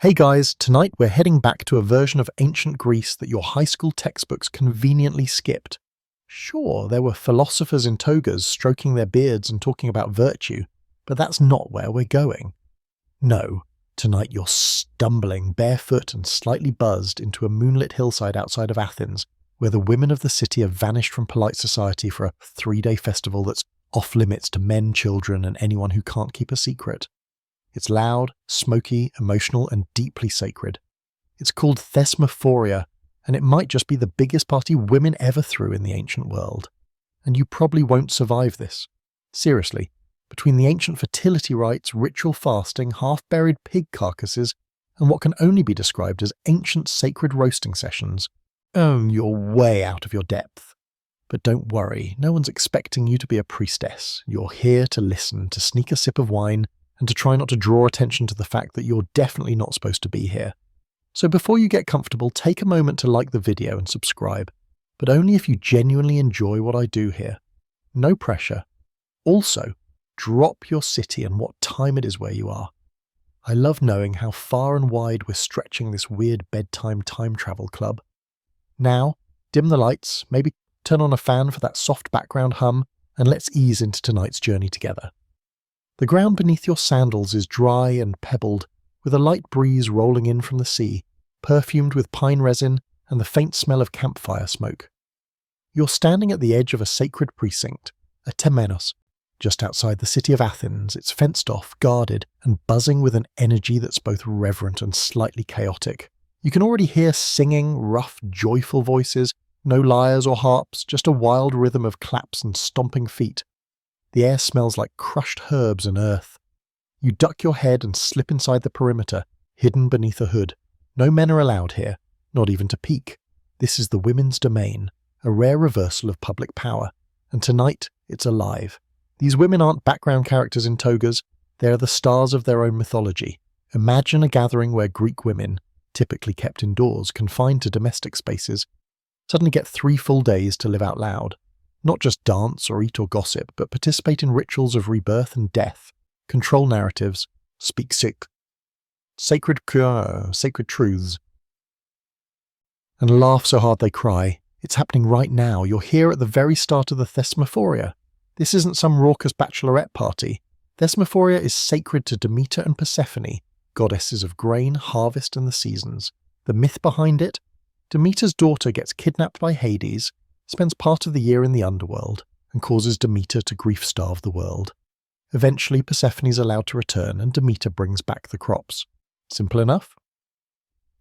Hey guys, tonight we're heading back to a version of ancient Greece that your high school textbooks conveniently skipped. Sure, there were philosophers in togas stroking their beards and talking about virtue, but that's not where we're going. No, tonight you're stumbling barefoot and slightly buzzed into a moonlit hillside outside of Athens, where the women of the city have vanished from polite society for a 3-day festival that's off limits to men, children, and anyone who can't keep a secret. It's loud, smoky, emotional, and deeply sacred. It's called Thesmophoria, and it might just be the biggest party women ever threw in the ancient world. And you probably won't survive this. Seriously, between the ancient fertility rites, ritual fasting, half-buried pig carcasses, and what can only be described as ancient sacred roasting sessions, you're way out of your depth. But don't worry, no one's expecting you to be a priestess. You're here to listen, to sneak a sip of wine, and to try not to draw attention to the fact that you're definitely not supposed to be here. So before you get comfortable, take a moment to like the video and subscribe, but only if you genuinely enjoy what I do here. No pressure. Also, drop your city and what time it is where you are. I love knowing how far and wide we're stretching this weird bedtime time travel club. Now, dim the lights, maybe turn on a fan for that soft background hum, and let's ease into tonight's journey together. The ground beneath your sandals is dry and pebbled, with a light breeze rolling in from the sea, perfumed with pine resin and the faint smell of campfire smoke. You're standing at the edge of a sacred precinct, a temenos, just outside the city of Athens. It's fenced off, guarded, and buzzing with an energy that's both reverent and slightly chaotic. You can already hear singing, rough, joyful voices, no lyres or harps, just a wild rhythm of claps and stomping feet. The air smells like crushed herbs and earth. You duck your head and slip inside the perimeter, hidden beneath a hood. No men are allowed here, not even to peek. This is the women's domain, a rare reversal of public power. And tonight, it's alive. These women aren't background characters in togas, they are the stars of their own mythology. Imagine a gathering where Greek women, typically kept indoors, confined to domestic spaces, suddenly get 3 full days to live out loud. Not just dance or eat or gossip, but participate in rituals of rebirth and death, control narratives, speak sacred truths, and laugh so hard they cry. It's happening right now. You're here at the very start of the Thesmophoria. This isn't some raucous bachelorette party. Thesmophoria is sacred to Demeter and Persephone, goddesses of grain, harvest, and the seasons. The myth behind it? Demeter's daughter gets kidnapped by Hades, spends part of the year in the underworld, and causes Demeter to grief-starve the world. Eventually, Persephone's allowed to return, and Demeter brings back the crops. Simple enough?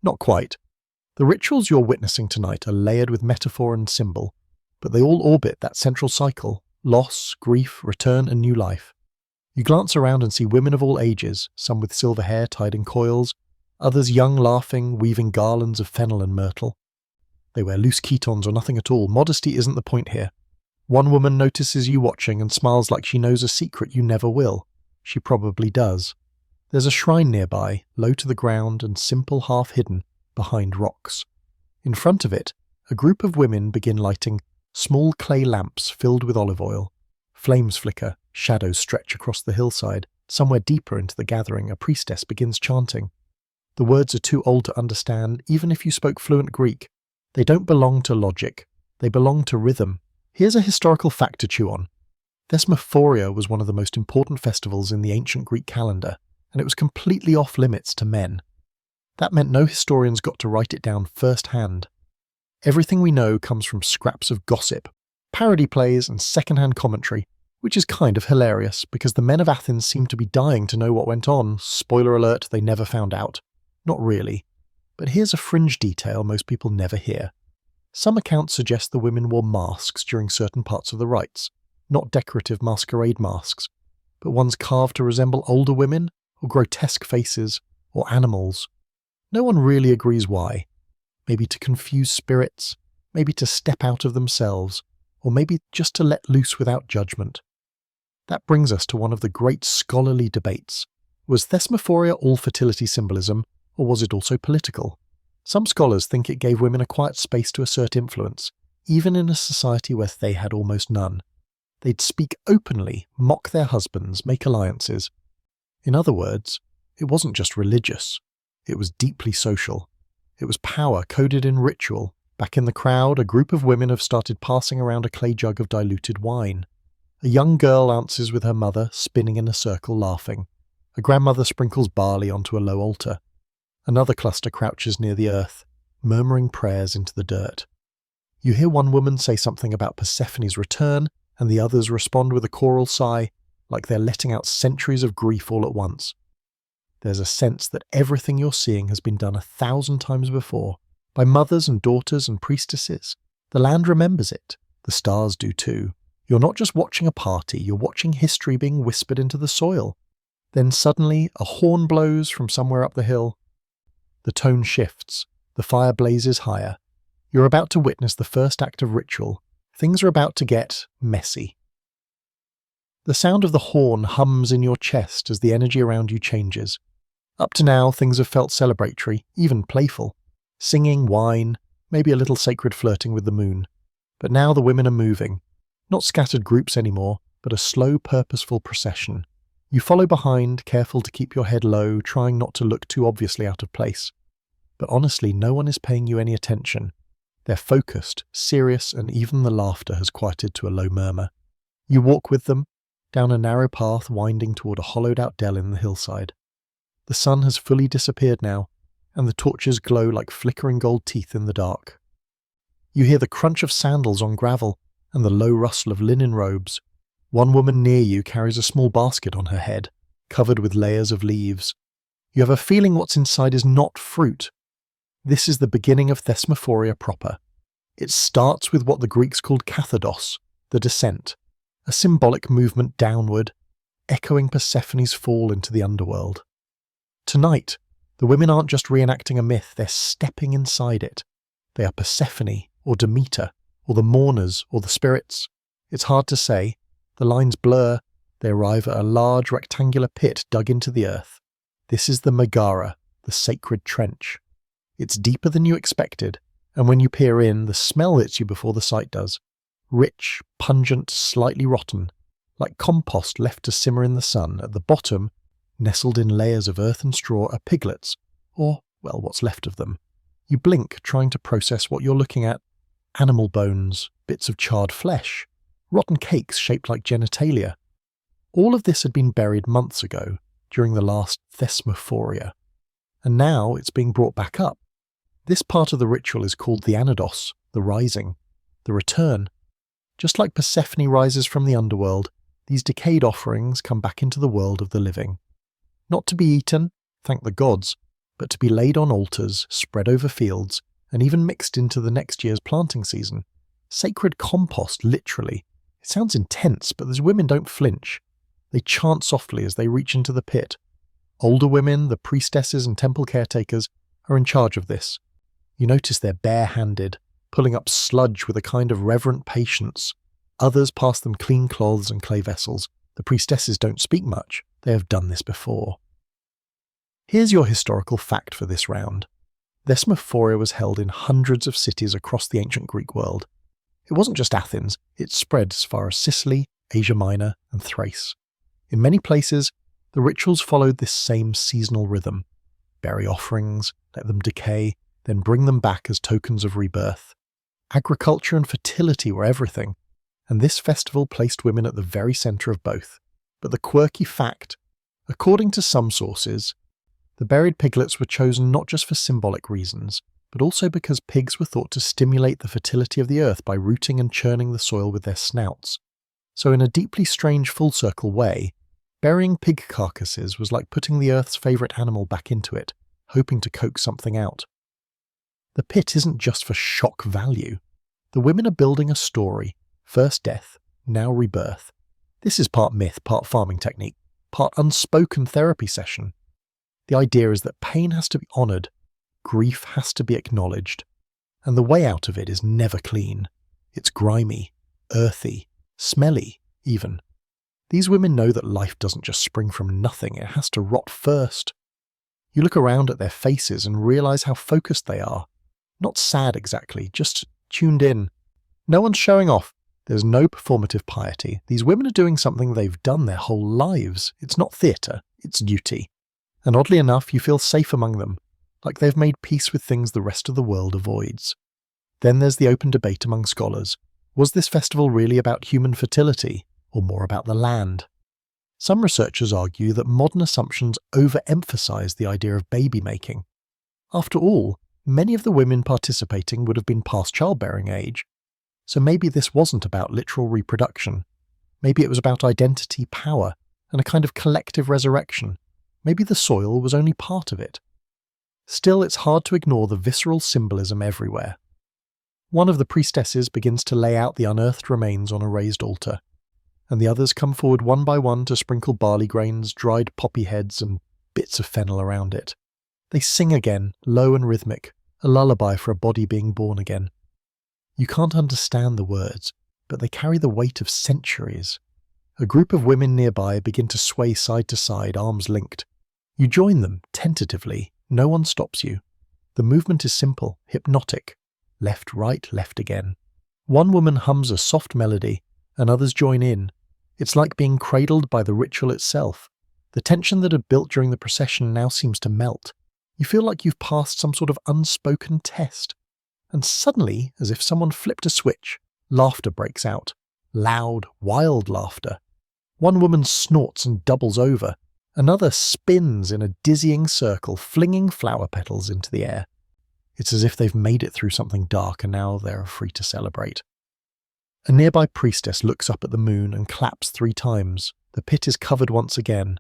Not quite. The rituals you're witnessing tonight are layered with metaphor and symbol, but they all orbit that central cycle: loss, grief, return, and new life. You glance around and see women of all ages, some with silver hair tied in coils, others young, laughing, weaving garlands of fennel and myrtle. They wear loose chitons or nothing at all. Modesty isn't the point here. One woman notices you watching and smiles like she knows a secret you never will. She probably does. There's a shrine nearby, low to the ground and simple, half-hidden, behind rocks. In front of it, a group of women begin lighting small clay lamps filled with olive oil. Flames flicker, shadows stretch across the hillside. Somewhere deeper into the gathering, a priestess begins chanting. The words are too old to understand, even if you spoke fluent Greek. They don't belong to logic. They belong to rhythm. Here's a historical fact to chew on. Thesmophoria was one of the most important festivals in the ancient Greek calendar, and it was completely off limits to men. That meant no historians got to write it down firsthand. Everything we know comes from scraps of gossip, parody plays, and second-hand commentary, which is kind of hilarious because the men of Athens seem to be dying to know what went on. Spoiler alert, they never found out. Not really. But here's a fringe detail most people never hear. Some accounts suggest the women wore masks during certain parts of the rites, not decorative masquerade masks, but ones carved to resemble older women, or grotesque faces, or animals. No one really agrees why. Maybe to confuse spirits, maybe to step out of themselves, or maybe just to let loose without judgment. That brings us to one of the great scholarly debates. Was Thesmophoria all fertility symbolism, or was it also political? Some scholars think it gave women a quiet space to assert influence, even in a society where they had almost none. They'd speak openly, mock their husbands, make alliances. In other words, it wasn't just religious. It was deeply social. It was power coded in ritual. Back in the crowd, a group of women have started passing around a clay jug of diluted wine. A young girl dances with her mother, spinning in a circle, laughing. A grandmother sprinkles barley onto a low altar. Another cluster crouches near the earth, murmuring prayers into the dirt. You hear one woman say something about Persephone's return, and the others respond with a choral sigh, like they're letting out centuries of grief all at once. There's a sense that everything you're seeing has been done 1,000 times before, by mothers and daughters and priestesses. The land remembers it. The stars do too. You're not just watching a party, you're watching history being whispered into the soil. Then suddenly, a horn blows from somewhere up the hill. The tone shifts. The fire blazes higher. You're about to witness the first act of ritual. Things are about to get messy. The sound of the horn hums in your chest as the energy around you changes. Up to now, things have felt celebratory, even playful. Singing, wine, maybe a little sacred flirting with the moon. But now the women are moving. Not scattered groups anymore, but a slow, purposeful procession. You follow behind, careful to keep your head low, trying not to look too obviously out of place. But honestly, no one is paying you any attention. They're focused, serious, and even the laughter has quieted to a low murmur. You walk with them, down a narrow path winding toward a hollowed-out dell in the hillside. The sun has fully disappeared now, and the torches glow like flickering gold teeth in the dark. You hear the crunch of sandals on gravel and the low rustle of linen robes. One woman near you carries a small basket on her head, covered with layers of leaves. You have a feeling what's inside is not fruit. This is the beginning of Thesmophoria proper. It starts with what the Greeks called kathodos, the descent, a symbolic movement downward, echoing Persephone's fall into the underworld. Tonight, the women aren't just reenacting a myth, they're stepping inside it. They are Persephone, or Demeter, or the mourners, or the spirits. It's hard to say. The lines blur. They arrive at a large rectangular pit dug into the earth. This is the Megara, the sacred trench. It's deeper than you expected, and when you peer in, the smell hits you before the sight does. Rich, pungent, slightly rotten, like compost left to simmer in the sun. At the bottom, nestled in layers of earth and straw, are piglets, or, well, what's left of them. You blink, trying to process what you're looking at. Animal bones, bits of charred flesh, rotten cakes shaped like genitalia. All of this had been buried months ago, during the last Thesmophoria, and now it's being brought back up. This part of the ritual is called the anados, the rising, the return. Just like Persephone rises from the underworld, these decayed offerings come back into the world of the living. Not to be eaten, thank the gods, but to be laid on altars, spread over fields, and even mixed into the next year's planting season. Sacred compost, literally. It sounds intense, but these women don't flinch. They chant softly as they reach into the pit. Older women, the priestesses and temple caretakers, are in charge of this. You notice they're bare-handed, pulling up sludge with a kind of reverent patience. Others pass them clean cloths and clay vessels. The priestesses don't speak much. They have done this before. Here's your historical fact for this round. Thesmophoria was held in hundreds of cities across the ancient Greek world. It wasn't just Athens, it spread as far as Sicily, Asia Minor, and Thrace. In many places, the rituals followed this same seasonal rhythm. Bury offerings, let them decay, then bring them back as tokens of rebirth. Agriculture and fertility were everything, and this festival placed women at the very centre of both. But the quirky fact, according to some sources, the buried piglets were chosen not just for symbolic reasons, but also because pigs were thought to stimulate the fertility of the earth by rooting and churning the soil with their snouts. So in a deeply strange full-circle way, burying pig carcasses was like putting the earth's favourite animal back into it, hoping to coax something out. The pit isn't just for shock value. The women are building a story, first death, now rebirth. This is part myth, part farming technique, part unspoken therapy session. The idea is that pain has to be honoured, grief has to be acknowledged, and the way out of it is never clean. It's grimy, earthy, smelly, even. These women know that life doesn't just spring from nothing, it has to rot first. You look around at their faces and realise how focused they are. Not sad exactly, just tuned in. No one's showing off. There's no performative piety. These women are doing something they've done their whole lives. It's not theatre, it's duty. And oddly enough, you feel safe among them. like they've made peace with things the rest of the world avoids. Then there's the open debate among scholars. Was this festival really about human fertility, or more about the land? Some researchers argue that modern assumptions overemphasize the idea of baby making. After all, many of the women participating would have been past childbearing age, so maybe this wasn't about literal reproduction. Maybe it was about identity, power, and a kind of collective resurrection. Maybe the soil was only part of it. Still, it's hard to ignore the visceral symbolism everywhere. One of the priestesses begins to lay out the unearthed remains on a raised altar, and the others come forward one by one to sprinkle barley grains, dried poppy heads, and bits of fennel around it. They sing again, low and rhythmic, a lullaby for a body being born again. You can't understand the words, but they carry the weight of centuries. A group of women nearby begin to sway side to side, arms linked. You join them, tentatively. No one stops you. The movement is simple, hypnotic. Left, right, left again. One woman hums a soft melody, and others join in. It's like being cradled by the ritual itself. The tension that had built during the procession now seems to melt. You feel like you've passed some sort of unspoken test. And suddenly, as if someone flipped a switch, laughter breaks out. Loud, wild laughter. One woman snorts and doubles over. Another spins in a dizzying circle, flinging flower petals into the air. It's as if they've made it through something dark and now they're free to celebrate. A nearby priestess looks up at the moon and claps 3 times. The pit is covered once again.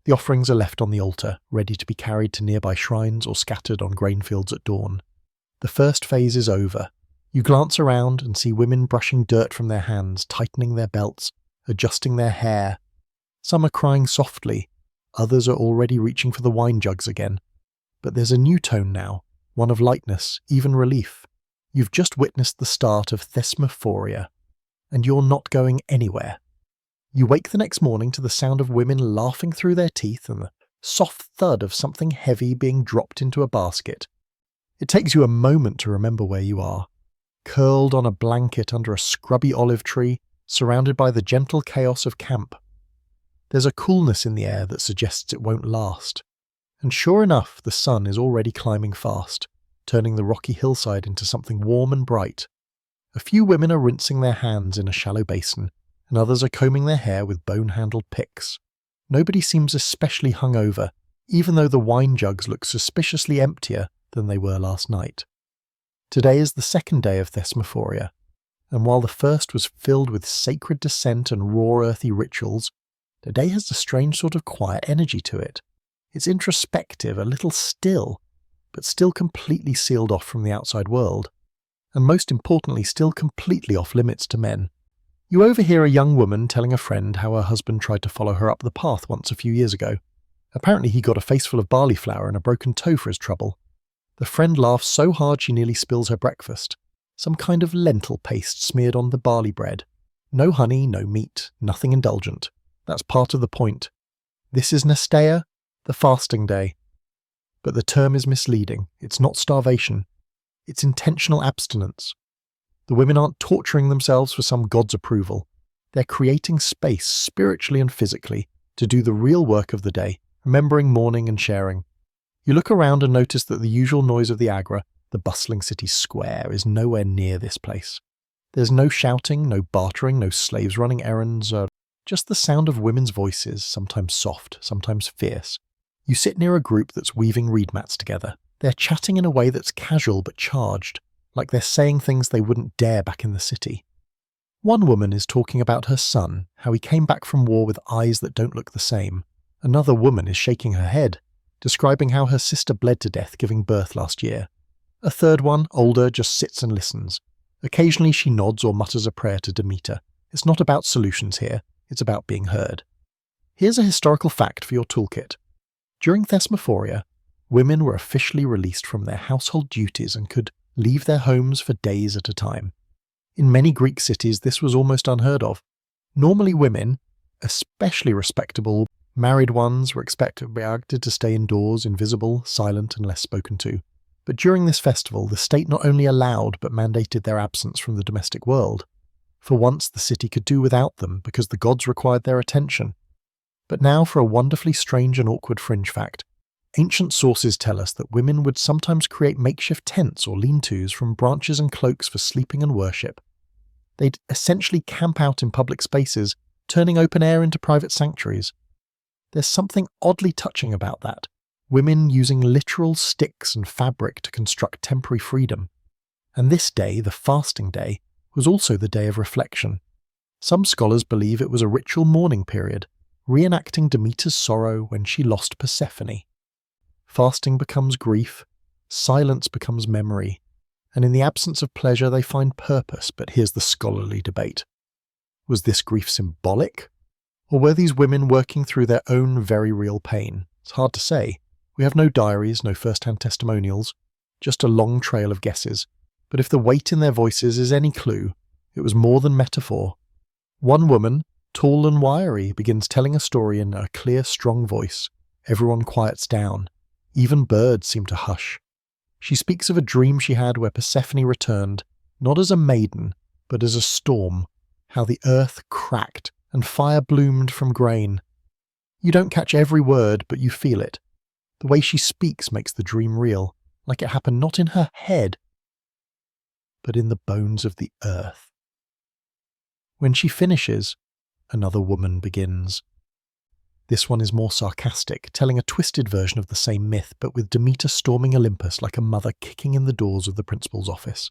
The offerings are left on the altar, ready to be carried to nearby shrines or scattered on grain fields at dawn. The first phase is over. You glance around and see women brushing dirt from their hands, tightening their belts, adjusting their hair. Some are crying softly. Others are already reaching for the wine jugs again. But there's a new tone now, one of lightness, even relief. You've just witnessed the start of Thesmophoria, and you're not going anywhere. You wake the next morning to the sound of women laughing through their teeth and the soft thud of something heavy being dropped into a basket. It takes you a moment to remember where you are, curled on a blanket under a scrubby olive tree, surrounded by the gentle chaos of camp. There's a coolness in the air that suggests it won't last. And sure enough, the sun is already climbing fast, turning the rocky hillside into something warm and bright. A few women are rinsing their hands in a shallow basin, and others are combing their hair with bone-handled picks. Nobody seems especially hungover, even though the wine jugs look suspiciously emptier than they were last night. Today is the second day of Thesmophoria, and while the first was filled with sacred descent and raw earthy rituals, today has a strange sort of quiet energy to it. It's introspective, a little still, but still completely sealed off from the outside world, and most importantly still completely off limits to men. You overhear a young woman telling a friend how her husband tried to follow her up the path once a few years ago. Apparently he got a face full of barley flour and a broken toe for his trouble. The friend laughs so hard she nearly spills her breakfast. Some kind of lentil paste smeared on the barley bread. No honey, no meat, nothing indulgent. That's part of the point. This is Nestea, the fasting day. But the term is misleading. It's not starvation. It's intentional abstinence. The women aren't torturing themselves for some god's approval. They're creating space, spiritually and physically, to do the real work of the day, remembering mourning and sharing. You look around and notice that the usual noise of the Agra, the bustling city square, is nowhere near this place. There's no shouting, no bartering, no slaves running errands, just the sound of women's voices, sometimes soft, sometimes fierce. You sit near a group that's weaving reed mats together. They're chatting in a way that's casual but charged, like they're saying things they wouldn't dare back in the city. One woman is talking about her son, how he came back from war with eyes that don't look the same. Another woman is shaking her head, describing how her sister bled to death giving birth last year. A third one, older, just sits and listens. Occasionally she nods or mutters a prayer to Demeter. It's not about solutions here, it's about being heard. Here's a historical fact for your toolkit. During Thesmophoria, women were officially released from their household duties and could leave their homes for days at a time. In many Greek cities, this was almost unheard of. Normally women, especially respectable married ones, were expected to stay indoors, invisible, silent, and less spoken to. But during this festival, the state not only allowed but mandated their absence from the domestic world. For once, the city could do without them because the gods required their attention. But now for a wonderfully strange and awkward fringe fact. Ancient sources tell us that women would sometimes create makeshift tents or lean-tos from branches and cloaks for sleeping and worship. They'd essentially camp out in public spaces, turning open air into private sanctuaries. There's something oddly touching about that. Women using literal sticks and fabric to construct temporary freedom. And this day, the fasting day, was also the day of reflection. Some scholars believe it was a ritual mourning period, reenacting Demeter's sorrow when she lost Persephone. Fasting becomes grief, silence becomes memory, and in the absence of pleasure they find purpose. But here's the scholarly debate. Was this grief symbolic? Or were these women working through their own very real pain? It's hard to say. We have no diaries, no first-hand testimonials, just a long trail of guesses. But if the weight in their voices is any clue, it was more than metaphor. One woman, tall and wiry, begins telling a story in a clear, strong voice. Everyone quiets down. Even birds seem to hush. She speaks of a dream she had where Persephone returned, not as a maiden, but as a storm, how the earth cracked and fire bloomed from grain. You don't catch every word, but you feel it. The way she speaks makes the dream real, like it happened not in her head, but in the bones of the earth. When she finishes, another woman begins. This one is more sarcastic, telling a twisted version of the same myth, but with Demeter storming Olympus like a mother kicking in the doors of the principal's office.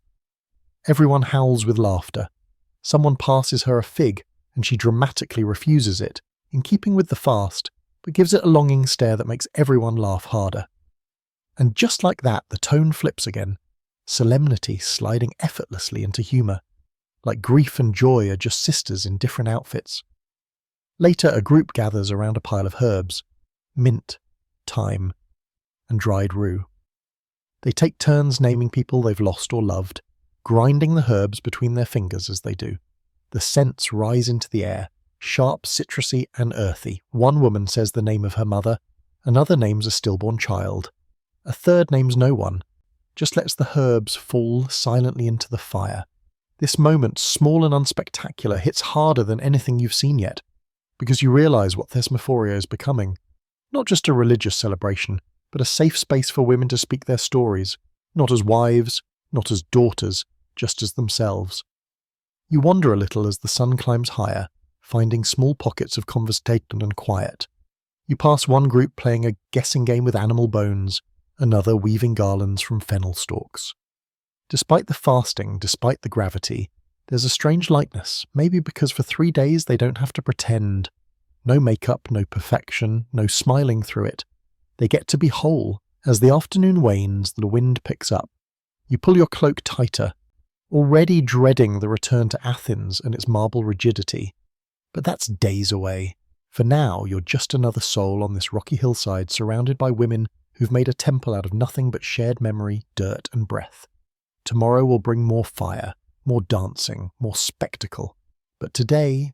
Everyone howls with laughter. Someone passes her a fig, and she dramatically refuses it, in keeping with the fast, but gives it a longing stare that makes everyone laugh harder. And just like that, the tone flips again, solemnity sliding effortlessly into humour, like grief and joy are just sisters in different outfits. Later, a group gathers around a pile of herbs, mint, thyme, and dried rue. They take turns naming people they've lost or loved, grinding the herbs between their fingers as they do. The scents rise into the air, sharp, citrusy, and earthy. One woman says the name of her mother, another names a stillborn child. A third names no one, just lets the herbs fall silently into the fire. This moment, small and unspectacular, hits harder than anything you've seen yet, because you realise what Thesmophoria is becoming. Not just a religious celebration, but a safe space for women to speak their stories, not as wives, not as daughters, just as themselves. You wonder a little as the sun climbs higher, finding small pockets of conversation and quiet. You pass one group playing a guessing game with animal bones, another weaving garlands from fennel stalks. Despite the fasting, despite the gravity, there's a strange lightness, maybe because for 3 days they don't have to pretend. No makeup, no perfection, no smiling through it. They get to be whole. As the afternoon wanes, the wind picks up. You pull your cloak tighter, already dreading the return to Athens and its marble rigidity. But that's days away. For now, you're just another soul on this rocky hillside surrounded by women who've made a temple out of nothing but shared memory, dirt, and breath. Tomorrow will bring more fire, more dancing, more spectacle. But today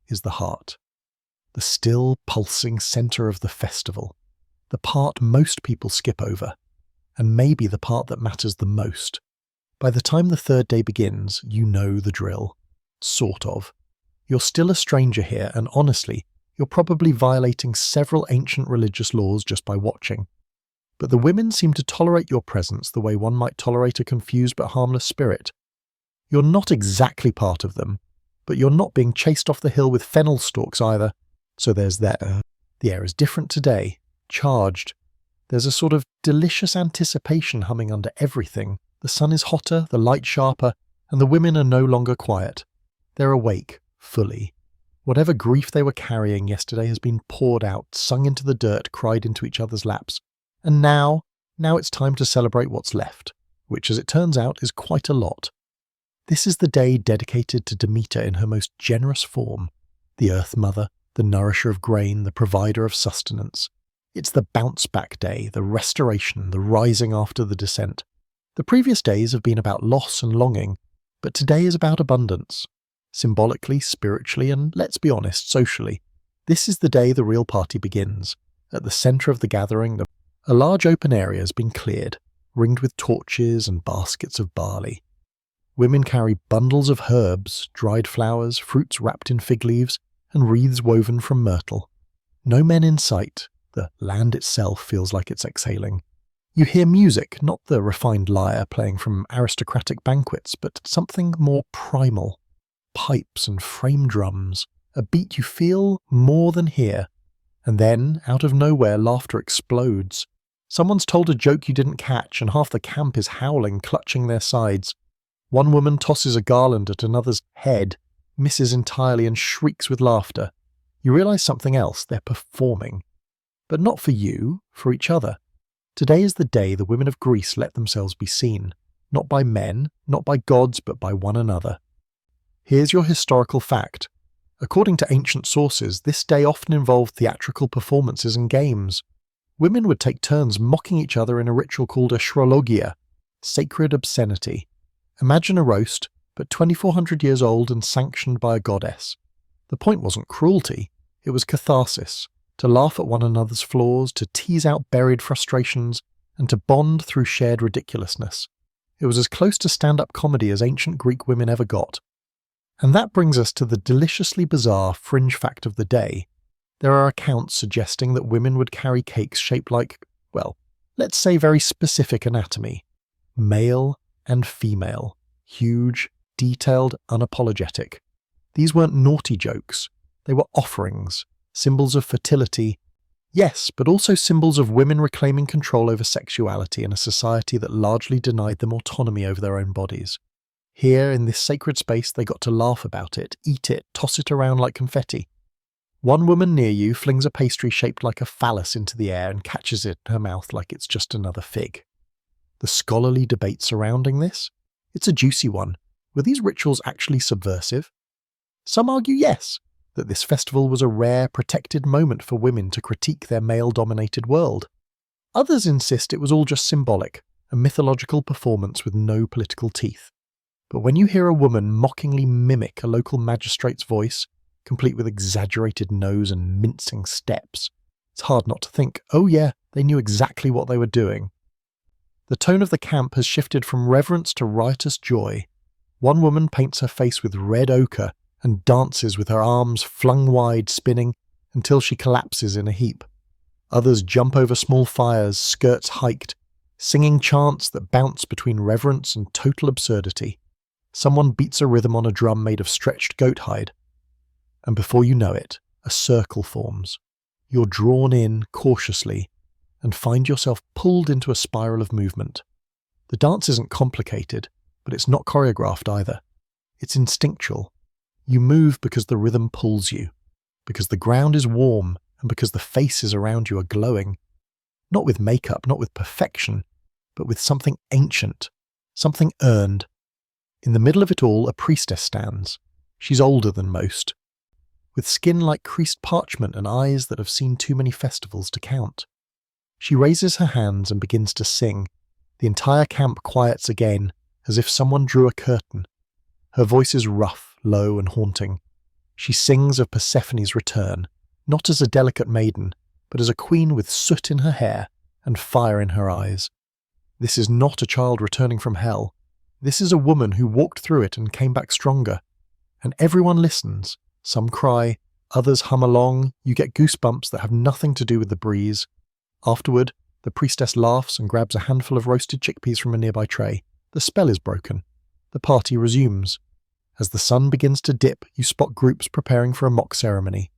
is the heart. The still, pulsing centre of the festival. The part most people skip over. And maybe the part that matters the most. By the time the third day begins, you know the drill. Sort of. You're still a stranger here, and honestly, you're probably violating several ancient religious laws just by watching. But the women seem to tolerate your presence the way one might tolerate a confused but harmless spirit. You're not exactly part of them, but you're not being chased off the hill with fennel stalks either. So there's that. The air is different today, charged. There's a sort of delicious anticipation humming under everything. The sun is hotter, the light sharper, and the women are no longer quiet. They're awake, fully. Whatever grief they were carrying yesterday has been poured out, sung into the dirt, cried into each other's laps. And now it's time to celebrate what's left, which as it turns out is quite a lot. This is the day dedicated to Demeter in her most generous form, the Earth Mother, the nourisher of grain, the provider of sustenance. It's the bounce-back day, the restoration, the rising after the descent. The previous days have been about loss and longing, but today is about abundance. Symbolically, spiritually, and let's be honest, socially. This is the day the real party begins. At the centre of the gathering, a large open area has been cleared, ringed with torches and baskets of barley. Women carry bundles of herbs, dried flowers, fruits wrapped in fig leaves, and wreaths woven from myrtle. No men in sight. The land itself feels like it's exhaling. You hear music, not the refined lyre playing from aristocratic banquets, but something more primal. Pipes and frame drums, a beat you feel more than hear. And then, out of nowhere, laughter explodes. Someone's told a joke you didn't catch, and half the camp is howling, clutching their sides. One woman tosses a garland at another's head, misses entirely, and shrieks with laughter. You realise something else: they're performing. But not for you, for each other. Today is the day the women of Greece let themselves be seen, not by men, not by gods, but by one another. Here's your historical fact. According to ancient sources, this day often involved theatrical performances and games. Women would take turns mocking each other in a ritual called a shrologia, sacred obscenity. Imagine a roast, but 2,400 years old and sanctioned by a goddess. The point wasn't cruelty, it was catharsis. To laugh at one another's flaws, to tease out buried frustrations, and to bond through shared ridiculousness. It was as close to stand-up comedy as ancient Greek women ever got. And that brings us to the deliciously bizarre fringe fact of the day. There are accounts suggesting that women would carry cakes shaped like, well, let's say very specific anatomy. Male and female. Huge, detailed, unapologetic. These weren't naughty jokes. They were offerings. Symbols of fertility, yes, but also symbols of women reclaiming control over sexuality in a society that largely denied them autonomy over their own bodies. Here, in this sacred space, they got to laugh about it, eat it, toss it around like confetti. One woman near you flings a pastry shaped like a phallus into the air and catches it in her mouth like it's just another fig. The scholarly debate surrounding this? It's a juicy one. Were these rituals actually subversive? Some argue yes, that this festival was a rare, protected moment for women to critique their male-dominated world. Others insist it was all just symbolic, a mythological performance with no political teeth. But when you hear a woman mockingly mimic a local magistrate's voice, complete with exaggerated nose and mincing steps, it's hard not to think, oh yeah, they knew exactly what they were doing. The tone of the camp has shifted from reverence to riotous joy. One woman paints her face with red ochre and dances with her arms flung wide, spinning, until she collapses in a heap. Others jump over small fires, skirts hiked, singing chants that bounce between reverence and total absurdity. Someone beats a rhythm on a drum made of stretched goat hide. And before you know it, a circle forms. You're drawn in cautiously and find yourself pulled into a spiral of movement. The dance isn't complicated, but it's not choreographed either. It's instinctual. You move because the rhythm pulls you, because the ground is warm, and because the faces around you are glowing. Not with makeup, not with perfection, but with something ancient, something earned. In the middle of it all, a priestess stands. She's older than most, with skin like creased parchment and eyes that have seen too many festivals to count. She raises her hands and begins to sing. The entire camp quiets again, as if someone drew a curtain. Her voice is rough, low and haunting. She sings of Persephone's return, not as a delicate maiden, but as a queen with soot in her hair and fire in her eyes. This is not a child returning from hell. This is a woman who walked through it and came back stronger. And everyone listens. Some cry, others hum along, you get goosebumps that have nothing to do with the breeze. Afterward, the priestess laughs and grabs a handful of roasted chickpeas from a nearby tray. The spell is broken. The party resumes. As the sun begins to dip, you spot groups preparing for a mock ceremony.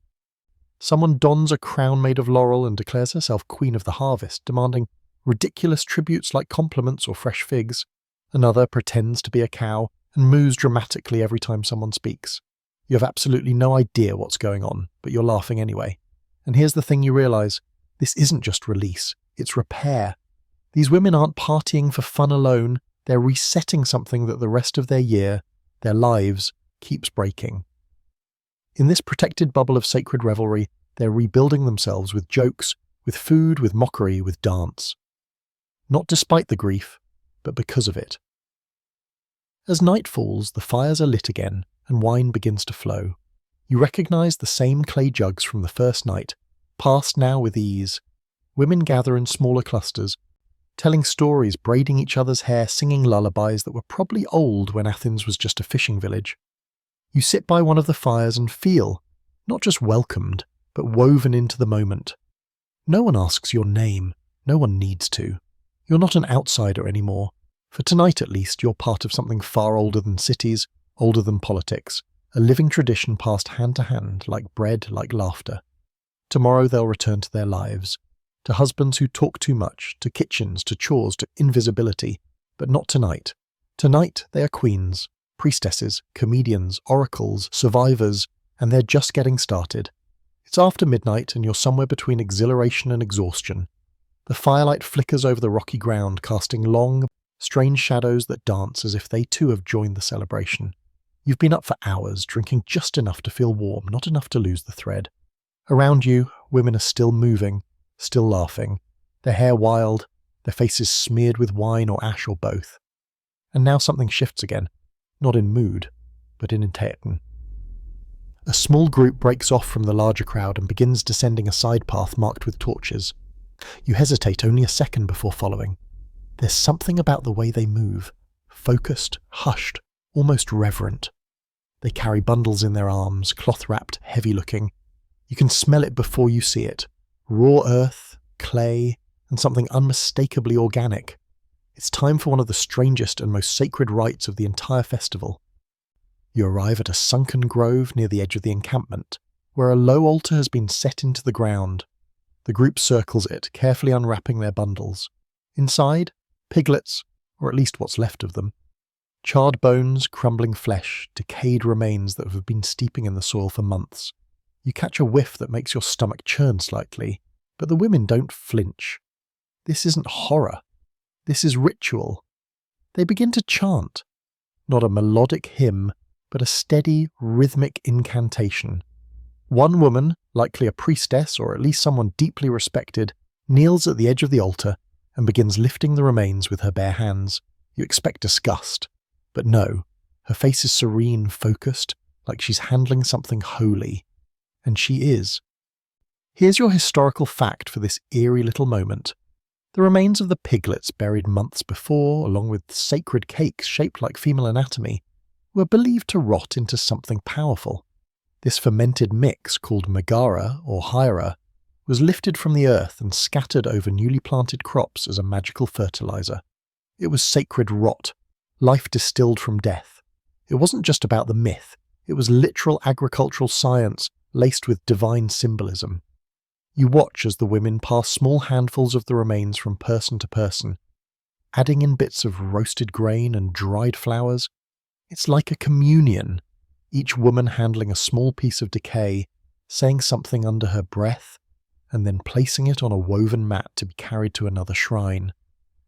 Someone dons a crown made of laurel and declares herself queen of the harvest, demanding ridiculous tributes like compliments or fresh figs. Another pretends to be a cow and moos dramatically every time someone speaks. You have absolutely no idea what's going on, but you're laughing anyway. And here's the thing you realise. This isn't just release, it's repair. These women aren't partying for fun alone, they're resetting something that the rest of their year, their lives, keeps breaking. In this protected bubble of sacred revelry, they're rebuilding themselves with jokes, with food, with mockery, with dance. Not despite the grief, but because of it. As night falls, the fires are lit again, and wine begins to flow. You recognise the same clay jugs from the first night, passed now with ease. Women gather in smaller clusters, telling stories, braiding each other's hair, singing lullabies that were probably old when Athens was just a fishing village. You sit by one of the fires and feel, not just welcomed, but woven into the moment. No one asks your name. No one needs to. You're not an outsider anymore. For tonight at least, you're part of something far older than cities, older than politics, a living tradition passed hand to hand, like bread, like laughter. Tomorrow they'll return to their lives, to husbands who talk too much, to kitchens, to chores, to invisibility, but not tonight. Tonight they are queens, priestesses, comedians, oracles, survivors, and they're just getting started. It's after midnight and you're somewhere between exhilaration and exhaustion. The firelight flickers over the rocky ground, casting long, strange shadows that dance as if they too have joined the celebration. You've been up for hours, drinking just enough to feel warm, not enough to lose the thread. Around you, women are still moving, still laughing, their hair wild, their faces smeared with wine or ash or both. And now something shifts again, not in mood, but in intention. A small group breaks off from the larger crowd and begins descending a side path marked with torches. You hesitate only a second before following. There's something about the way they move, focused, hushed, almost reverent. They carry bundles in their arms, cloth-wrapped, heavy-looking. You can smell it before you see it. Raw earth, clay, and something unmistakably organic. It's time for one of the strangest and most sacred rites of the entire festival. You arrive at a sunken grove near the edge of the encampment, where a low altar has been set into the ground. The group circles it, carefully unwrapping their bundles. Inside, piglets, or at least what's left of them. Charred bones, crumbling flesh, decayed remains that have been steeping in the soil for months. You catch a whiff that makes your stomach churn slightly, but the women don't flinch. This isn't horror. This is ritual. They begin to chant. Not a melodic hymn, but a steady, rhythmic incantation. One woman, likely a priestess or at least someone deeply respected, kneels at the edge of the altar and begins lifting the remains with her bare hands. You expect disgust, but no, her face is serene, focused, like she's handling something holy. And she is. Here's your historical fact for this eerie little moment. The remains of the piglets buried months before, along with sacred cakes shaped like female anatomy, were believed to rot into something powerful. This fermented mix, called megara or hyra, was lifted from the earth and scattered over newly planted crops as a magical fertilizer. It was sacred rot, life distilled from death. It wasn't just about the myth, it was literal agricultural science laced with divine symbolism. You watch as the women pass small handfuls of the remains from person to person, adding in bits of roasted grain and dried flowers. It's like a communion, each woman handling a small piece of decay, saying something under her breath, and then placing it on a woven mat to be carried to another shrine.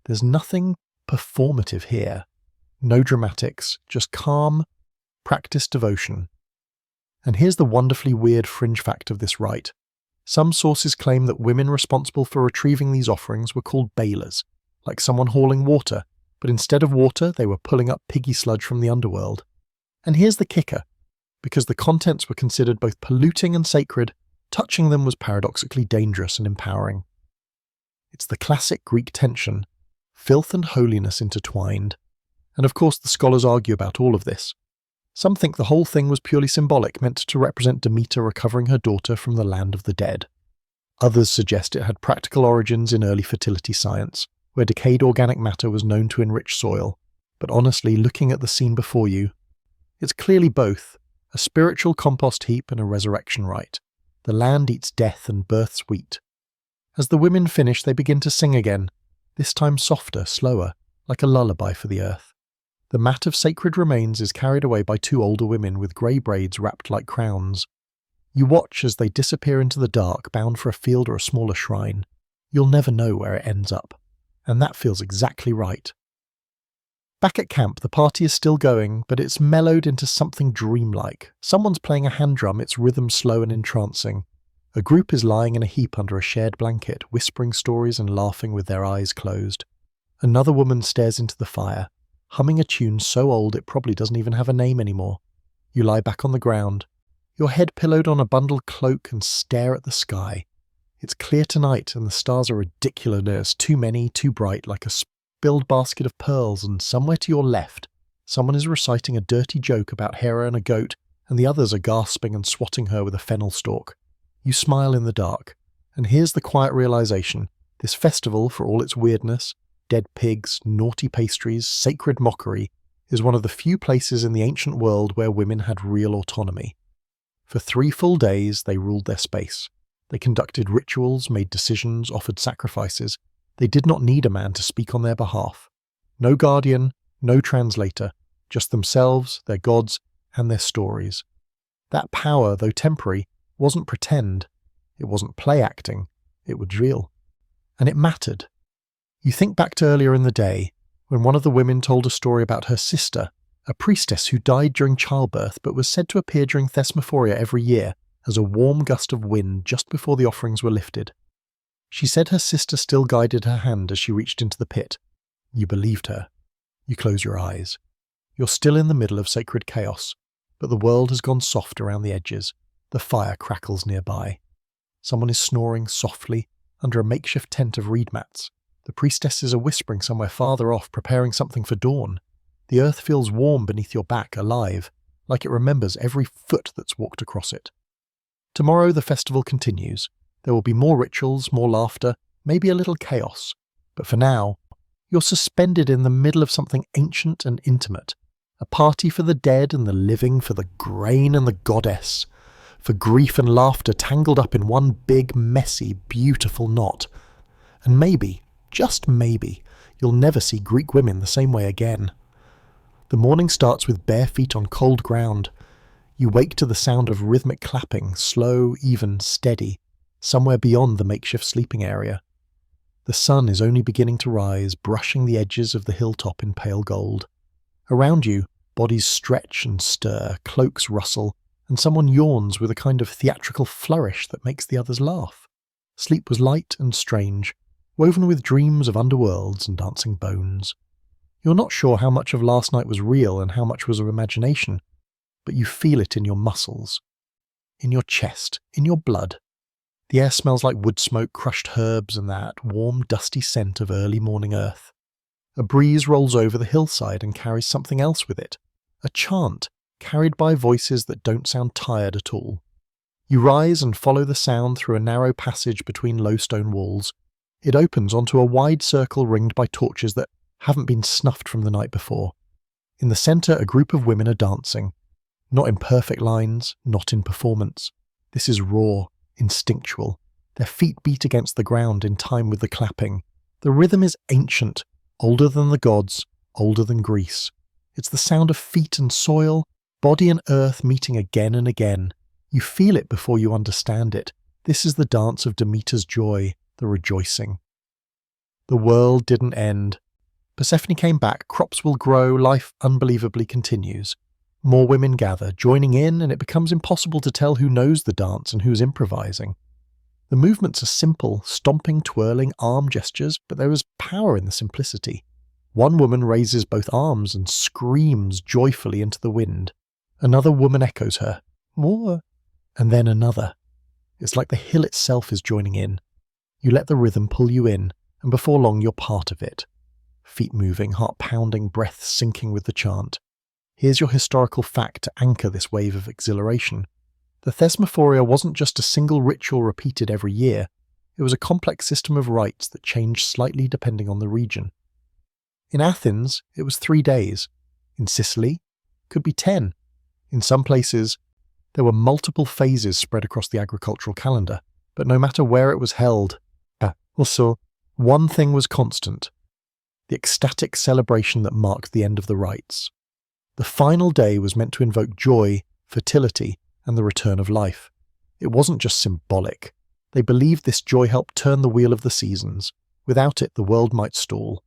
There's nothing performative here. No dramatics, just calm, practiced devotion. And here's the wonderfully weird fringe fact of this rite. Some sources claim that women responsible for retrieving these offerings were called bailers, like someone hauling water, but instead of water they were pulling up piggy sludge from the underworld. And here's the kicker. Because the contents were considered both polluting and sacred, touching them was paradoxically dangerous and empowering. It's the classic Greek tension, filth and holiness intertwined. And of course the scholars argue about all of this. Some think the whole thing was purely symbolic, meant to represent Demeter recovering her daughter from the land of the dead. Others suggest it had practical origins in early fertility science, where decayed organic matter was known to enrich soil. But honestly, looking at the scene before you, it's clearly both, a spiritual compost heap and a resurrection rite. The land eats death and births wheat. As the women finish, they begin to sing again, this time softer, slower, like a lullaby for the earth. The mat of sacred remains is carried away by two older women with grey braids wrapped like crowns. You watch as they disappear into the dark, bound for a field or a smaller shrine. You'll never know where it ends up. And that feels exactly right. Back at camp, the party is still going, but it's mellowed into something dreamlike. Someone's playing a hand drum, its rhythm slow and entrancing. A group is lying in a heap under a shared blanket, whispering stories and laughing with their eyes closed. Another woman stares into the fire, humming a tune so old it probably doesn't even have a name anymore. You lie back on the ground, your head pillowed on a bundled cloak, and stare at the sky. It's clear tonight and the stars are ridiculous, too many, too bright, like a spilled basket of pearls, and somewhere to your left, someone is reciting a dirty joke about Hera and a goat, and the others are gasping and swatting her with a fennel stalk. You smile in the dark. And here's the quiet realization: this festival, for all its weirdness, dead pigs, naughty pastries, sacred mockery, is one of the few places in the ancient world where women had real autonomy. For 3 full days, they ruled their space. They conducted rituals, made decisions, offered sacrifices. They did not need a man to speak on their behalf. No guardian, no translator, just themselves, their gods, and their stories. That power, though temporary, wasn't pretend. It wasn't play acting. It was real. And it mattered. You think back to earlier in the day, when one of the women told a story about her sister, a priestess who died during childbirth but was said to appear during Thesmophoria every year as a warm gust of wind just before the offerings were lifted. She said her sister still guided her hand as she reached into the pit. You believed her. You close your eyes. You're still in the middle of sacred chaos, but the world has gone soft around the edges. The fire crackles nearby. Someone is snoring softly under a makeshift tent of reed mats. The priestesses are whispering somewhere farther off, preparing something for dawn. The earth feels warm beneath your back, alive, like it remembers every foot that's walked across it. Tomorrow the festival continues. There will be more rituals, more laughter, maybe a little chaos. But for now, you're suspended in the middle of something ancient and intimate. A party for the dead and the living, for the grain and the goddess. For grief and laughter tangled up in one big, messy, beautiful knot. And maybe, just maybe, you'll never see Greek women the same way again. The morning starts with bare feet on cold ground. You wake to the sound of rhythmic clapping, slow, even, steady, somewhere beyond the makeshift sleeping area. The sun is only beginning to rise, brushing the edges of the hilltop in pale gold. Around you, bodies stretch and stir, cloaks rustle, and someone yawns with a kind of theatrical flourish that makes the others laugh. Sleep was light and strange, woven with dreams of underworlds and dancing bones. You're not sure how much of last night was real and how much was of imagination, but you feel it in your muscles, in your chest, in your blood. The air smells like wood smoke, crushed herbs, and that warm, dusty scent of early morning earth. A breeze rolls over the hillside and carries something else with it, a chant carried by voices that don't sound tired at all. You rise and follow the sound through a narrow passage between low stone walls. It opens onto a wide circle ringed by torches that haven't been snuffed from the night before. In the centre, a group of women are dancing. Not in perfect lines, not in performance. This is raw, instinctual. Their feet beat against the ground in time with the clapping. The rhythm is ancient, older than the gods, older than Greece. It's the sound of feet and soil, body and earth meeting again and again. You feel it before you understand it. This is the dance of Demeter's joy, the rejoicing. The world didn't end. Persephone came back, crops will grow, life unbelievably continues. More women gather, joining in, and it becomes impossible to tell who knows the dance and who's improvising. The movements are simple, stomping, twirling, arm gestures, but there is power in the simplicity. One woman raises both arms and screams joyfully into the wind. Another woman echoes her, more, and then another. It's like the hill itself is joining in. You let the rhythm pull you in, and before long you're part of it. Feet moving, heart pounding, breath sinking with the chant. Here's your historical fact to anchor this wave of exhilaration. The Thesmophoria wasn't just a single ritual repeated every year. It was a complex system of rites that changed slightly depending on the region. In Athens, it was 3 days. In Sicily, it could be 10. In some places, there were multiple phases spread across the agricultural calendar, but no matter where it was held, also, one thing was constant: the ecstatic celebration that marked the end of the rites. The final day was meant to invoke joy, fertility, and the return of life. It wasn't just symbolic. They believed this joy helped turn the wheel of the seasons. Without it, the world might stall.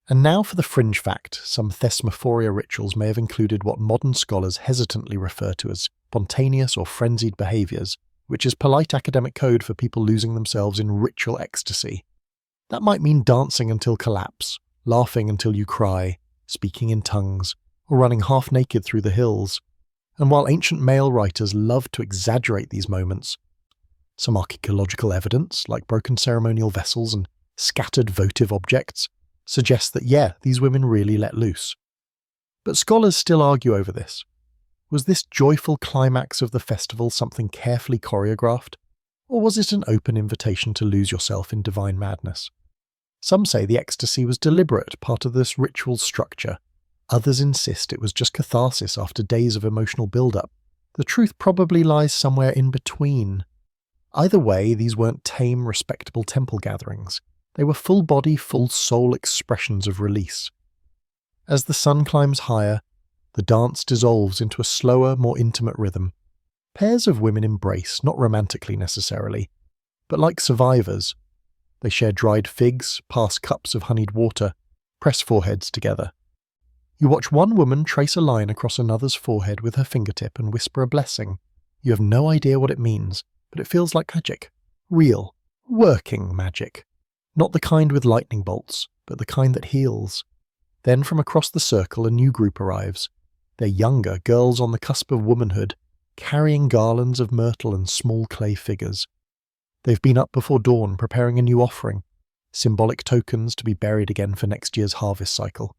And now for the fringe fact: some Thesmophoria rituals may have included what modern scholars hesitantly refer to as spontaneous or frenzied behaviours, which is polite academic code for people losing themselves in ritual ecstasy. That might mean dancing until collapse, laughing until you cry, speaking in tongues, or running half-naked through the hills. And while ancient male writers loved to exaggerate these moments, some archaeological evidence, like broken ceremonial vessels and scattered votive objects, suggests that these women really let loose. But scholars still argue over this. Was this joyful climax of the festival something carefully choreographed? Or was it an open invitation to lose yourself in divine madness? Some say the ecstasy was deliberate, part of this ritual structure. Others insist it was just catharsis after days of emotional build-up. The truth probably lies somewhere in between. Either way, these weren't tame, respectable temple gatherings. They were full-body, full-soul expressions of release. As the sun climbs higher, the dance dissolves into a slower, more intimate rhythm. Pairs of women embrace, not romantically necessarily, but like survivors. They share dried figs, pass cups of honeyed water, press foreheads together. You watch one woman trace a line across another's forehead with her fingertip and whisper a blessing. You have no idea what it means, but it feels like magic. Real, working magic. Not the kind with lightning bolts, but the kind that heals. Then from across the circle a new group arrives. They're younger, girls on the cusp of womanhood, carrying garlands of myrtle and small clay figures. They've been up before dawn preparing a new offering, symbolic tokens to be buried again for next year's harvest cycle.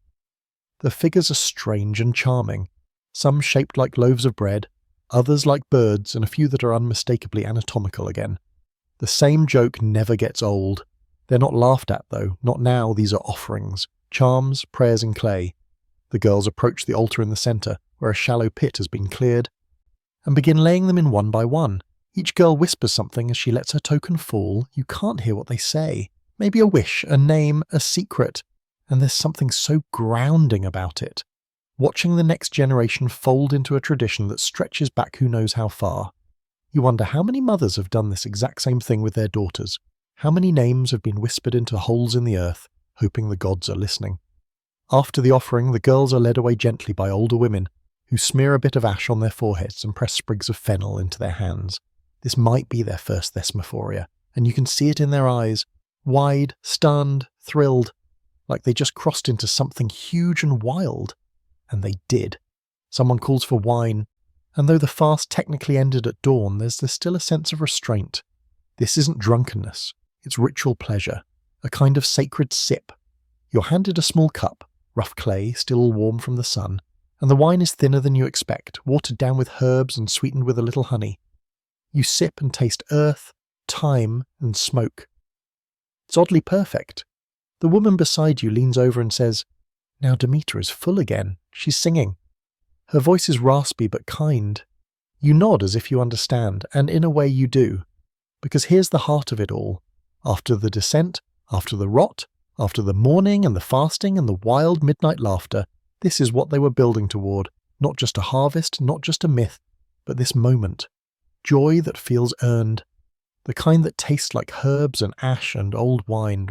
The figures are strange and charming, some shaped like loaves of bread, others like birds, and a few that are unmistakably anatomical again. The same joke never gets old. They're not laughed at though, not now. These are offerings, charms, prayers in clay. The girls approach the altar in the centre, where a shallow pit has been cleared, and begin laying them in one by one. Each girl whispers something as she lets her token fall. You can't hear what they say. Maybe a wish, a name, a secret. And there's something so grounding about it. Watching the next generation fold into a tradition that stretches back who knows how far. You wonder how many mothers have done this exact same thing with their daughters. How many names have been whispered into holes in the earth, hoping the gods are listening. After the offering, the girls are led away gently by older women, who smear a bit of ash on their foreheads and press sprigs of fennel into their hands. This might be their first Thesmophoria, and you can see it in their eyes, wide, stunned, thrilled, like they just crossed into something huge and wild. And they did. Someone calls for wine, and though the fast technically ended at dawn, there's still a sense of restraint. This isn't drunkenness, it's ritual pleasure, a kind of sacred sip. You're handed a small cup, rough clay, still warm from the sun, and the wine is thinner than you expect, watered down with herbs and sweetened with a little honey. You sip and taste earth, time, and smoke. It's oddly perfect. The woman beside you leans over and says, "Now Demeter is full again. She's singing." Her voice is raspy but kind. You nod as if you understand, and in a way you do. Because here's the heart of it all. After the descent, after the rot, after the mourning and the fasting and the wild midnight laughter, this is what they were building toward. Not just a harvest, not just a myth, but this moment. Joy that feels earned. The kind that tastes like herbs and ash and old wine.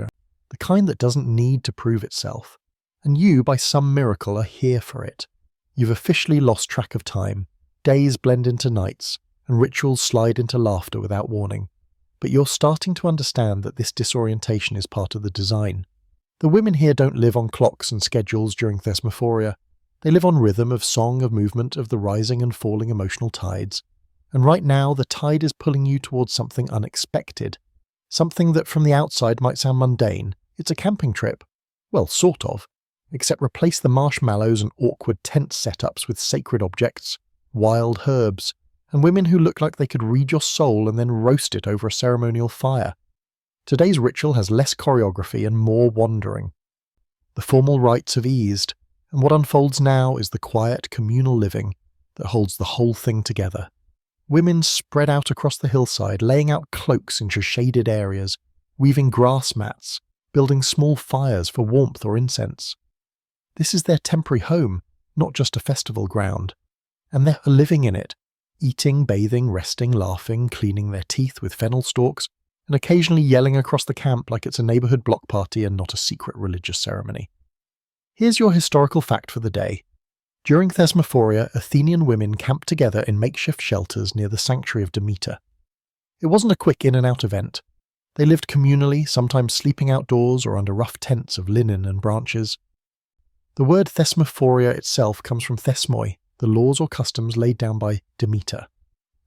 The kind that doesn't need to prove itself. And you, by some miracle, are here for it. You've officially lost track of time. Days blend into nights, and rituals slide into laughter without warning. But you're starting to understand that this disorientation is part of the design. The women here don't live on clocks and schedules during Thesmophoria. They live on rhythm of song, of movement, of the rising and falling emotional tides. And right now, the tide is pulling you towards something unexpected. Something that from the outside might sound mundane. It's a camping trip. Well, sort of. Except replace the marshmallows and awkward tent setups with sacred objects, wild herbs, and women who look like they could read your soul and then roast it over a ceremonial fire. Today's ritual has less choreography and more wandering. The formal rites have eased, and what unfolds now is the quiet, communal living that holds the whole thing together. Women spread out across the hillside, laying out cloaks into shaded areas, weaving grass mats, building small fires for warmth or incense. This is their temporary home, not just a festival ground. And they're living in it, eating, bathing, resting, laughing, cleaning their teeth with fennel stalks, and occasionally yelling across the camp like it's a neighbourhood block party and not a secret religious ceremony. Here's your historical fact for the day. During Thesmophoria, Athenian women camped together in makeshift shelters near the sanctuary of Demeter. It wasn't a quick in-and-out event. They lived communally, sometimes sleeping outdoors or under rough tents of linen and branches. The word Thesmophoria itself comes from thesmoi, the laws or customs laid down by Demeter.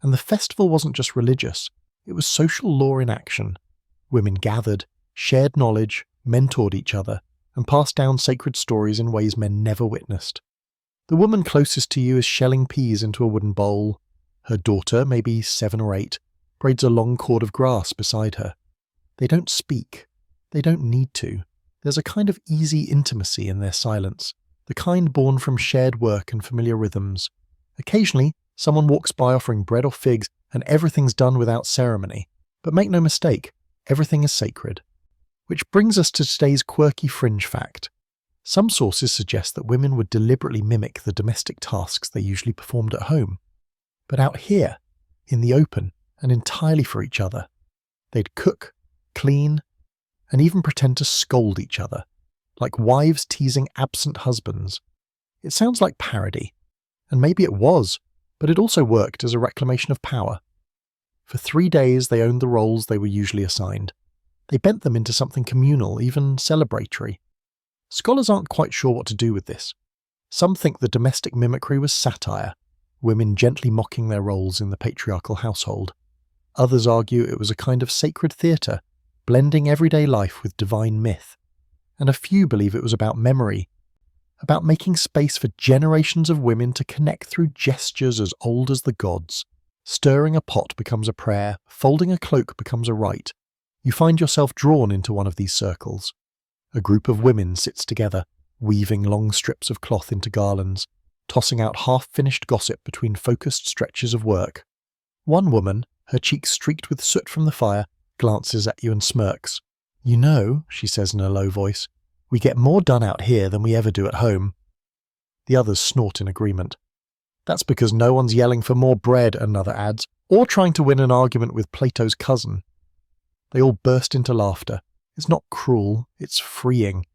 And the festival wasn't just religious, it was social law in action. Women gathered, shared knowledge, mentored each other, and passed down sacred stories in ways men never witnessed. The woman closest to you is shelling peas into a wooden bowl. Her daughter, maybe 7 or 8, braids a long cord of grass beside her. They don't speak. They don't need to. There's a kind of easy intimacy in their silence, the kind born from shared work and familiar rhythms. Occasionally, someone walks by offering bread or figs, and everything's done without ceremony. But make no mistake, everything is sacred. Which brings us to today's quirky fringe fact. Some sources suggest that women would deliberately mimic the domestic tasks they usually performed at home. But out here, in the open, and entirely for each other, they'd cook, clean, and even pretend to scold each other, like wives teasing absent husbands. It sounds like parody, and maybe it was, but it also worked as a reclamation of power. For 3 days they owned the roles they were usually assigned. They bent them into something communal, even celebratory. Scholars aren't quite sure what to do with this. Some think the domestic mimicry was satire, women gently mocking their roles in the patriarchal household. Others argue it was a kind of sacred theatre, blending everyday life with divine myth. And a few believe it was about memory, about making space for generations of women to connect through gestures as old as the gods. Stirring a pot becomes a prayer, folding a cloak becomes a rite. You find yourself drawn into one of these circles. A group of women sits together, weaving long strips of cloth into garlands, tossing out half-finished gossip between focused stretches of work. One woman, her cheeks streaked with soot from the fire, glances at you and smirks. "You know," she says in a low voice, "we get more done out here than we ever do at home." The others snort in agreement. "That's because no one's yelling for more bread," another adds, "or trying to win an argument with Plato's cousin." They all burst into laughter. It's not cruel, it's freeing.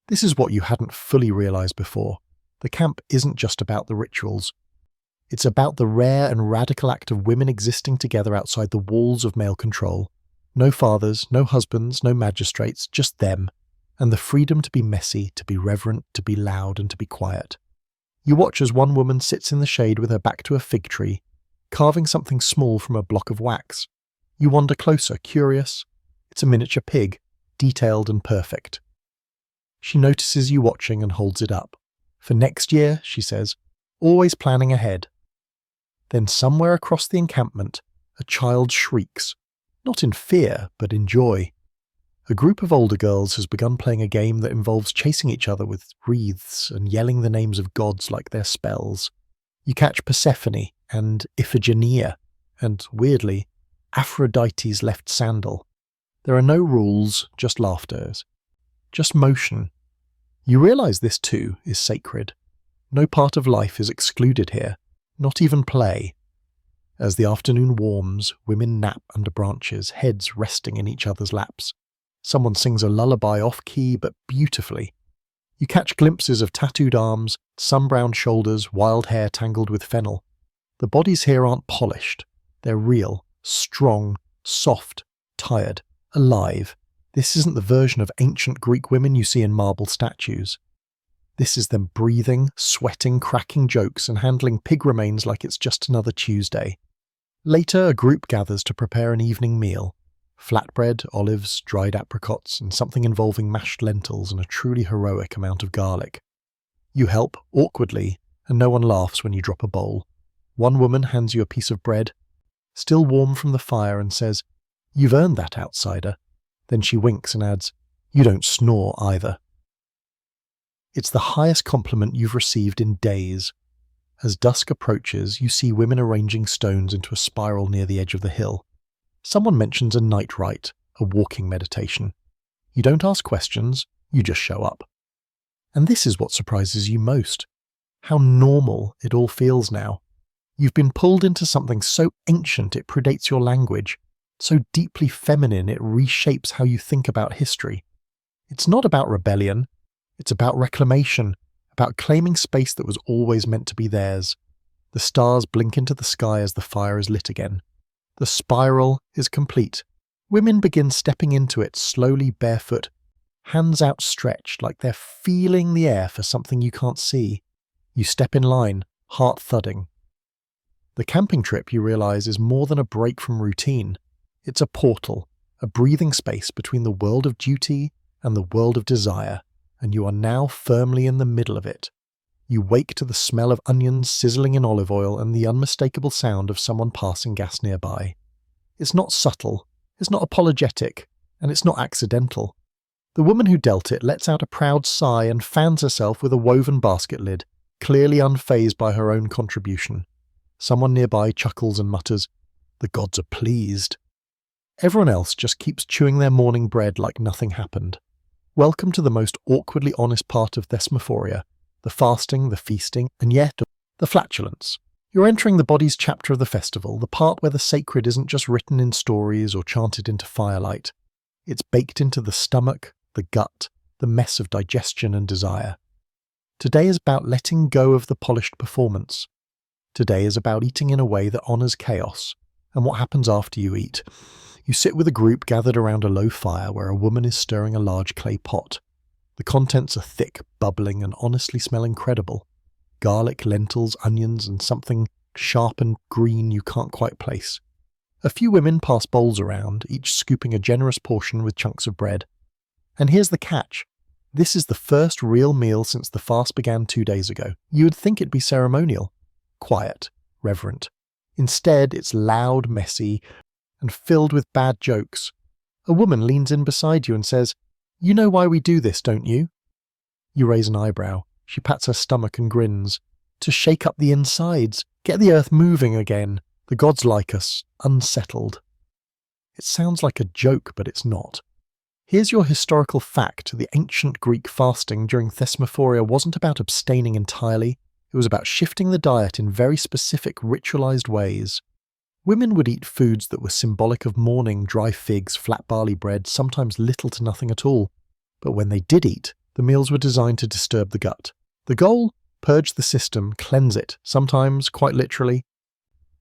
This is what you hadn't fully realized before. The camp isn't just about the rituals. It's about the rare and radical act of women existing together outside the walls of male control. No fathers, no husbands, no magistrates, just them. And the freedom to be messy, to be reverent, to be loud, and to be quiet. You watch as one woman sits in the shade with her back to a fig tree, carving something small from a block of wax. You wander closer, curious. It's a miniature pig, detailed and perfect. She notices you watching and holds it up. "For next year," she says, "always planning ahead." Then somewhere across the encampment, a child shrieks, not in fear, but in joy. A group of older girls has begun playing a game that involves chasing each other with wreaths and yelling the names of gods like they're spells. You catch Persephone and Iphigenia, and, weirdly, Aphrodite's left sandal. There are no rules, just laughters, just motion. You realize this too is sacred. No part of life is excluded here, not even play. As the afternoon warms, women nap under branches, heads resting in each other's laps. Someone sings a lullaby off-key but beautifully. You catch glimpses of tattooed arms, sun-browned shoulders, wild hair tangled with fennel. The bodies here aren't polished. They're real, strong, soft, tired, alive. This isn't the version of ancient Greek women you see in marble statues. This is them breathing, sweating, cracking jokes and handling pig remains like it's just another Tuesday. Later, a group gathers to prepare an evening meal. Flatbread, olives, dried apricots, and something involving mashed lentils and a truly heroic amount of garlic. You help, awkwardly, and no one laughs when you drop a bowl. One woman hands you a piece of bread, still warm from the fire, and says, "You've earned that, outsider." Then she winks and adds, "You don't snore either." It's the highest compliment you've received in days. As dusk approaches, you see women arranging stones into a spiral near the edge of the hill. Someone mentions a night rite, a walking meditation. You don't ask questions, you just show up. And this is what surprises you most. How normal it all feels now. You've been pulled into something so ancient it predates your language, so deeply feminine it reshapes how you think about history. It's not about rebellion, it's about reclamation, about claiming space that was always meant to be theirs. The stars blink into the sky as the fire is lit again. The spiral is complete. Women begin stepping into it slowly barefoot, hands outstretched like they're feeling the air for something you can't see. You step in line, heart thudding. The camping trip, you realize, is more than a break from routine. It's a portal, a breathing space between the world of duty and the world of desire, and you are now firmly in the middle of it. You wake to the smell of onions sizzling in olive oil and the unmistakable sound of someone passing gas nearby. It's not subtle, it's not apologetic, and it's not accidental. The woman who dealt it lets out a proud sigh and fans herself with a woven basket lid, clearly unfazed by her own contribution. Someone nearby chuckles and mutters, "The gods are pleased." Everyone else just keeps chewing their morning bread like nothing happened. Welcome to the most awkwardly honest part of Thesmophoria, the fasting, the feasting, and yet the flatulence. You're entering the body's chapter of the festival, the part where the sacred isn't just written in stories or chanted into firelight. It's baked into the stomach, the gut, the mess of digestion and desire. Today is about letting go of the polished performance. Today is about eating in a way that honours chaos. And what happens after you eat? You sit with a group gathered around a low fire where a woman is stirring a large clay pot. The contents are thick, bubbling, and honestly smell incredible. Garlic, lentils, onions, and something sharp and green you can't quite place. A few women pass bowls around, each scooping a generous portion with chunks of bread. And here's the catch. This is the first real meal since the fast began 2 days ago. You would think it'd be ceremonial. Quiet, reverent. Instead, it's loud, messy, and filled with bad jokes. A woman leans in beside you and says, "You know why we do this, don't you?" You raise an eyebrow. She pats her stomach and grins. "To shake up the insides, get the earth moving again. The gods like us, unsettled." It sounds like a joke, but it's not. Here's your historical fact. The ancient Greek fasting during Thesmophoria wasn't about abstaining entirely. It was about shifting the diet in very specific ritualized ways. Women would eat foods that were symbolic of mourning, dry figs, flat barley bread, sometimes little to nothing at all. But when they did eat, the meals were designed to disturb the gut. The goal? Purge the system, cleanse it, sometimes, quite literally.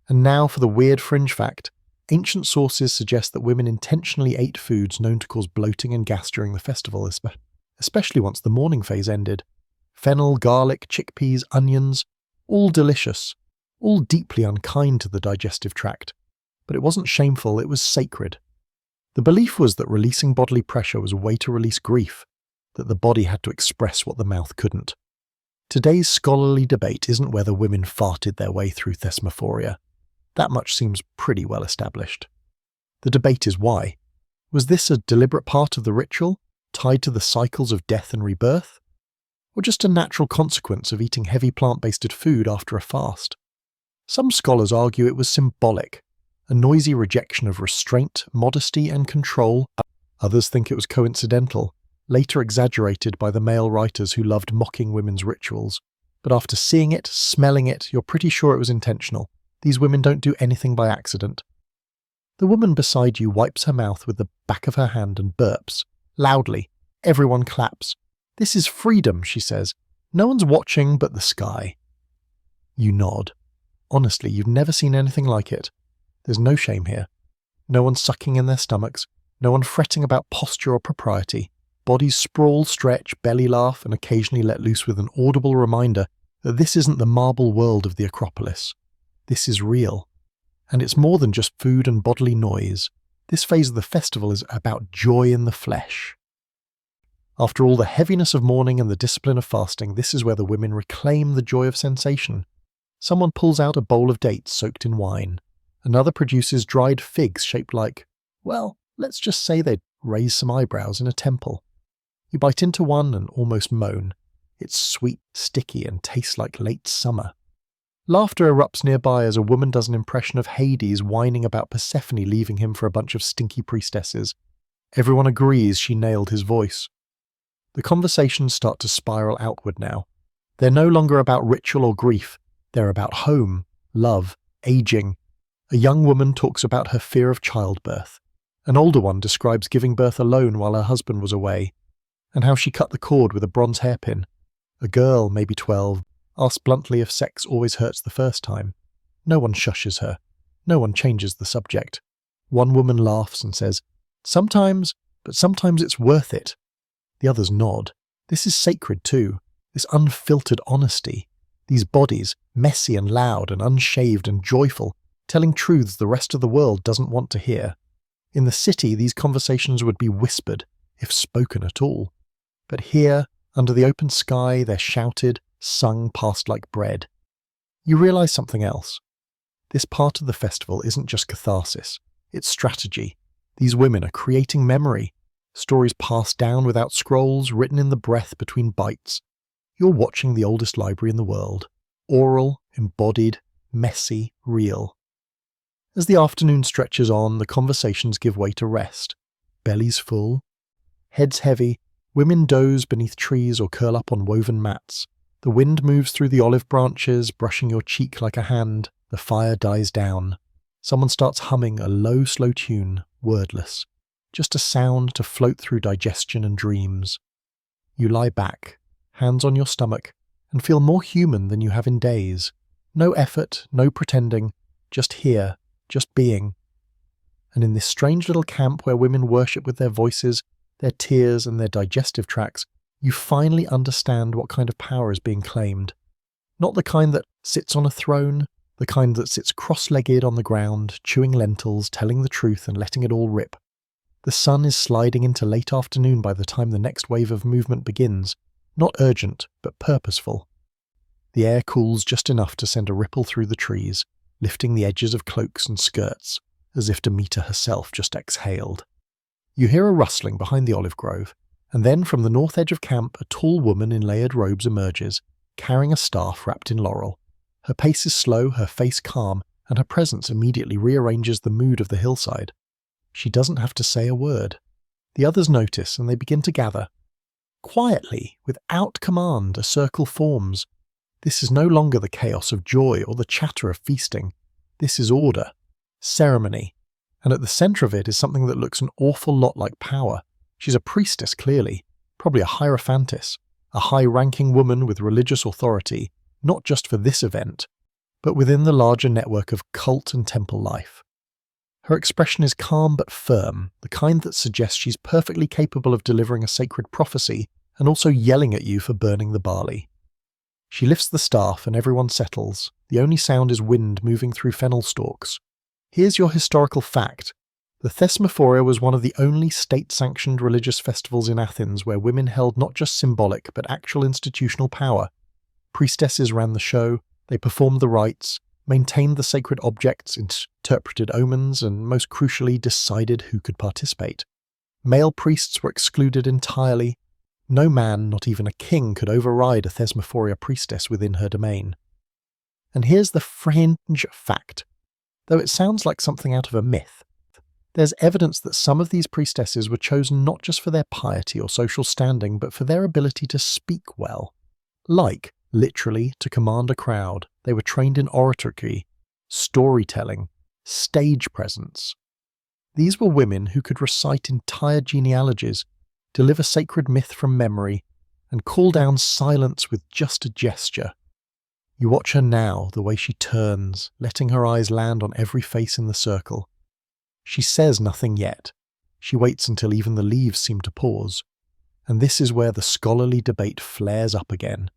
And now for the weird fringe fact. Ancient sources suggest that women intentionally ate foods known to cause bloating and gas during the festival, especially once the mourning phase ended. Fennel, garlic, chickpeas, onions, all delicious, all deeply unkind to the digestive tract. But it wasn't shameful, it was sacred. The belief was that releasing bodily pressure was a way to release grief, that the body had to express what the mouth couldn't. Today's scholarly debate isn't whether women farted their way through Thesmophoria. That much seems pretty well established. The debate is why. Was this a deliberate part of the ritual, tied to the cycles of death and rebirth? Or just a natural consequence of eating heavy plant-based food after a fast? Some scholars argue it was symbolic, a noisy rejection of restraint, modesty, and control. Others think it was coincidental, later exaggerated by the male writers who loved mocking women's rituals. But after seeing it, smelling it, you're pretty sure it was intentional. These women don't do anything by accident. The woman beside you wipes her mouth with the back of her hand and burps. Loudly. Everyone claps. "This is freedom," she says. "No one's watching but the sky." You nod. Honestly, you've never seen anything like it. There's no shame here. No one sucking in their stomachs. No one fretting about posture or propriety. Bodies sprawl, stretch, belly laugh, and occasionally let loose with an audible reminder that this isn't the marble world of the Acropolis. This is real. And it's more than just food and bodily noise. This phase of the festival is about joy in the flesh. After all the heaviness of mourning and the discipline of fasting, this is where the women reclaim the joy of sensation. Someone pulls out a bowl of dates soaked in wine. Another produces dried figs shaped like, well, let's just say they'd raise some eyebrows in a temple. You bite into one and almost moan. It's sweet, sticky, and tastes like late summer. Laughter erupts nearby as a woman does an impression of Hades whining about Persephone leaving him for a bunch of stinky priestesses. Everyone agrees she nailed his voice. The conversations start to spiral outward now. They're no longer about ritual or grief. They're about home, love, aging. A young woman talks about her fear of childbirth. An older one describes giving birth alone while her husband was away, and how she cut the cord with a bronze hairpin. A girl, maybe 12, asks bluntly if sex always hurts the first time. No one shushes her. No one changes the subject. One woman laughs and says, "Sometimes, but sometimes it's worth it." The others nod. This is sacred too. This unfiltered honesty. These bodies, messy and loud and unshaved and joyful, telling truths the rest of the world doesn't want to hear. In the city, these conversations would be whispered, if spoken at all. But here, under the open sky, they're shouted, sung past like bread. You realise something else. This part of the festival isn't just catharsis. It's strategy. These women are creating memory. Stories passed down without scrolls, written in the breath between bites. You're watching the oldest library in the world. Oral, embodied, messy, real. As the afternoon stretches on, the conversations give way to rest. Bellies full. Heads heavy. Women doze beneath trees or curl up on woven mats. The wind moves through the olive branches, brushing your cheek like a hand. The fire dies down. Someone starts humming a low, slow tune, wordless. Just a sound to float through digestion and dreams. You lie back, hands on your stomach, and feel more human than you have in days. No effort, no pretending, just here, just being. And in this strange little camp where women worship with their voices, their tears and their digestive tracts, you finally understand what kind of power is being claimed. Not the kind that sits on a throne, the kind that sits cross-legged on the ground, chewing lentils, telling the truth and letting it all rip. The sun is sliding into late afternoon by the time the next wave of movement begins, not urgent, but purposeful. The air cools just enough to send a ripple through the trees, lifting the edges of cloaks and skirts, as if Demeter herself just exhaled. You hear a rustling behind the olive grove, and then from the north edge of camp a tall woman in layered robes emerges, carrying a staff wrapped in laurel. Her pace is slow, her face calm, and her presence immediately rearranges the mood of the hillside. She doesn't have to say a word. The others notice, and they begin to gather. Quietly, without command, a circle forms. This is no longer the chaos of joy or the chatter of feasting. This is order, ceremony, and at the centre of it is something that looks an awful lot like power. She's a priestess, clearly, probably a hierophantess, a high-ranking woman with religious authority, not just for this event, but within the larger network of cult and temple life. Her expression is calm but firm, the kind that suggests she's perfectly capable of delivering a sacred prophecy and also yelling at you for burning the barley. She lifts the staff and everyone settles. The only sound is wind moving through fennel stalks. Here's your historical fact. The Thesmophoria was one of the only state-sanctioned religious festivals in Athens where women held not just symbolic but actual institutional power. Priestesses ran the show, they performed the rites, maintained the sacred objects, interpreted omens, and most crucially decided who could participate. Male priests were excluded entirely. No man, not even a king, could override a Thesmophoria priestess within her domain. And here's the fringe fact. Though it sounds like something out of a myth, there's evidence that some of these priestesses were chosen not just for their piety or social standing, but for their ability to speak well. Like, literally, to command a crowd. They were trained in oratory, storytelling, stage presence. These were women who could recite entire genealogies, deliver sacred myth from memory, and call down silence with just a gesture. You watch her now, the way she turns, letting her eyes land on every face in the circle. She says nothing yet. She waits until even the leaves seem to pause. And this is where the scholarly debate flares up again.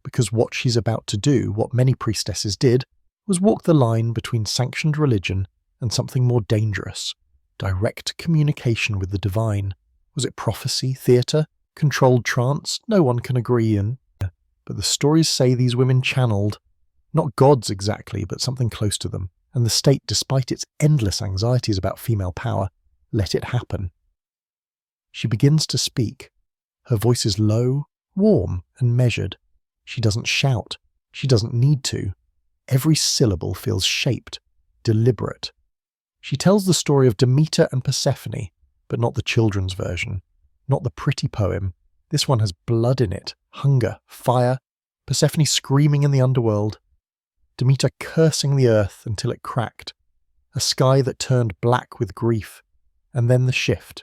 Because what she's about to do, what many priestesses did, was walk the line between sanctioned religion and something more dangerous. Direct communication with the divine. Was it prophecy, theatre, controlled trance? No one can agree in. But the stories say these women channeled, not gods exactly, but something close to them. And the state, despite its endless anxieties about female power, let it happen. She begins to speak. Her voice is low, warm, and measured. She doesn't shout. She doesn't need to. Every syllable feels shaped, deliberate. She tells the story of Demeter and Persephone, but not the children's version, not the pretty poem. This one has blood in it, hunger, fire, Persephone screaming in the underworld, Demeter cursing the earth until it cracked, a sky that turned black with grief, and then the shift.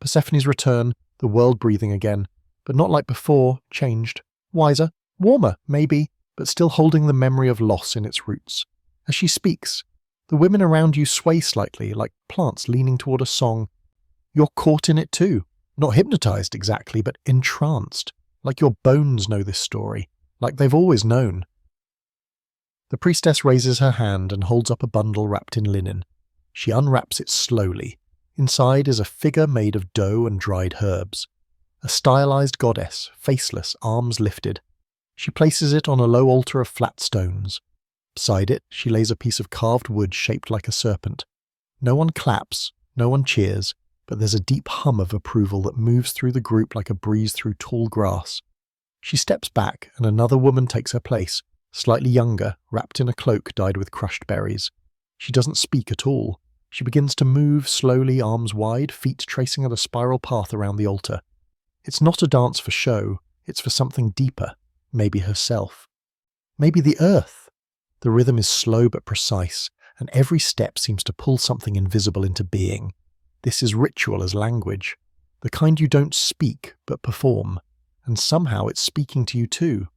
Persephone's return, the world breathing again, but not like before, changed, wiser, warmer, maybe, but still holding the memory of loss in its roots. As she speaks, the women around you sway slightly, like plants leaning toward a song. You're caught in it too, not hypnotized exactly, but entranced, like your bones know this story, like they've always known. The priestess raises her hand and holds up a bundle wrapped in linen. She unwraps it slowly. Inside is a figure made of dough and dried herbs. A stylized goddess, faceless, arms lifted. She places it on a low altar of flat stones. Beside it, she lays a piece of carved wood shaped like a serpent. No one claps, no one cheers, but there's a deep hum of approval that moves through the group like a breeze through tall grass. She steps back and another woman takes her place, slightly younger, wrapped in a cloak dyed with crushed berries. She doesn't speak at all. She begins to move slowly, arms wide, feet tracing out a spiral path around the altar. It's not a dance for show, it's for something deeper, maybe herself. Maybe the earth. The rhythm is slow but precise, and every step seems to pull something invisible into being. This is ritual as language, the kind you don't speak but perform, and somehow it's speaking to you too.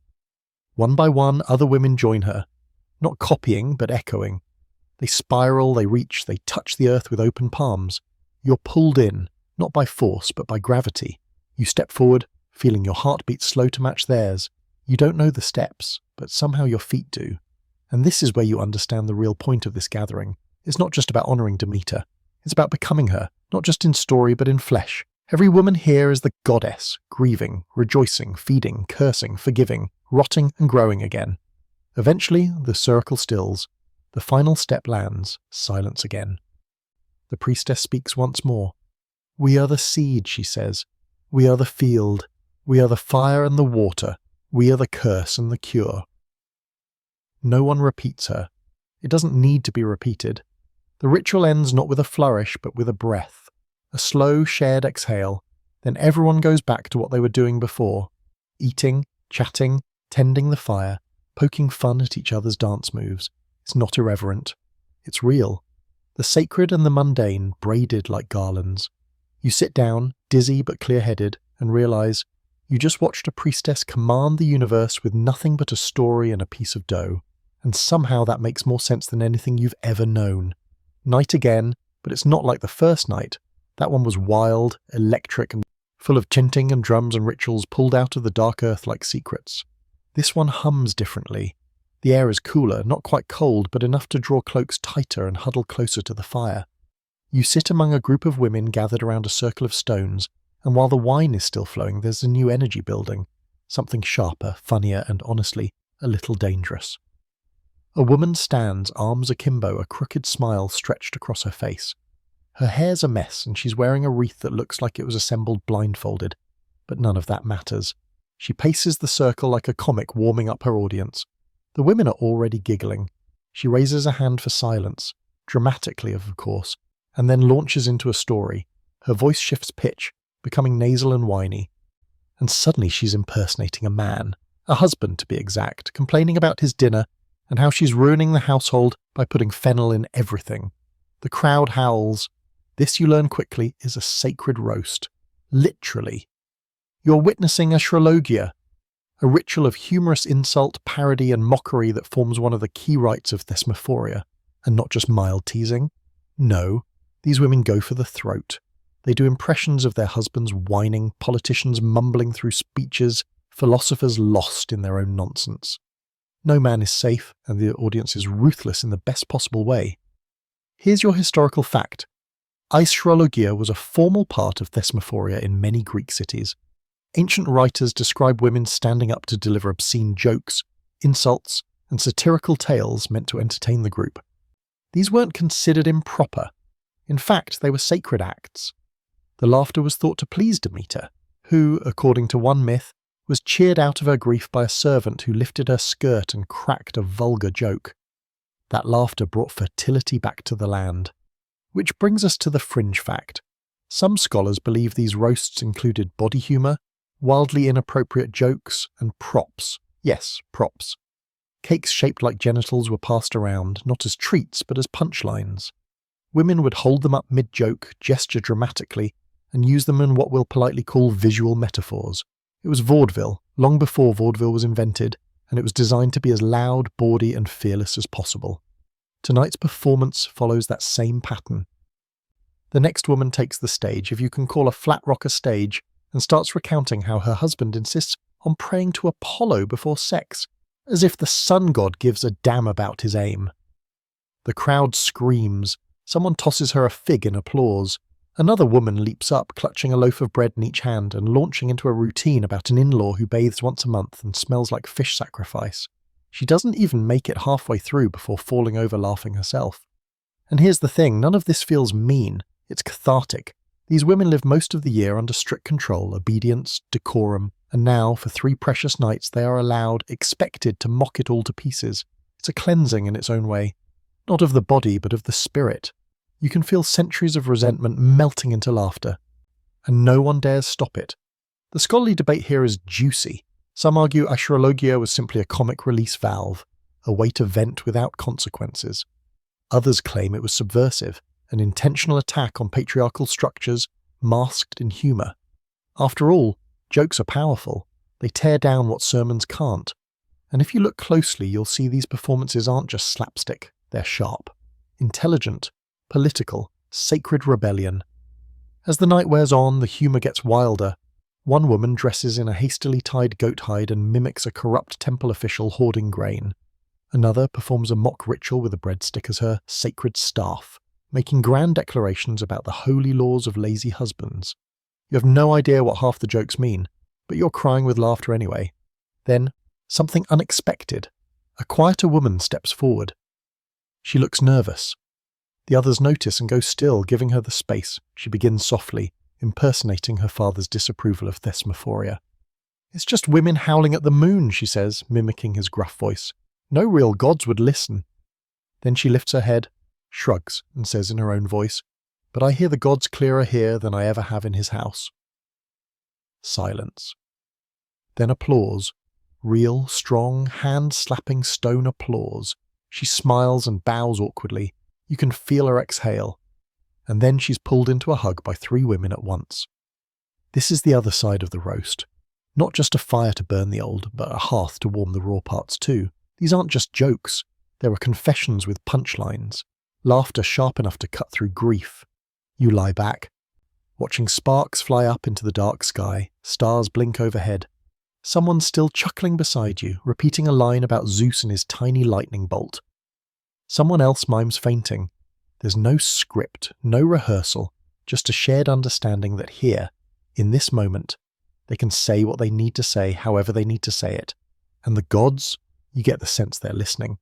One by one, other women join her, not copying but echoing. They spiral, they reach, they touch the earth with open palms. You're pulled in, not by force but by gravity. You step forward, feeling your heartbeat slow to match theirs. You don't know the steps, but somehow your feet do. And this is where you understand the real point of this gathering. It's not just about honouring Demeter. It's about becoming her, not just in story but in flesh. Every woman here is the goddess, grieving, rejoicing, feeding, cursing, forgiving, rotting and growing again. Eventually, the circle stills. The final step lands, silence again. The priestess speaks once more. "We are the seed," she says. "We are the field. We are the fire and the water. We are the curse and the cure." No one repeats her. It doesn't need to be repeated. The ritual ends not with a flourish, but with a breath. A slow, shared exhale. Then everyone goes back to what they were doing before. Eating, chatting, tending the fire, poking fun at each other's dance moves. It's not irreverent. It's real. The sacred and the mundane braided like garlands. You sit down, dizzy but clear-headed, and realize you just watched a priestess command the universe with nothing but a story and a piece of dough. And somehow that makes more sense than anything you've ever known. Night again, but it's not like the first night. That one was wild, electric, and full of chanting and drums and rituals pulled out of the dark earth like secrets. This one hums differently. The air is cooler, not quite cold, but enough to draw cloaks tighter and huddle closer to the fire. You sit among a group of women gathered around a circle of stones, and while the wine is still flowing, there's a new energy building. Something sharper, funnier, and honestly, a little dangerous. A woman stands, arms akimbo, a crooked smile stretched across her face. Her hair's a mess, and she's wearing a wreath that looks like it was assembled blindfolded. But none of that matters. She paces the circle like a comic warming up her audience. The women are already giggling. She raises a hand for silence, dramatically of course, and then launches into a story. Her voice shifts pitch, becoming nasal and whiny. And suddenly she's impersonating a man, a husband to be exact, complaining about his dinner and how she's ruining the household by putting fennel in everything. The crowd howls. This, you learn quickly, is a sacred roast. Literally. You're witnessing a shrologia, a ritual of humorous insult, parody and mockery that forms one of the key rites of Thesmophoria. And not just mild teasing. No, these women go for the throat. They do impressions of their husbands whining, politicians mumbling through speeches, philosophers lost in their own nonsense. No man is safe, and the audience is ruthless in the best possible way. Here's your historical fact. Astrologia was a formal part of Thesmophoria in many Greek cities. Ancient writers describe women standing up to deliver obscene jokes, insults, and satirical tales meant to entertain the group. These weren't considered improper. In fact, they were sacred acts. The laughter was thought to please Demeter, who, according to one myth, was cheered out of her grief by a servant who lifted her skirt and cracked a vulgar joke. That laughter brought fertility back to the land. Which brings us to the fringe fact. Some scholars believe these roasts included body humour, wildly inappropriate jokes, and props. Yes, props. Cakes shaped like genitals were passed around, not as treats, but as punchlines. Women would hold them up mid-joke, gesture dramatically, and use them in what we'll politely call visual metaphors. It was vaudeville, long before vaudeville was invented, and it was designed to be as loud, bawdy, and fearless as possible. Tonight's performance follows that same pattern. The next woman takes the stage, if you can call a flat rock a stage, and starts recounting how her husband insists on praying to Apollo before sex, as if the sun god gives a damn about his aim. The crowd screams. Someone tosses her a fig in applause. Another woman leaps up, clutching a loaf of bread in each hand and launching into a routine about an in-law who bathes once a month and smells like fish sacrifice. She doesn't even make it halfway through before falling over laughing herself. And here's the thing, none of this feels mean, it's cathartic. These women live most of the year under strict control, obedience, decorum, and now, for 3 precious nights, they are allowed, expected to mock it all to pieces. It's a cleansing in its own way. Not of the body, but of the spirit. You can feel centuries of resentment melting into laughter, and no one dares stop it. The scholarly debate here is juicy. Some argue asherologia was simply a comic release valve, a way to vent without consequences. Others claim it was subversive, an intentional attack on patriarchal structures, masked in humour. After all, jokes are powerful. They tear down what sermons can't. And if you look closely, you'll see these performances aren't just slapstick, they're sharp, intelligent, political, sacred rebellion. As the night wears on, the humour gets wilder. One woman dresses in a hastily tied goat hide and mimics a corrupt temple official hoarding grain. Another performs a mock ritual with a breadstick as her sacred staff, making grand declarations about the holy laws of lazy husbands. You have no idea what half the jokes mean, but you're crying with laughter anyway. Then, something unexpected. A quieter woman steps forward. She looks nervous. The others notice and go still, giving her the space. She begins softly, impersonating her father's disapproval of Thesmophoria. "It's just women howling at the moon," she says, mimicking his gruff voice. "No real gods would listen." Then she lifts her head, shrugs, and says in her own voice, "But I hear the gods clearer here than I ever have in his house." Silence. Then applause. Real, strong, hand-slapping stone applause. She smiles and bows awkwardly. You can feel her exhale. And then she's pulled into a hug by 3 women at once. This is the other side of the roast. Not just a fire to burn the old, but a hearth to warm the raw parts too. These aren't just jokes. There are confessions with punchlines. Laughter sharp enough to cut through grief. You lie back, watching sparks fly up into the dark sky, stars blink overhead. Someone's still chuckling beside you, repeating a line about Zeus and his tiny lightning bolt. Someone else mimes fainting. There's no script, no rehearsal, just a shared understanding that here, in this moment, they can say what they need to say however they need to say it. And the gods, you get the sense they're listening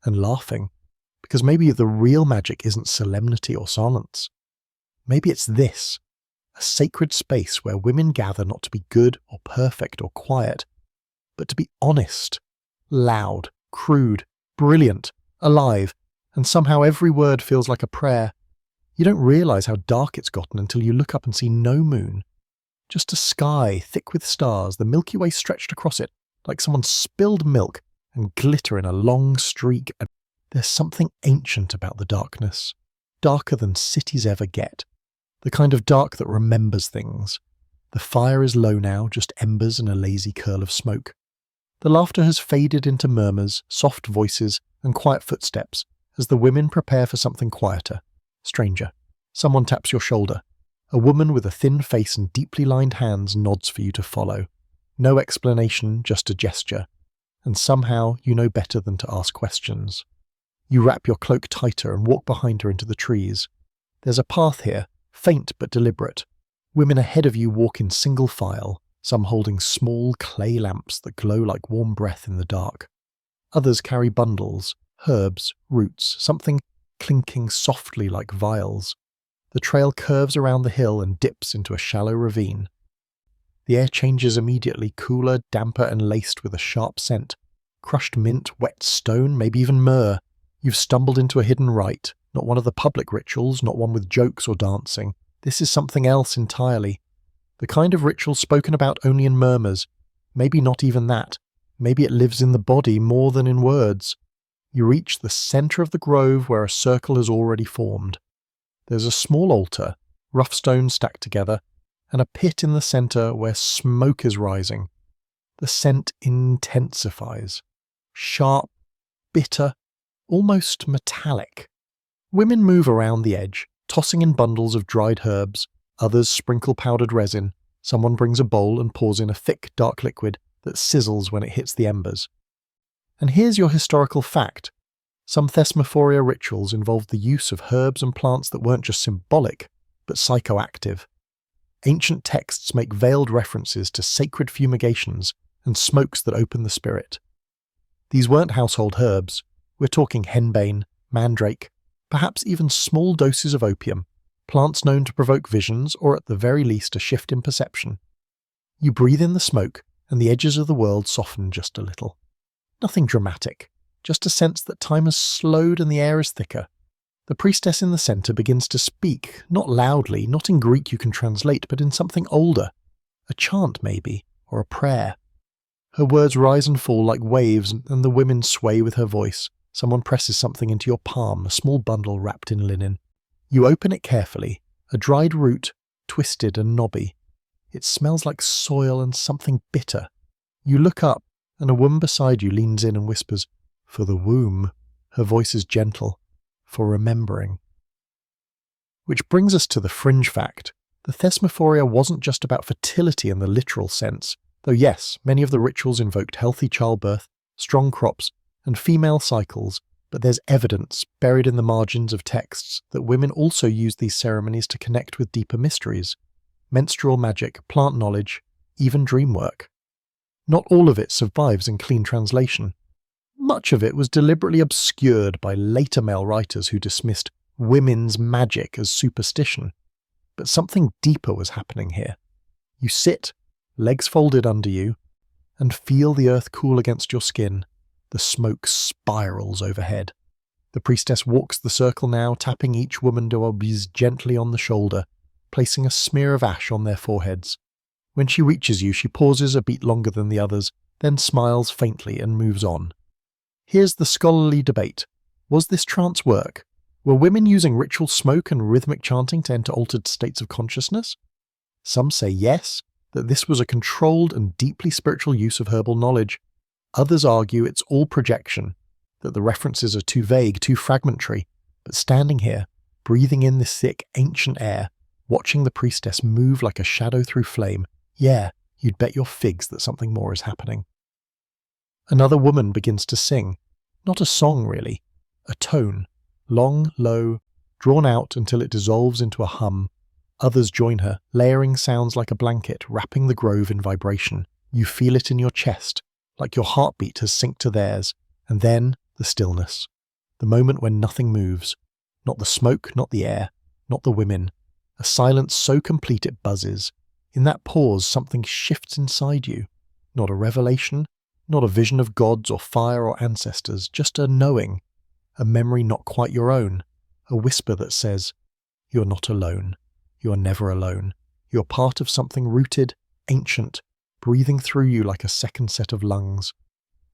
and laughing, because maybe the real magic isn't solemnity or silence. Maybe it's this, a sacred space where women gather not to be good or perfect or quiet, but to be honest, loud, crude, brilliant, alive, and somehow every word feels like a prayer. You don't realise how dark it's gotten until you look up and see no moon. Just a sky thick with stars, the Milky Way stretched across it, like someone spilled milk, and glitter in a long streak. And there's something ancient about the darkness, darker than cities ever get. The kind of dark that remembers things. The fire is low now, just embers and a lazy curl of smoke. The laughter has faded into murmurs, soft voices, and quiet footsteps as the women prepare for something quieter. Stranger. Someone taps your shoulder. A woman with a thin face and deeply lined hands nods for you to follow. No explanation, just a gesture. And somehow you know better than to ask questions. You wrap your cloak tighter and walk behind her into the trees. There's a path here, faint but deliberate. Women ahead of you walk in single file, some holding small clay lamps that glow like warm breath in the dark. Others carry bundles, herbs, roots, something clinking softly like vials. The trail curves around the hill and dips into a shallow ravine. The air changes immediately, cooler, damper, and laced with a sharp scent. Crushed mint, wet stone, maybe even myrrh. You've stumbled into a hidden rite, not one of the public rituals, not one with jokes or dancing. This is something else entirely. The kind of ritual spoken about only in murmurs. Maybe not even that. Maybe it lives in the body more than in words. You reach the centre of the grove where a circle has already formed. There's a small altar, rough stones stacked together, and a pit in the centre where smoke is rising. The scent intensifies. Sharp, bitter, almost metallic. Women move around the edge, tossing in bundles of dried herbs. Others sprinkle powdered resin. Someone brings a bowl and pours in a thick, dark liquid that sizzles when it hits the embers. And here's your historical fact. Some Thesmophoria rituals involved the use of herbs and plants that weren't just symbolic, but psychoactive. Ancient texts make veiled references to sacred fumigations and smokes that open the spirit. These weren't household herbs. We're talking henbane, mandrake, Perhaps even small doses of opium, plants known to provoke visions or at the very least a shift in perception. You breathe in the smoke and the edges of the world soften just a little. Nothing dramatic, just a sense that time has slowed and the air is thicker. The priestess in the centre begins to speak, not loudly, not in Greek you can translate, but in something older. A chant maybe, or a prayer. Her words rise and fall like waves and the women sway with her voice. Someone presses something into your palm, a small bundle wrapped in linen. You open it carefully, a dried root, twisted and knobby. It smells like soil and something bitter. You look up, and a woman beside you leans in and whispers, "For the womb." Her voice is gentle. For remembering. Which brings us to the fringe fact. The Thesmophoria wasn't just about fertility in the literal sense, though yes, many of the rituals invoked healthy childbirth, strong crops, and female cycles, but there's evidence, buried in the margins of texts, that women also used these ceremonies to connect with deeper mysteries. Menstrual magic, plant knowledge, even dream work. Not all of it survives in clean translation. Much of it was deliberately obscured by later male writers who dismissed women's magic as superstition. But something deeper was happening here. You sit, legs folded under you, and feel the earth cool against your skin. The smoke spirals overhead. The priestess walks the circle now, tapping each woman de obis gently on the shoulder, placing a smear of ash on their foreheads. When she reaches you, she pauses a beat longer than the others, then smiles faintly and moves on. Here's the scholarly debate. Was this trance work? Were women using ritual smoke and rhythmic chanting to enter altered states of consciousness? Some say yes, that this was a controlled and deeply spiritual use of herbal knowledge. Others argue it's all projection, that the references are too vague, too fragmentary. But standing here, breathing in this thick, ancient air, watching the priestess move like a shadow through flame, yeah, you'd bet your figs that something more is happening. Another woman begins to sing. Not a song, really. A tone. Long, low, drawn out until it dissolves into a hum. Others join her, layering sounds like a blanket, wrapping the grove in vibration. You feel it in your chest, like your heartbeat has synced to theirs. And then, the stillness. The moment when nothing moves. Not the smoke, not the air, not the women. A silence so complete it buzzes. In that pause, something shifts inside you. Not a revelation, not a vision of gods or fire or ancestors, just a knowing, a memory not quite your own, a whisper that says, "You're not alone. You're never alone. You're part of something rooted, ancient, breathing through you like a second set of lungs."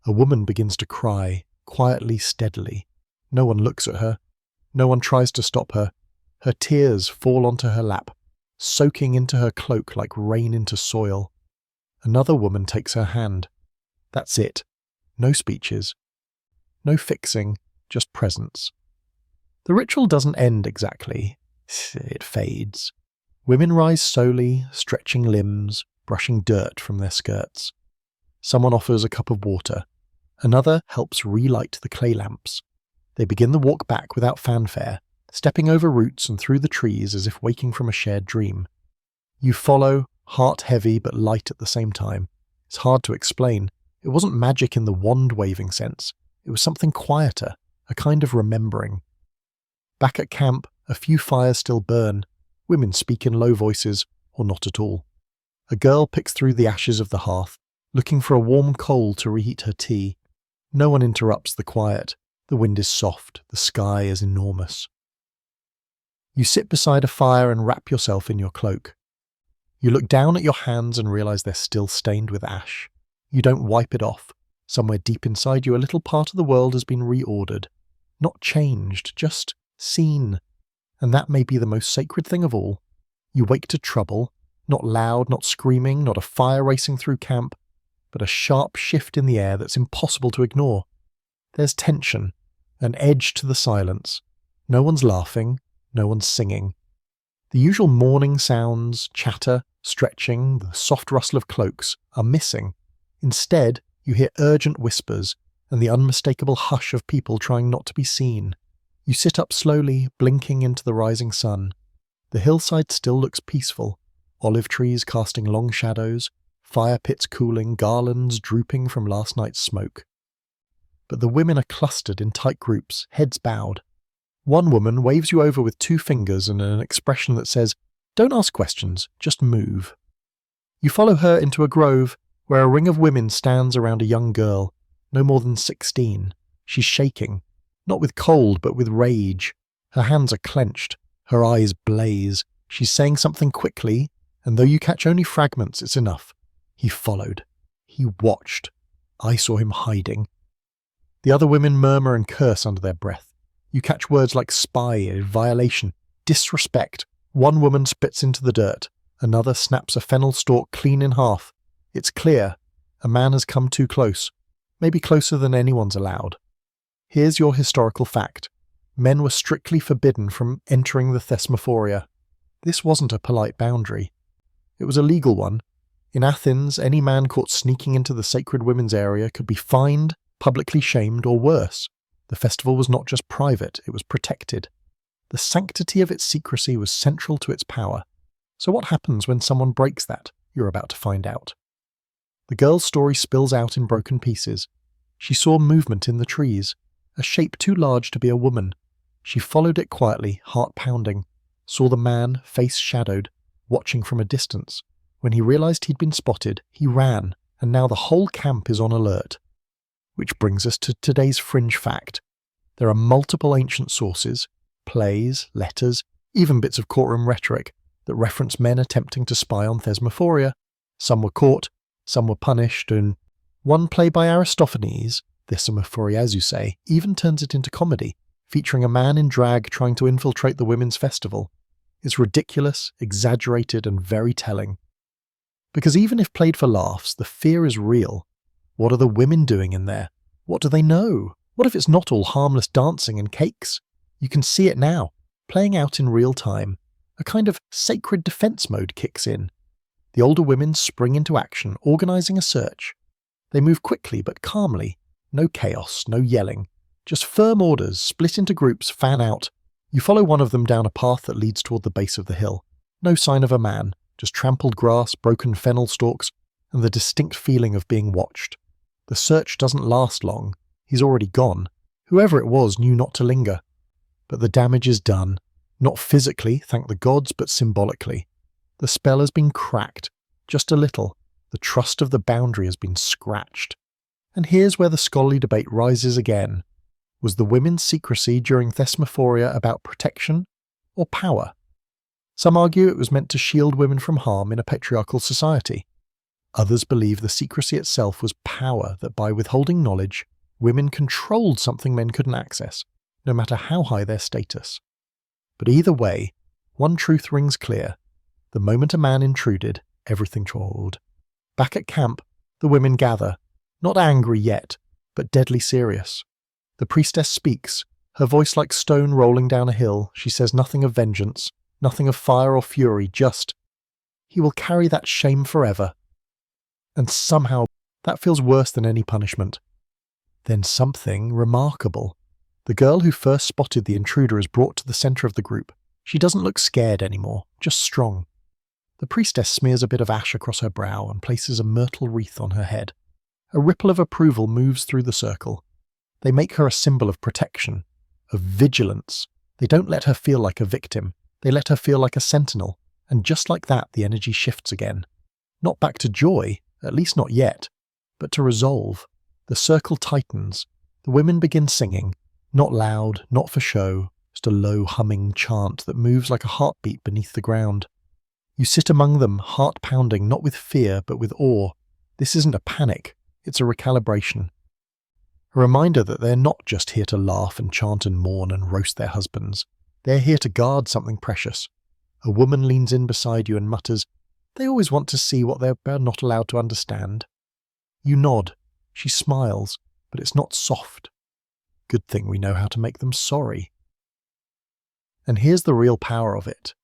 A woman begins to cry, quietly, steadily. No one looks at her. No one tries to stop her. Her tears fall onto her lap, soaking into her cloak like rain into soil. Another woman takes her hand. That's it. No speeches. No fixing, just presence. The ritual doesn't end exactly. It fades. Women rise slowly, stretching limbs, brushing dirt from their skirts. Someone offers a cup of water. Another helps relight the clay lamps. They begin the walk back without fanfare, stepping over roots and through the trees as if waking from a shared dream. You follow, heart heavy but light at the same time. It's hard to explain. It wasn't magic in the wand-waving sense. It was something quieter, a kind of remembering. Back at camp, a few fires still burn. Women speak in low voices, or not at all. A girl picks through the ashes of the hearth, looking for a warm coal to reheat her tea. No one interrupts the quiet. The wind is soft, the sky is enormous. You sit beside a fire and wrap yourself in your cloak. You look down at your hands and realize they're still stained with ash. You don't wipe it off. Somewhere deep inside you, a little part of the world has been reordered. Not changed, just seen. And that may be the most sacred thing of all. You wake to trouble, not loud, not screaming, not a fire racing through camp, but a sharp shift in the air that's impossible to ignore. There's tension, an edge to the silence. No one's laughing, no one's singing. The usual morning sounds, chatter, stretching, the soft rustle of cloaks are missing. Instead, you hear urgent whispers and the unmistakable hush of people trying not to be seen. You sit up slowly, blinking into the rising sun. The hillside still looks peaceful, olive trees casting long shadows, fire pits cooling, garlands drooping from last night's smoke. But the women are clustered in tight groups, heads bowed. One woman waves you over with 2 fingers and an expression that says, "Don't ask questions, just move." You follow her into a grove where a ring of women stands around a young girl, no more than 16. She's shaking, not with cold but with rage. Her hands are clenched, her eyes blaze. She's saying something quickly, and though you catch only fragments, it's enough. He followed. He watched. I saw him hiding. The other women murmur and curse under their breath. You catch words like spy, violation, disrespect. One woman spits into the dirt. Another snaps a fennel stalk clean in half. It's clear. A man has come too close. Maybe closer than anyone's allowed. Here's your historical fact. Men were strictly forbidden from entering the Thesmophoria. This wasn't a polite boundary. It was a legal one. In Athens, any man caught sneaking into the sacred women's area could be fined, publicly shamed, or worse. The festival was not just private, it was protected. The sanctity of its secrecy was central to its power. So what happens when someone breaks that? You're about to find out. The girl's story spills out in broken pieces. She saw movement in the trees, a shape too large to be a woman. She followed it quietly, heart pounding, saw the man, face shadowed, watching from a distance. When he realized he'd been spotted, he ran, and now the whole camp is on alert. Which brings us to today's fringe fact. There are multiple ancient sources, plays, letters, even bits of courtroom rhetoric that reference men attempting to spy on Thesmophoria. Some were caught, some were punished, and one play by Aristophanes, Thesmophoria as you say, even turns it into comedy, featuring a man in drag trying to infiltrate the women's festival. It's ridiculous, exaggerated, and very telling. Because even if played for laughs, the fear is real. What are the women doing in there? What do they know? What if it's not all harmless dancing and cakes? You can see it now, playing out in real time. A kind of sacred defense mode kicks in. The older women spring into action, organizing a search. They move quickly but calmly. No chaos, no yelling. Just firm orders, split into groups, fan out. You follow one of them down a path that leads toward the base of the hill. No sign of a man, just trampled grass, broken fennel stalks, and the distinct feeling of being watched. The search doesn't last long. He's already gone. Whoever it was knew not to linger. But the damage is done. Not physically, thank the gods, but symbolically. The spell has been cracked. Just a little. The trust of the boundary has been scratched. And here's where the scholarly debate rises again. Was the women's secrecy during Thesmophoria about protection or power? Some argue it was meant to shield women from harm in a patriarchal society. Others believe the secrecy itself was power, that by withholding knowledge, women controlled something men couldn't access, no matter how high their status. But either way, one truth rings clear. The moment a man intruded, everything told. Back at camp, the women gather, not angry yet, but deadly serious. The priestess speaks, her voice like stone rolling down a hill. She says nothing of vengeance, nothing of fire or fury, just, he will carry that shame forever. And somehow, that feels worse than any punishment. Then something remarkable. The girl who first spotted the intruder is brought to the centre of the group. She doesn't look scared anymore, just strong. The priestess smears a bit of ash across her brow and places a myrtle wreath on her head. A ripple of approval moves through the circle. They make her a symbol of protection, of vigilance. They don't let her feel like a victim. They let her feel like a sentinel. And just like that, the energy shifts again. Not back to joy, at least not yet, but to resolve. The circle tightens. The women begin singing. Not loud, not for show, just a low humming chant that moves like a heartbeat beneath the ground. You sit among them, heart pounding, not with fear, but with awe. This isn't a panic, it's a recalibration. A reminder that they're not just here to laugh and chant and mourn and roast their husbands. They're here to guard something precious. A woman leans in beside you and mutters, "They always want to see what they're not allowed to understand." You nod. She smiles, but it's not soft. Good thing we know how to make them sorry. And here's the real power of it.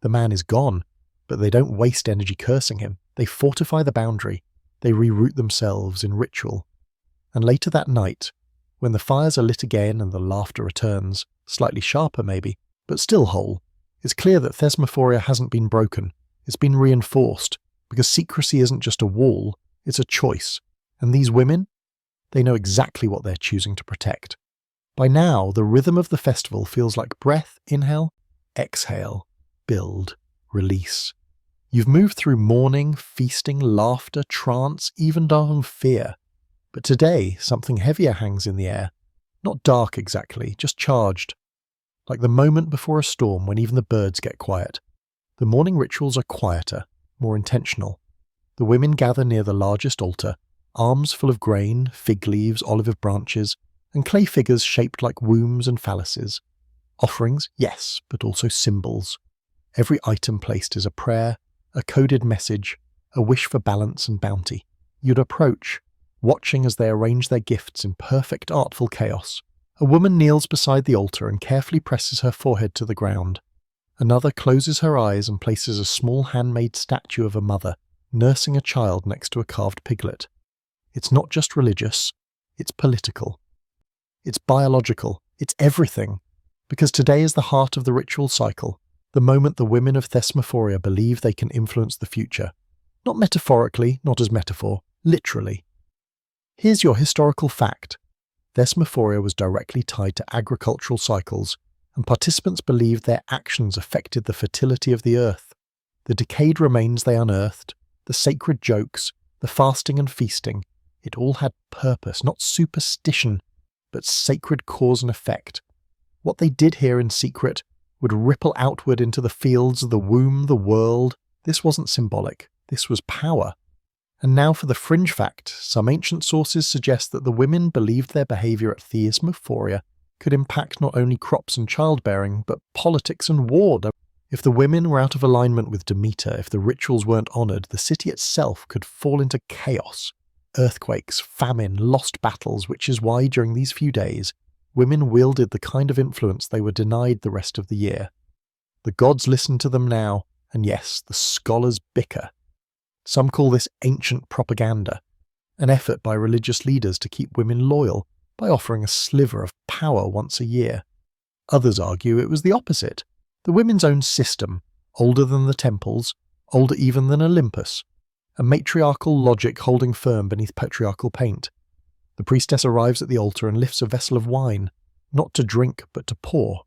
The man is gone, but they don't waste energy cursing him. They fortify the boundary. They reroute themselves in ritual. And later that night, when the fires are lit again and the laughter returns, slightly sharper maybe, but still whole, it's clear that Thesmophoria hasn't been broken. It's been reinforced, because secrecy isn't just a wall, it's a choice. And these women, they know exactly what they're choosing to protect. By now, the rhythm of the festival feels like breath, inhale, exhale, build, release. You've moved through mourning, feasting, laughter, trance, even dark fear. But today, something heavier hangs in the air. Not dark exactly, just charged. Like the moment before a storm when even the birds get quiet. The morning rituals are quieter, more intentional. The women gather near the largest altar, arms full of grain, fig leaves, olive branches, and clay figures shaped like wombs and phalluses. Offerings, yes, but also symbols. Every item placed is a prayer, a coded message, a wish for balance and bounty. You'd approach, watching as they arrange their gifts in perfect artful chaos. A woman kneels beside the altar and carefully presses her forehead to the ground. Another closes her eyes and places a small handmade statue of a mother, nursing a child next to a carved piglet. It's not just religious, it's political. It's biological, it's everything. Because today is the heart of the ritual cycle, the moment the women of Thesmophoria believe they can influence the future. Not metaphorically, not as metaphor, literally. Here's your historical fact. Thesmophoria was directly tied to agricultural cycles, and participants believed their actions affected the fertility of the earth. The decayed remains they unearthed, the sacred jokes, the fasting and feasting, it all had purpose, not superstition, but sacred cause and effect. What they did here in secret would ripple outward into the fields, the womb, the world. This wasn't symbolic, this was power. And now for the fringe fact, some ancient sources suggest that the women believed their behaviour at Thesmophoria could impact not only crops and childbearing, but politics and war. If the women were out of alignment with Demeter, if the rituals weren't honoured, the city itself could fall into chaos. Earthquakes, famine, lost battles, which is why during these few days, women wielded the kind of influence they were denied the rest of the year. The gods listen to them now, and yes, the scholars bicker. Some call this ancient propaganda, an effort by religious leaders to keep women loyal by offering a sliver of power once a year. Others argue it was the opposite, the women's own system, older than the temples, older even than Olympus, a matriarchal logic holding firm beneath patriarchal paint. The priestess arrives at the altar and lifts a vessel of wine, not to drink but to pour.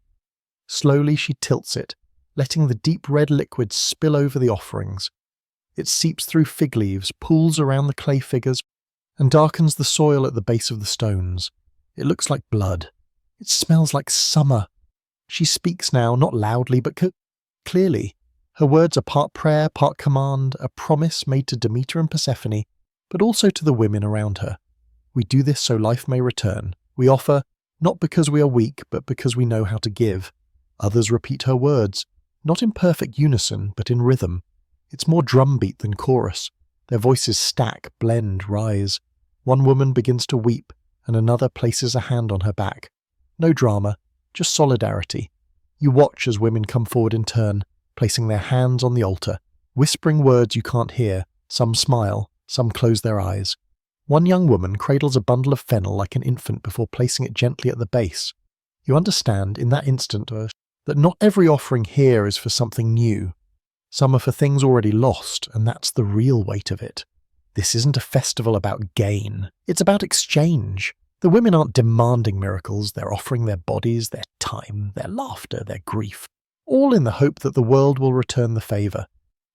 Slowly she tilts it, letting the deep red liquid spill over the offerings. It seeps through fig leaves, pools around the clay figures, and darkens the soil at the base of the stones. It looks like blood. It smells like summer. She speaks now, not loudly but clearly. Her words are part prayer, part command, a promise made to Demeter and Persephone, but also to the women around her. We do this so life may return. We offer, not because we are weak, but because we know how to give. Others repeat her words, not in perfect unison, but in rhythm. It's more drumbeat than chorus. Their voices stack, blend, rise. One woman begins to weep, and another places a hand on her back. No drama, just solidarity. You watch as women come forward in turn, placing their hands on the altar, whispering words you can't hear. Some smile, some close their eyes. One young woman cradles a bundle of fennel like an infant before placing it gently at the base. You understand, in that instant, that not every offering here is for something new. Some are for things already lost, and that's the real weight of it. This isn't a festival about gain. It's about exchange. The women aren't demanding miracles, they're offering their bodies, their time, their laughter, their grief, all in the hope that the world will return the favour,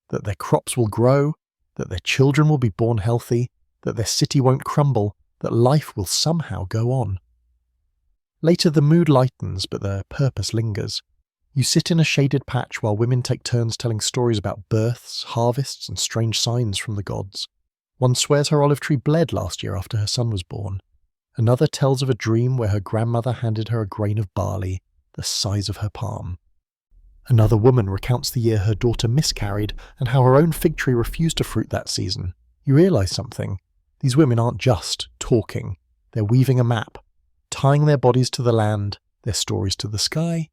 that their crops will grow, that their children will be born healthy, that their city won't crumble, that life will somehow go on. Later the mood lightens, but their purpose lingers. You sit in a shaded patch while women take turns telling stories about births, harvests, and strange signs from the gods. One swears her olive tree bled last year after her son was born. Another tells of a dream where her grandmother handed her a grain of barley, the size of her palm. Another woman recounts the year her daughter miscarried and how her own fig tree refused to fruit that season. You realise something. These women aren't just talking. They're weaving a map, tying their bodies to the land, their stories to the sky.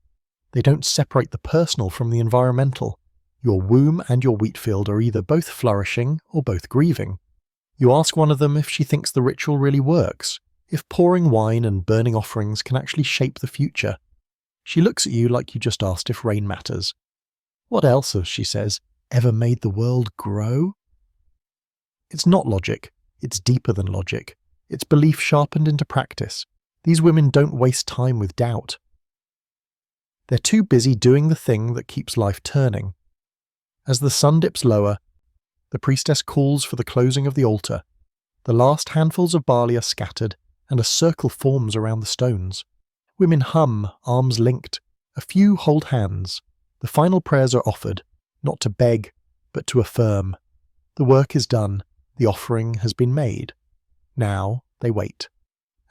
They don't separate the personal from the environmental. Your womb and your wheat field are either both flourishing or both grieving. You ask one of them if she thinks the ritual really works, if pouring wine and burning offerings can actually shape the future. She looks at you like you just asked if rain matters. What else, as she says, ever made the world grow? It's not logic. It's deeper than logic. It's belief sharpened into practice. These women don't waste time with doubt. They're too busy doing the thing that keeps life turning. As the sun dips lower, the priestess calls for the closing of the altar. The last handfuls of barley are scattered, and a circle forms around the stones. Women hum, arms linked. A few hold hands. The final prayers are offered, not to beg, but to affirm. The work is done. The offering has been made. Now they wait.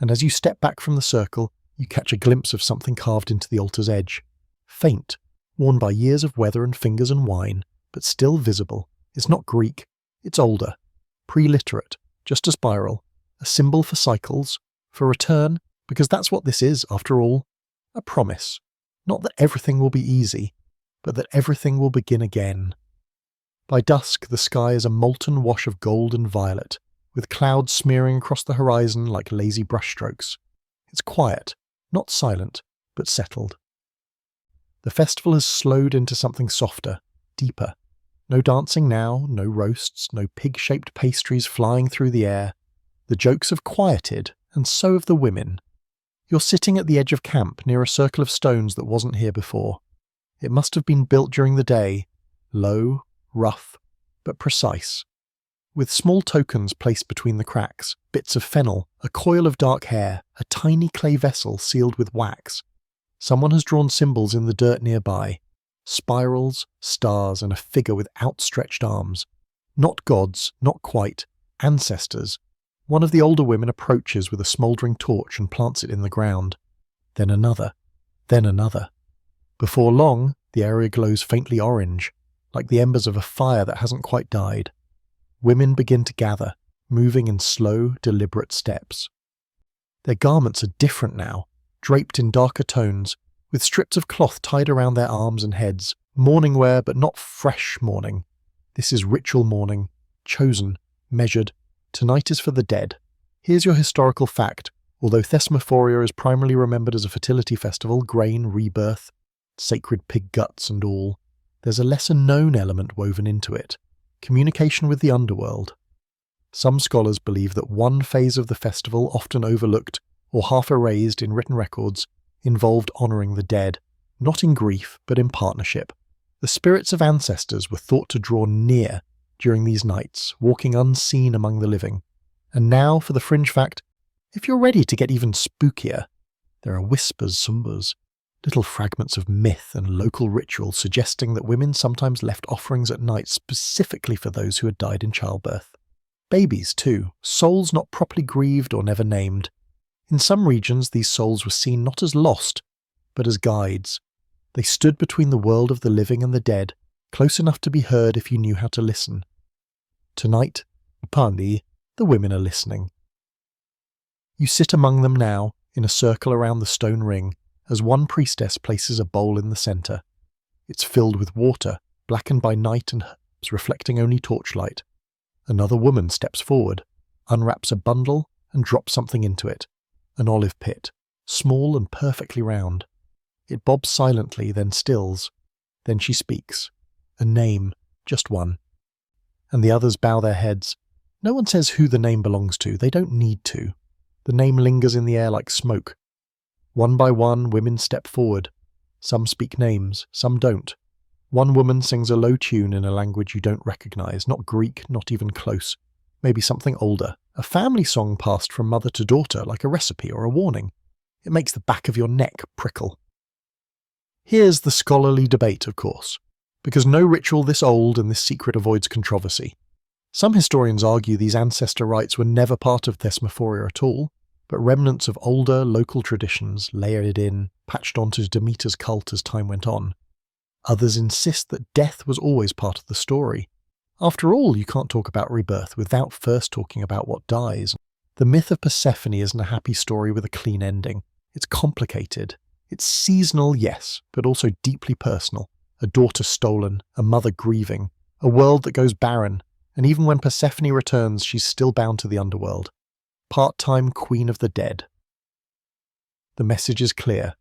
And as you step back from the circle, you catch a glimpse of something carved into the altar's edge. Faint, worn by years of weather and fingers and wine, but still visible. It's not Greek. It's older. Pre-literate. Just a spiral. A symbol for cycles. For return. Because that's what this is, after all. A promise. Not that everything will be easy, but that everything will begin again. By dusk, the sky is a molten wash of gold and violet, with clouds smearing across the horizon like lazy brushstrokes. It's quiet, not silent, but settled. The festival has slowed into something softer, deeper. No dancing now, no roasts, no pig-shaped pastries flying through the air. The jokes have quieted, and so have the women. You're sitting at the edge of camp near a circle of stones that wasn't here before. It must have been built during the day, low, rough, but precise. With small tokens placed between the cracks, bits of fennel, a coil of dark hair, a tiny clay vessel sealed with wax. Someone has drawn symbols in the dirt nearby. Spirals, stars, and a figure with outstretched arms. Not gods, not quite. Ancestors. One of the older women approaches with a smouldering torch and plants it in the ground. Then another. Then another. Before long, the area glows faintly orange, like the embers of a fire that hasn't quite died. Women begin to gather, moving in slow, deliberate steps. Their garments are different now, draped in darker tones, with strips of cloth tied around their arms and heads. Mourning wear, but not fresh mourning. This is ritual mourning, chosen, measured. Tonight is for the dead. Here's your historical fact. Although Thesmophoria is primarily remembered as a fertility festival, grain, rebirth, sacred pig guts and all, there's a lesser-known element woven into it. Communication with the underworld. Some scholars believe that one phase of the festival, often overlooked or half erased in written records, involved honouring the dead, not in grief, but in partnership. The spirits of ancestors were thought to draw near during these nights, walking unseen among the living. And now for the fringe fact, if you're ready to get even spookier, there are whispers, sumbas, little fragments of myth and local ritual suggesting that women sometimes left offerings at night specifically for those who had died in childbirth. Babies, too, souls not properly grieved or never named. In some regions, these souls were seen not as lost, but as guides. They stood between the world of the living and the dead, close enough to be heard if you knew how to listen. Tonight, Partied, the women are listening. You sit among them now, in a circle around the stone ring, as one priestess places a bowl in the centre. It's filled with water, blackened by night and herbs reflecting only torchlight. Another woman steps forward, unwraps a bundle, and drops something into it. An olive pit, small and perfectly round. It bobs silently, then stills. Then she speaks. A name, just one. And the others bow their heads. No one says who the name belongs to. They don't need to. The name lingers in the air like smoke. One by one, women step forward. Some speak names, some don't. One woman sings a low tune in a language you don't recognize, not Greek, not even close. Maybe something older. A family song passed from mother to daughter, like a recipe or a warning. It makes the back of your neck prickle. Here's the scholarly debate, of course, because no ritual this old and this secret avoids controversy. Some historians argue these ancestor rites were never part of Thesmophoria at all, but remnants of older local traditions layered in, patched onto Demeter's cult as time went on. Others insist that death was always part of the story. After all, you can't talk about rebirth without first talking about what dies. The myth of Persephone isn't a happy story with a clean ending. It's complicated. It's seasonal, yes, but also deeply personal. A daughter stolen, a mother grieving, a world that goes barren, and even when Persephone returns, she's still bound to the underworld. Part-time queen of the dead. The message is clear.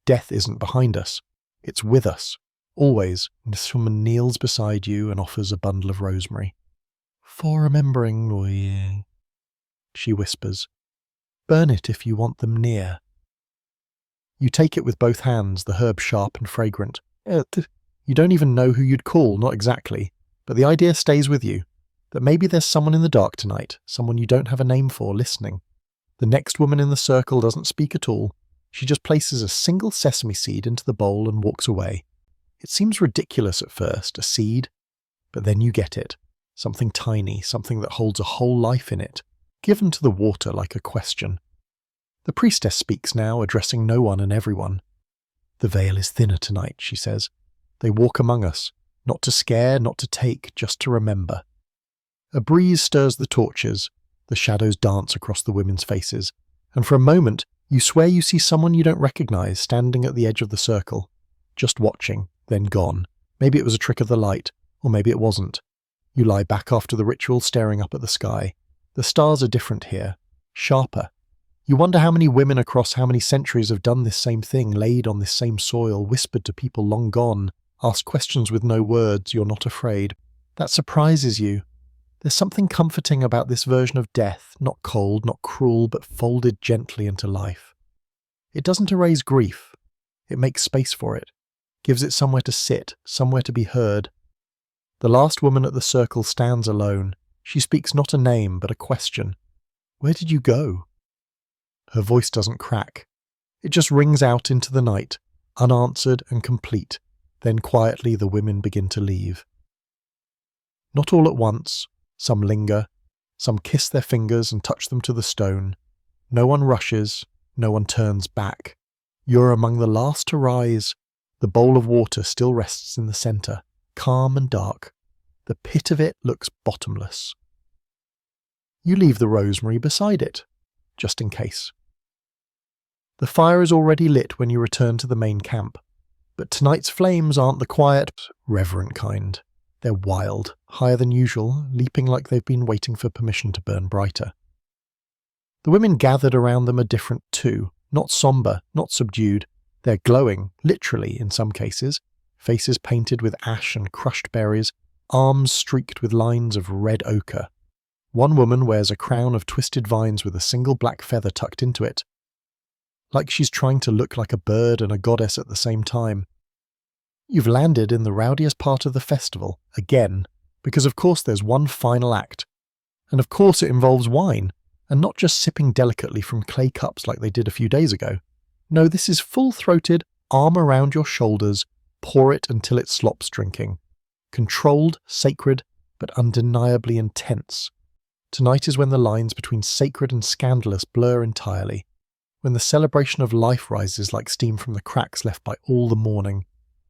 Death isn't behind us. It's with us. Always, and this woman kneels beside you and offers a bundle of rosemary. For remembering, she whispers. Burn it if you want them near. You take it with both hands, the herb sharp and fragrant. You don't even know who you'd call, not exactly, but the idea stays with you, that maybe there's someone in the dark tonight, someone you don't have a name for, listening. The next woman in the circle doesn't speak at all. She just places a single sesame seed into the bowl and walks away. It seems ridiculous at first, a seed, but then you get it. Something tiny, something that holds a whole life in it, given to the water like a question. The priestess speaks now, addressing no one and everyone. The veil is thinner tonight, she says. They walk among us, not to scare, not to take, just to remember. A breeze stirs the torches, the shadows dance across the women's faces, and for a moment you swear you see someone you don't recognize standing at the edge of the circle, just watching, then gone. Maybe it was a trick of the light, or maybe it wasn't. You lie back after the ritual, staring up at the sky. The stars are different here, sharper. You wonder how many women across how many centuries have done this same thing, laid on this same soil, whispered to people long gone, asked questions with no words, you're not afraid. That surprises you. There's something comforting about this version of death, not cold, not cruel, but folded gently into life. It doesn't erase grief. It makes space for it, gives it somewhere to sit, somewhere to be heard. The last woman at the circle stands alone. She speaks not a name, but a question. Where did you go? Her voice doesn't crack. It just rings out into the night, unanswered and complete. Then quietly the women begin to leave. Not all at once. Some linger. Some kiss their fingers and touch them to the stone. No one rushes. No one turns back. You're among the last to rise. The bowl of water still rests in the centre, calm and dark. The pit of it looks bottomless. You leave the rosemary beside it, just in case. The fire is already lit when you return to the main camp, but tonight's flames aren't the quiet, reverent kind. They're wild, higher than usual, leaping like they've been waiting for permission to burn brighter. The women gathered around them are different too, not somber, not subdued. They're glowing, literally in some cases, faces painted with ash and crushed berries, arms streaked with lines of red ochre. One woman wears a crown of twisted vines with a single black feather tucked into it, like she's trying to look like a bird and a goddess at the same time. You've landed in the rowdiest part of the festival, again, because of course there's one final act. And of course it involves wine, and not just sipping delicately from clay cups like they did a few days ago. No, this is full-throated, arm around your shoulders, pour it until it slops drinking. Controlled, sacred, but undeniably intense. Tonight is when the lines between sacred and scandalous blur entirely, when the celebration of life rises like steam from the cracks left by all the mourning,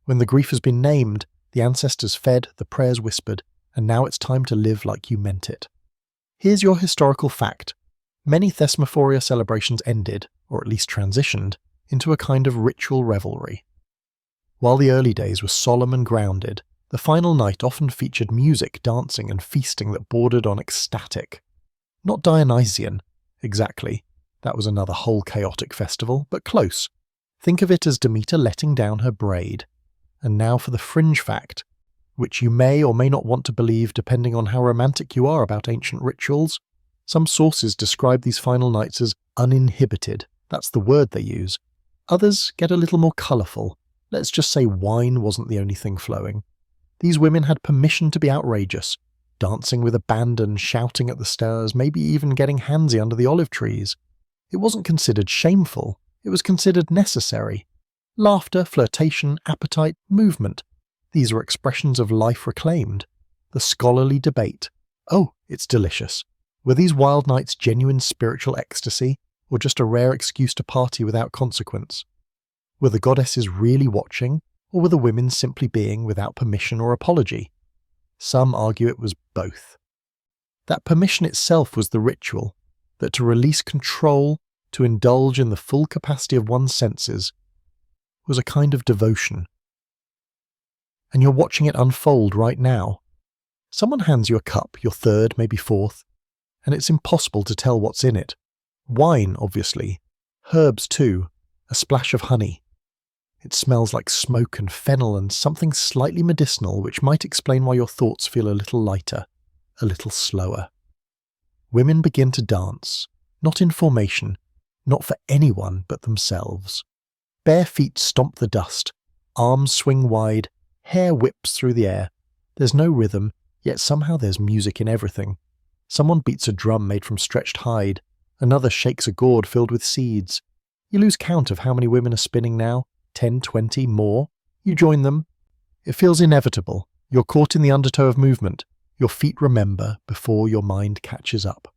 when the grief has been named, the ancestors fed, the prayers whispered, and now it's time to live like you meant it. Here's your historical fact. Many Thesmophoria celebrations ended, or at least transitioned, into a kind of ritual revelry. While the early days were solemn and grounded, the final night often featured music, dancing, and feasting that bordered on ecstatic. Not Dionysian, exactly. That was another whole chaotic festival, but close. Think of it as Demeter letting down her braid. And now for the fringe fact, which you may or may not want to believe depending on how romantic you are about ancient rituals. Some sources describe these final nights as uninhibited. That's the word they use. Others get a little more colourful. Let's just say wine wasn't the only thing flowing. These women had permission to be outrageous, dancing with abandon, shouting at the stars, maybe even getting handsy under the olive trees. It wasn't considered shameful, it was considered necessary. Laughter, flirtation, appetite, movement. These were expressions of life reclaimed. The scholarly debate. Oh, it's delicious. Were these wild nights genuine spiritual ecstasy, or just a rare excuse to party without consequence? Were the goddesses really watching, or were the women simply being without permission or apology? Some argue it was both. That permission itself was the ritual, that to release control, to indulge in the full capacity of one's senses, was a kind of devotion. And you're watching it unfold right now. Someone hands you a cup, your third, maybe fourth, and it's impossible to tell what's in it. Wine, obviously. Herbs too. A splash of honey. It smells like smoke and fennel and something slightly medicinal, which might explain why your thoughts feel a little lighter, a little slower. Women begin to dance, not in formation, not for anyone but themselves. Bare feet stomp the dust, arms swing wide, hair whips through the air. There's no rhythm, yet somehow there's music in everything. Someone beats a drum made from stretched hide, another shakes a gourd filled with seeds. You lose count of how many women are spinning now, 10, 20, more. You join them. It feels inevitable. You're caught in the undertow of movement. Your feet remember before your mind catches up.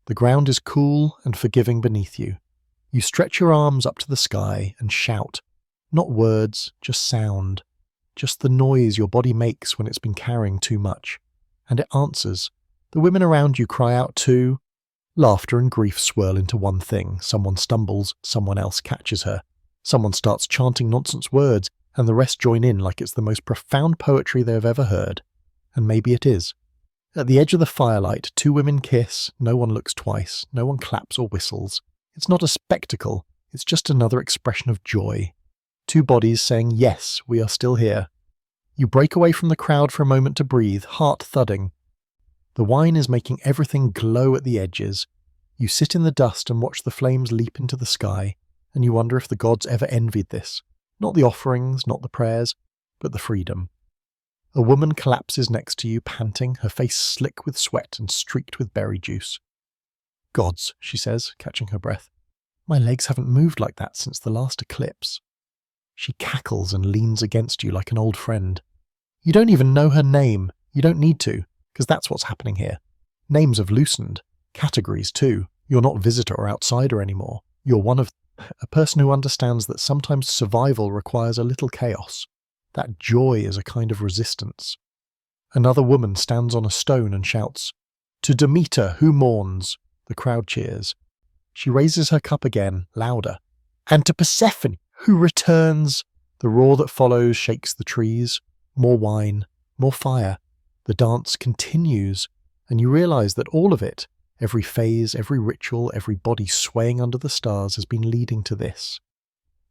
The ground is cool and forgiving beneath you. You stretch your arms up to the sky and shout. Not words, just sound. Just the noise your body makes when it's been carrying too much. And it answers. The women around you cry out too. Laughter and grief swirl into one thing. Someone stumbles, someone else catches her. Someone starts chanting nonsense words, and the rest join in like it's the most profound poetry they have ever heard. And maybe it is. At the edge of the firelight, two women kiss, no one looks twice, no one claps or whistles. It's not a spectacle, it's just another expression of joy. Two bodies saying, yes, we are still here. You break away from the crowd for a moment to breathe, heart thudding. The wine is making everything glow at the edges. You sit in the dust and watch the flames leap into the sky, and you wonder if the gods ever envied this. Not the offerings, not the prayers, but the freedom. A woman collapses next to you, panting, her face slick with sweat and streaked with berry juice. Gods, she says, catching her breath. My legs haven't moved like that since the last eclipse. She cackles and leans against you like an old friend. You don't even know her name. You don't need to, because that's what's happening here. Names have loosened. Categories too. You're not visitor or outsider anymore. You're one of a person who understands that sometimes survival requires a little chaos. That joy is a kind of resistance. Another woman stands on a stone and shouts, "To Demeter, who mourns." The crowd cheers. She raises her cup again, louder. "And to Persephone, who returns." The roar that follows shakes the trees. More wine, more fire. The dance continues, and you realize that all of it, every phase, every ritual, every body swaying under the stars has been leading to this.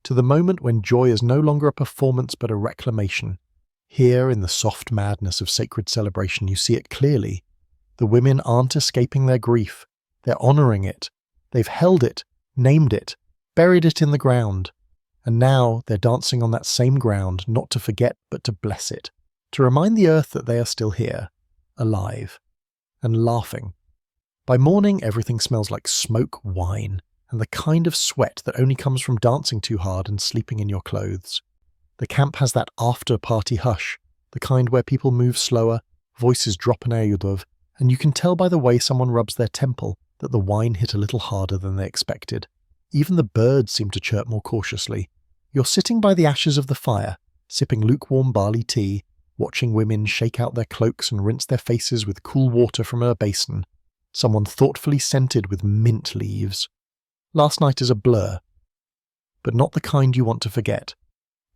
To the moment when joy is no longer a performance but a reclamation. Here, in the soft madness of sacred celebration, you see it clearly. The women aren't escaping their grief. They're honoring it. They've held it, named it, buried it in the ground. And now they're dancing on that same ground, not to forget but to bless it. To remind the earth that they are still here, alive, and laughing. By morning, everything smells like smoke, wine, and the kind of sweat that only comes from dancing too hard and sleeping in your clothes. The camp has that after-party hush, the kind where people move slower, voices drop an ayudov, and you can tell by the way someone rubs their temple that the wine hit a little harder than they expected. Even the birds seem to chirp more cautiously. You're sitting by the ashes of the fire, sipping lukewarm barley tea, watching women shake out their cloaks and rinse their faces with cool water from a basin, someone thoughtfully scented with mint leaves. Last night is a blur, but not the kind you want to forget,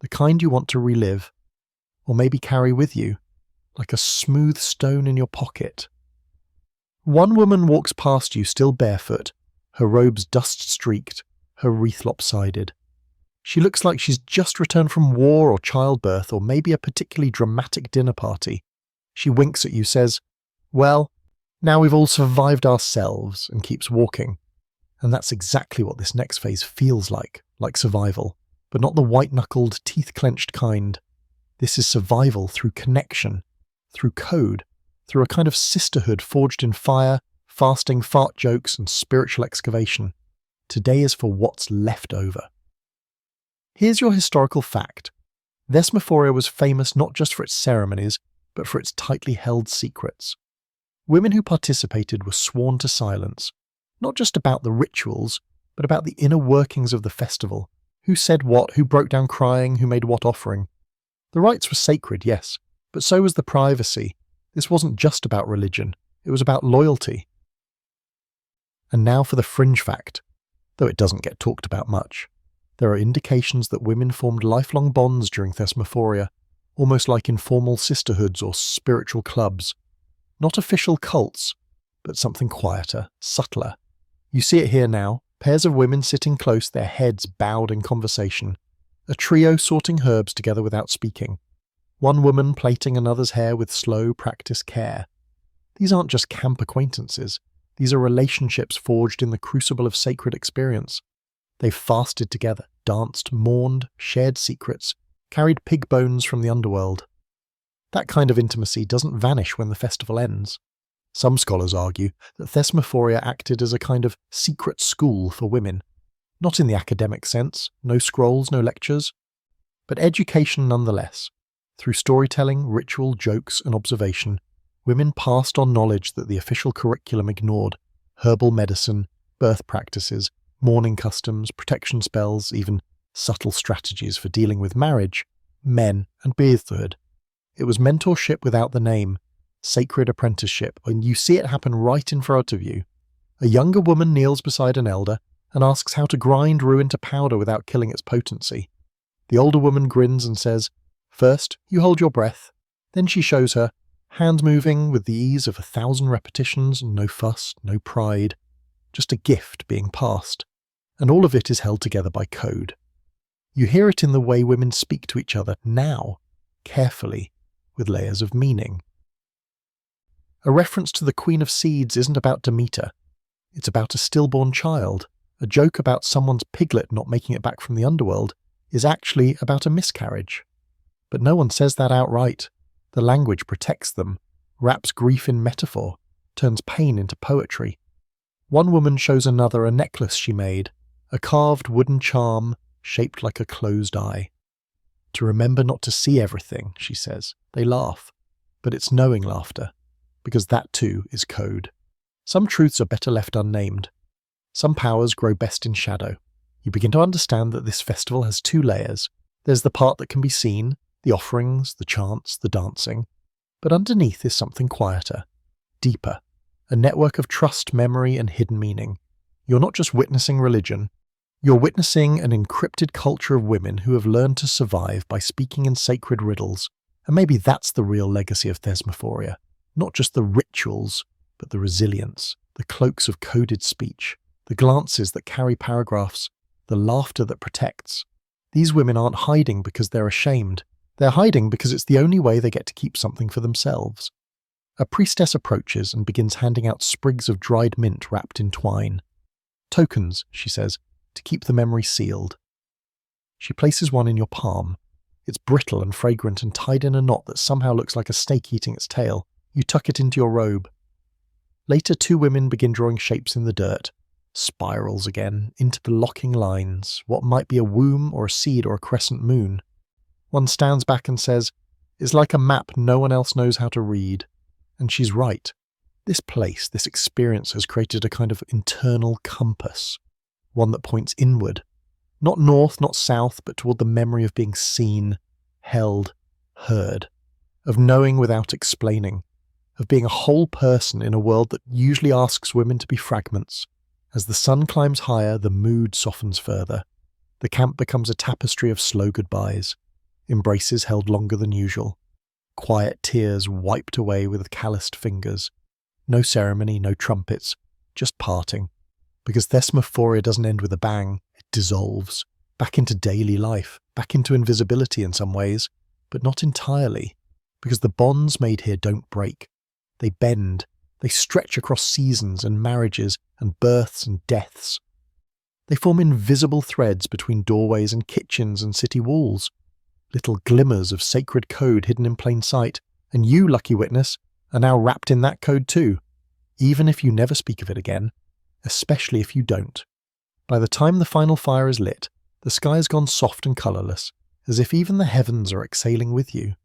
the kind you want to relive, or maybe carry with you, like a smooth stone in your pocket. One woman walks past you still barefoot, her robes dust-streaked, her wreath lopsided. She looks like she's just returned from war or childbirth or maybe a particularly dramatic dinner party. She winks at you, says, "Well, now we've all survived ourselves," and keeps walking. And that's exactly what this next phase feels like survival, but not the white-knuckled, teeth-clenched kind. This is survival through connection, through code, through a kind of sisterhood forged in fire, fasting, fart jokes, and spiritual excavation. Today is for what's left over. Here's your historical fact. Thesmophoria was famous not just for its ceremonies, but for its tightly held secrets. Women who participated were sworn to silence, not just about the rituals, but about the inner workings of the festival. Who said what, who broke down crying, who made what offering. The rites were sacred, yes, but so was the privacy. This wasn't just about religion, it was about loyalty. And now for the fringe fact, though it doesn't get talked about much. There are indications that women formed lifelong bonds during Thesmophoria, almost like informal sisterhoods or spiritual clubs. Not official cults, but something quieter, subtler. You see it here now, pairs of women sitting close, their heads bowed in conversation. A trio sorting herbs together without speaking. One woman plaiting another's hair with slow, practiced care. These aren't just camp acquaintances. These are relationships forged in the crucible of sacred experience. They've fasted together, danced, mourned, shared secrets, carried pig bones from the underworld. That kind of intimacy doesn't vanish when the festival ends. Some scholars argue that Thesmophoria acted as a kind of secret school for women. Not in the academic sense, no scrolls, no lectures, but education nonetheless. Through storytelling, ritual, jokes, and observation, women passed on knowledge that the official curriculum ignored: herbal medicine, birth practices, mourning customs, protection spells, even subtle strategies for dealing with marriage, men, and beardhood. It was mentorship without the name, sacred apprenticeship, and you see it happen right in front of you. A younger woman kneels beside an elder and asks how to grind rue into powder without killing its potency. The older woman grins and says, "First, you hold your breath." Then she shows her, hands moving with the ease of 1,000 repetitions, no fuss, no pride, just a gift being passed. And all of it is held together by code. You hear it in the way women speak to each other now, carefully, with layers of meaning. A reference to the Queen of Seeds isn't about Demeter. It's about a stillborn child. A joke about someone's piglet not making it back from the underworld is actually about a miscarriage. But no one says that outright. The language protects them, wraps grief in metaphor, turns pain into poetry. One woman shows another a necklace she made, a carved wooden charm shaped like a closed eye. "To remember not to see everything," she says. They laugh, but it's knowing laughter, because that too is code. Some truths are better left unnamed. Some powers grow best in shadow. You begin to understand that this festival has two layers. There's the part that can be seen, the offerings, the chants, the dancing. But underneath is something quieter, deeper, a network of trust, memory, and hidden meaning. You're not just witnessing religion. You're witnessing an encrypted culture of women who have learned to survive by speaking in sacred riddles. And maybe that's the real legacy of Thesmophoria. Not just the rituals, but the resilience, the cloaks of coded speech, the glances that carry paragraphs, the laughter that protects. These women aren't hiding because they're ashamed. They're hiding because it's the only way they get to keep something for themselves. A priestess approaches and begins handing out sprigs of dried mint wrapped in twine. "Tokens," she says, "to keep the memory sealed." She places one in your palm. It's brittle and fragrant and tied in a knot that somehow looks like a snake eating its tail. You tuck it into your robe. Later, two women begin drawing shapes in the dirt. Spirals again, into the locking lines, what might be a womb or a seed or a crescent moon. One stands back and says, "It's like a map no one else knows how to read." And she's right. This place, this experience has created a kind of internal compass, one that points inward. Not north, not south, but toward the memory of being seen, held, heard, of knowing without explaining, of being a whole person in a world that usually asks women to be fragments. As the sun climbs higher, the mood softens further. The camp becomes a tapestry of slow goodbyes, embraces held longer than usual, quiet tears wiped away with calloused fingers. No ceremony, no trumpets, just parting. Because Thesmophoria doesn't end with a bang, it dissolves, back into daily life, back into invisibility in some ways, but not entirely, because the bonds made here don't break. They bend, they stretch across seasons and marriages and births and deaths. They form invisible threads between doorways and kitchens and city walls, little glimmers of sacred code hidden in plain sight, and you, lucky witness, are now wrapped in that code too, even if you never speak of it again, especially if you don't. By the time the final fire is lit, the sky has gone soft and colourless, as if even the heavens are exhaling with you.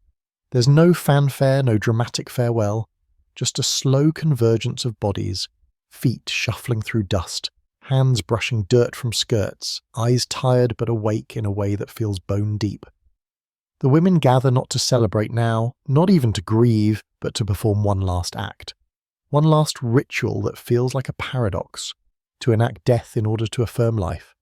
There's no fanfare, no dramatic farewell, just a slow convergence of bodies, feet shuffling through dust, hands brushing dirt from skirts, eyes tired but awake in a way that feels bone deep. The women gather not to celebrate now, not even to grieve, but to perform one last act. One last ritual that feels like a paradox, to enact death in order to affirm life.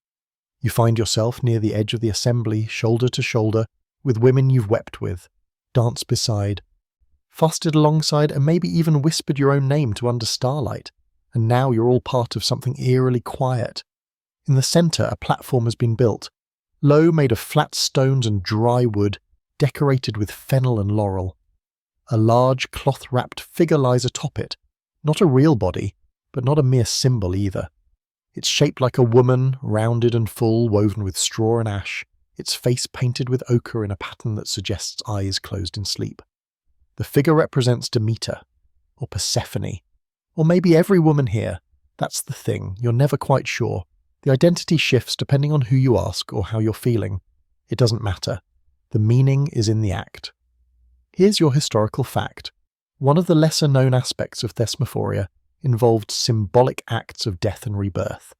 You find yourself near the edge of the assembly, shoulder to shoulder, with women you've wept with, danced beside, fasted alongside, and maybe even whispered your own name to under starlight, and now you're all part of something eerily quiet. In the centre, a platform has been built, low, made of flat stones and dry wood, decorated with fennel and laurel. A large cloth-wrapped figure lies atop it, not a real body, but not a mere symbol either. It's shaped like a woman, rounded and full, woven with straw and ash, its face painted with ochre in a pattern that suggests eyes closed in sleep. The figure represents Demeter, or Persephone, or maybe every woman here. That's the thing, you're never quite sure. The identity shifts depending on who you ask or how you're feeling. It doesn't matter. The meaning is in the act. Here's your historical fact. One of the lesser-known aspects of Thesmophoria involved symbolic acts of death and rebirth.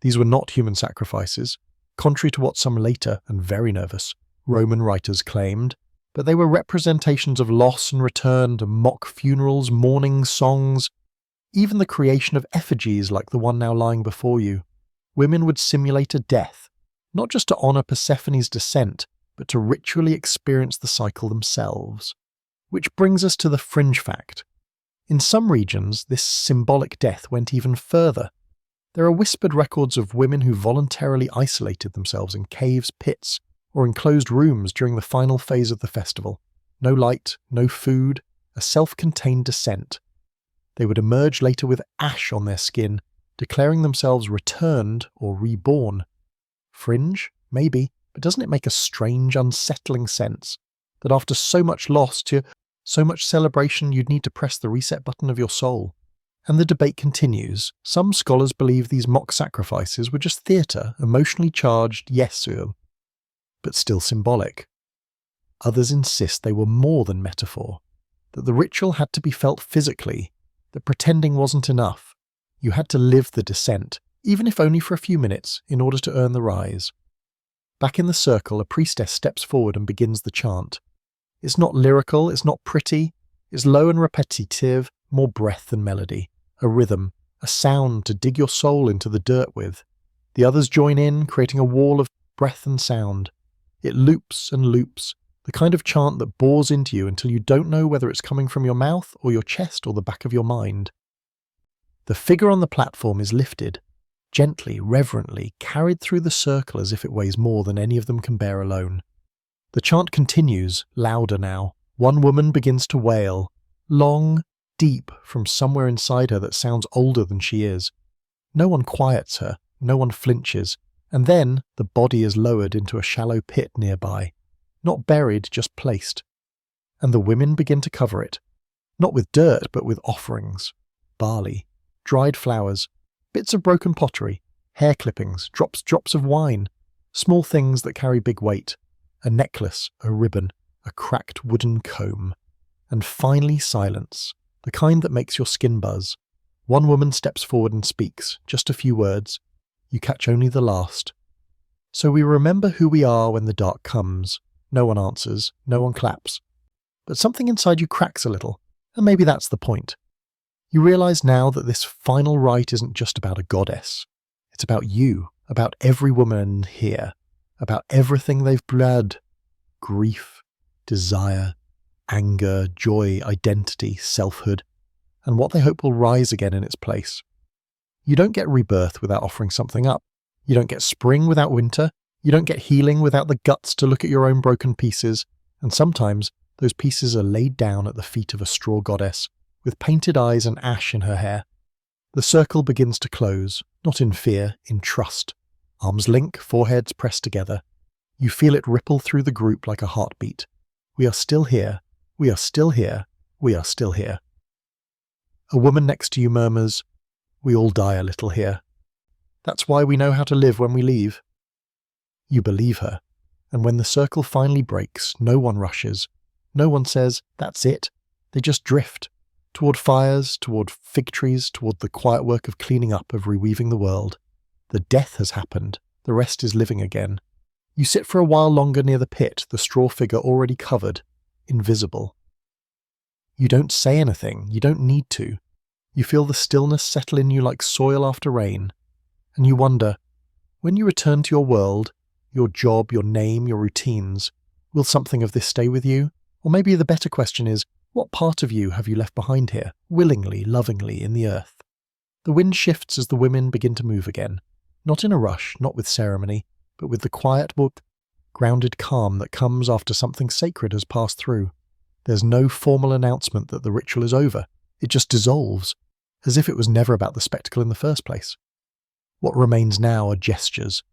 These were not human sacrifices, contrary to what some later, and very nervous, Roman writers claimed, but they were representations of loss and return to mock funerals, mourning songs, even the creation of effigies like the one now lying before you. Women would simulate a death, not just to honour Persephone's descent, but to ritually experience the cycle themselves. Which brings us to the fringe fact. In some regions, this symbolic death went even further. There are whispered records of women who voluntarily isolated themselves in caves, pits, or enclosed rooms during the final phase of the festival. No light, no food, a self-contained descent. They would emerge later with ash on their skin, declaring themselves returned or reborn. Fringe? Maybe, but doesn't it make a strange, unsettling sense that after so much loss, so much celebration, you'd need to press the reset button of your soul? And the debate continues. Some scholars believe these mock sacrifices were just theatre, emotionally charged, but still symbolic. Others insist they were more than metaphor, that the ritual had to be felt physically, that pretending wasn't enough. You had to live the descent, even if only for a few minutes, in order to earn the rise. Back in the circle, a priestess steps forward and begins the chant. It's not lyrical, it's not pretty, it's low and repetitive, more breath than melody, a rhythm, a sound to dig your soul into the dirt with. The others join in, creating a wall of breath and sound. It loops and loops, the kind of chant that bores into you until you don't know whether it's coming from your mouth or your chest or the back of your mind. The figure on the platform is lifted, gently, reverently, carried through the circle as if it weighs more than any of them can bear alone. The chant continues, louder now. One woman begins to wail, long, deep, from somewhere inside her that sounds older than she is. No one quiets her, no one flinches, and then the body is lowered into a shallow pit nearby. Not buried, just placed. And the women begin to cover it. Not with dirt, but with offerings. Barley, dried flowers, bits of broken pottery, hair clippings, drops of wine, small things that carry big weight, a necklace, a ribbon, a cracked wooden comb. And finally silence, the kind that makes your skin buzz. One woman steps forward and speaks, just a few words. You catch only the last. So we remember who we are when the dark comes. No one answers, no one claps. But something inside you cracks a little, and maybe that's the point. You realise now that this final rite isn't just about a goddess. It's about you, about every woman here, about everything they've bled. Grief, desire, anger, joy, identity, selfhood, and what they hope will rise again in its place. You don't get rebirth without offering something up. You don't get spring without winter. You don't get healing without the guts to look at your own broken pieces. And sometimes those pieces are laid down at the feet of a straw goddess, with painted eyes and ash in her hair. The circle begins to close, not in fear, in trust. Arms link, foreheads pressed together. You feel it ripple through the group like a heartbeat. We are still here. We are still here. We are still here. A woman next to you murmurs, "We all die a little here. That's why we know how to live when we leave." You believe her, and when the circle finally breaks, no one rushes. No one says, "That's it." They just drift. Toward fires, toward fig trees, toward the quiet work of cleaning up, of reweaving the world. The death has happened. The rest is living again. You sit for a while longer near the pit, the straw figure already covered, invisible. You don't say anything. You don't need to. You feel the stillness settle in you like soil after rain. And you wonder, when you return to your world, your job, your name, your routines, will something of this stay with you? Or maybe the better question is, what part of you have you left behind here, willingly, lovingly, in the earth? The wind shifts as the women begin to move again. Not in a rush, not with ceremony, but with the quiet, grounded calm that comes after something sacred has passed through. There's no formal announcement that the ritual is over. It just dissolves. as if it was never about the spectacle in the first place. What remains now are gestures,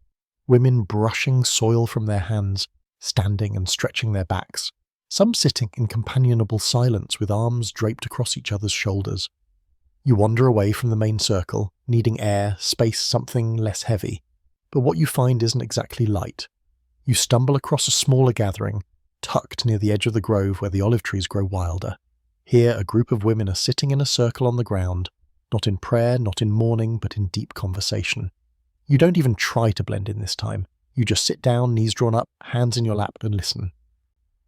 women brushing soil from their hands, standing and stretching their backs, some sitting in companionable silence with arms draped across each other's shoulders. You wander away from the main circle, needing air, space, something less heavy, but what you find isn't exactly light. You stumble across a smaller gathering, tucked near the edge of the grove where the olive trees grow wilder. Here a group of women are sitting in a circle on the ground, not in prayer, not in mourning, but in deep conversation. You don't even try to blend in this time. You just sit down, knees drawn up, hands in your lap, and listen.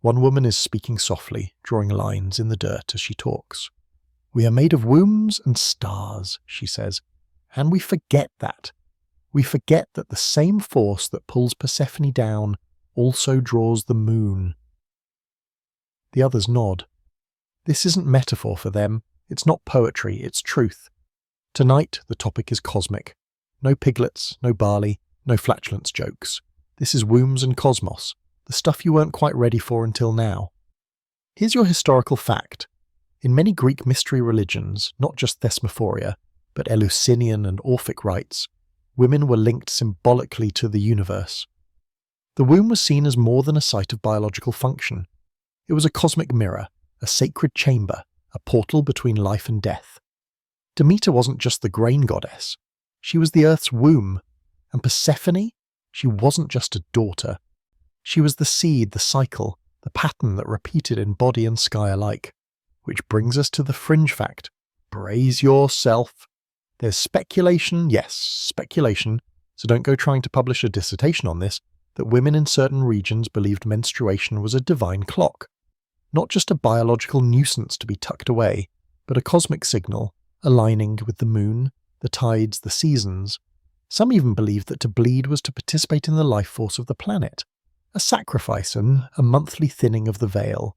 One woman is speaking softly, drawing lines in the dirt as she talks. "We are made of wombs and stars," she says, "and we forget that. We forget that the same force that pulls Persephone down also draws the moon." The others nod. This isn't metaphor for them. It's not poetry, it's truth. Tonight, the topic is cosmic. No piglets, no barley, no flatulence jokes. This is wombs and cosmos, the stuff you weren't quite ready for until now. Here's your historical fact. In many Greek mystery religions, not just Thesmophoria, but Eleusinian and Orphic rites, women were linked symbolically to the universe. The womb was seen as more than a site of biological function. It was a cosmic mirror, a sacred chamber, a portal between life and death. Demeter wasn't just the grain goddess. She was the earth's womb. And Persephone? She wasn't just a daughter. She was the seed, the cycle, the pattern that repeated in body and sky alike. Which brings us to the fringe fact. Brace yourself. There's speculation, yes, speculation, so don't go trying to publish a dissertation on this, that women in certain regions believed menstruation was a divine clock. Not just a biological nuisance to be tucked away, but a cosmic signal, aligning with the moon, the tides, the seasons. Some even believed that to bleed was to participate in the life force of the planet. A sacrifice and a monthly thinning of the veil.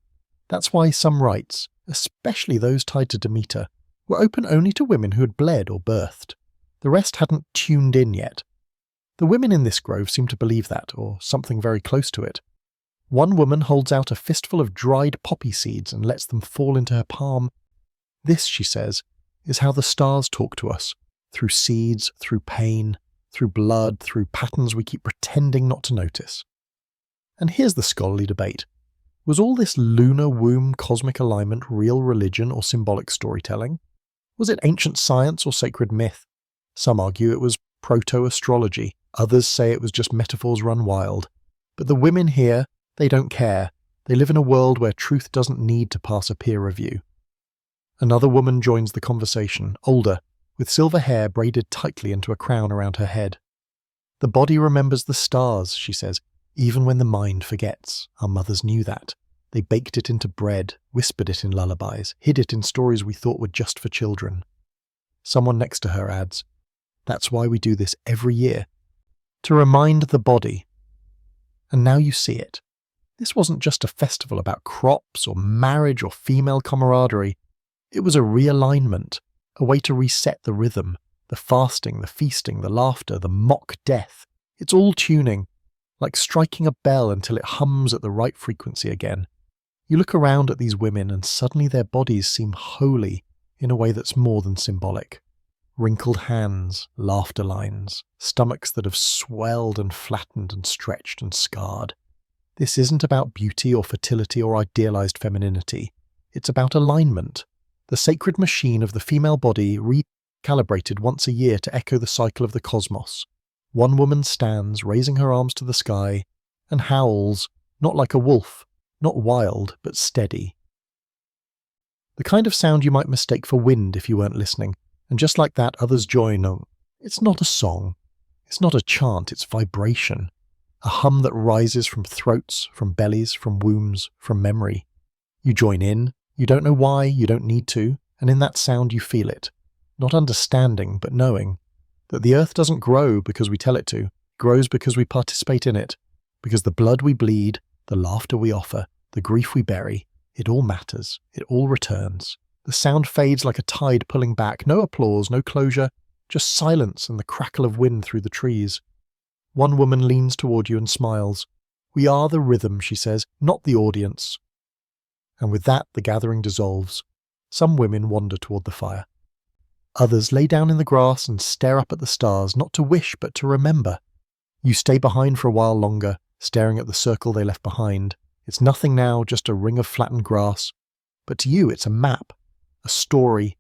That's why some rites, especially those tied to Demeter, were open only to women who had bled or birthed. The rest hadn't tuned in yet. The women in this grove seem to believe that, or something very close to it. One woman holds out a fistful of dried poppy seeds and lets them fall into her palm. This, she says, is how the stars talk to us, through seeds, through pain, through blood, through patterns we keep pretending not to notice. And here's the scholarly debate. Was all this lunar womb cosmic alignment real religion or symbolic storytelling? Was it ancient science or sacred myth? Some argue it was proto-astrology, others say it was just metaphors run wild. But the women here, they don't care. They live in a world where truth doesn't need to pass a peer review. Another woman joins the conversation, older, with silver hair braided tightly into a crown around her head. "The body remembers the stars," she says, "even when the mind forgets. Our mothers knew that. They baked it into bread, whispered it in lullabies, hid it in stories we thought were just for children." Someone next to her adds, "That's why we do this every year. To remind the body." And now you see it. This wasn't just a festival about crops or marriage or female camaraderie. It was a realignment, a way to reset the rhythm, the fasting, the feasting, the laughter, the mock death. It's all tuning, like striking a bell until it hums at the right frequency again. You look around at these women and suddenly their bodies seem holy in a way that's more than symbolic. Wrinkled hands, laughter lines, stomachs that have swelled and flattened and stretched and scarred. This isn't about beauty or fertility or idealized femininity. It's about alignment. The sacred machine of the female body recalibrated once a year to echo the cycle of the cosmos. One woman stands, raising her arms to the sky, and howls, not like a wolf, not wild, but steady. The kind of sound you might mistake for wind if you weren't listening, and just like that others join. Oh, it's not a song. It's not a chant, it's vibration. A hum that rises from throats, from bellies, from wombs, from memory. You join in, you don't know why, you don't need to, and in that sound you feel it. Not understanding, but knowing. That the earth doesn't grow because we tell it to, it grows because we participate in it. Because the blood we bleed, the laughter we offer, the grief we bury, it all matters, it all returns. The sound fades like a tide pulling back, no applause, no closure, just silence and the crackle of wind through the trees. One woman leans toward you and smiles. "We are the rhythm," she says, "not the audience." And with that, the gathering dissolves. Some women wander toward the fire. Others lay down in the grass and stare up at the stars, not to wish but to remember. You stay behind for a while longer, staring at the circle they left behind. It's nothing now, just a ring of flattened grass. But to you it's a map, a story,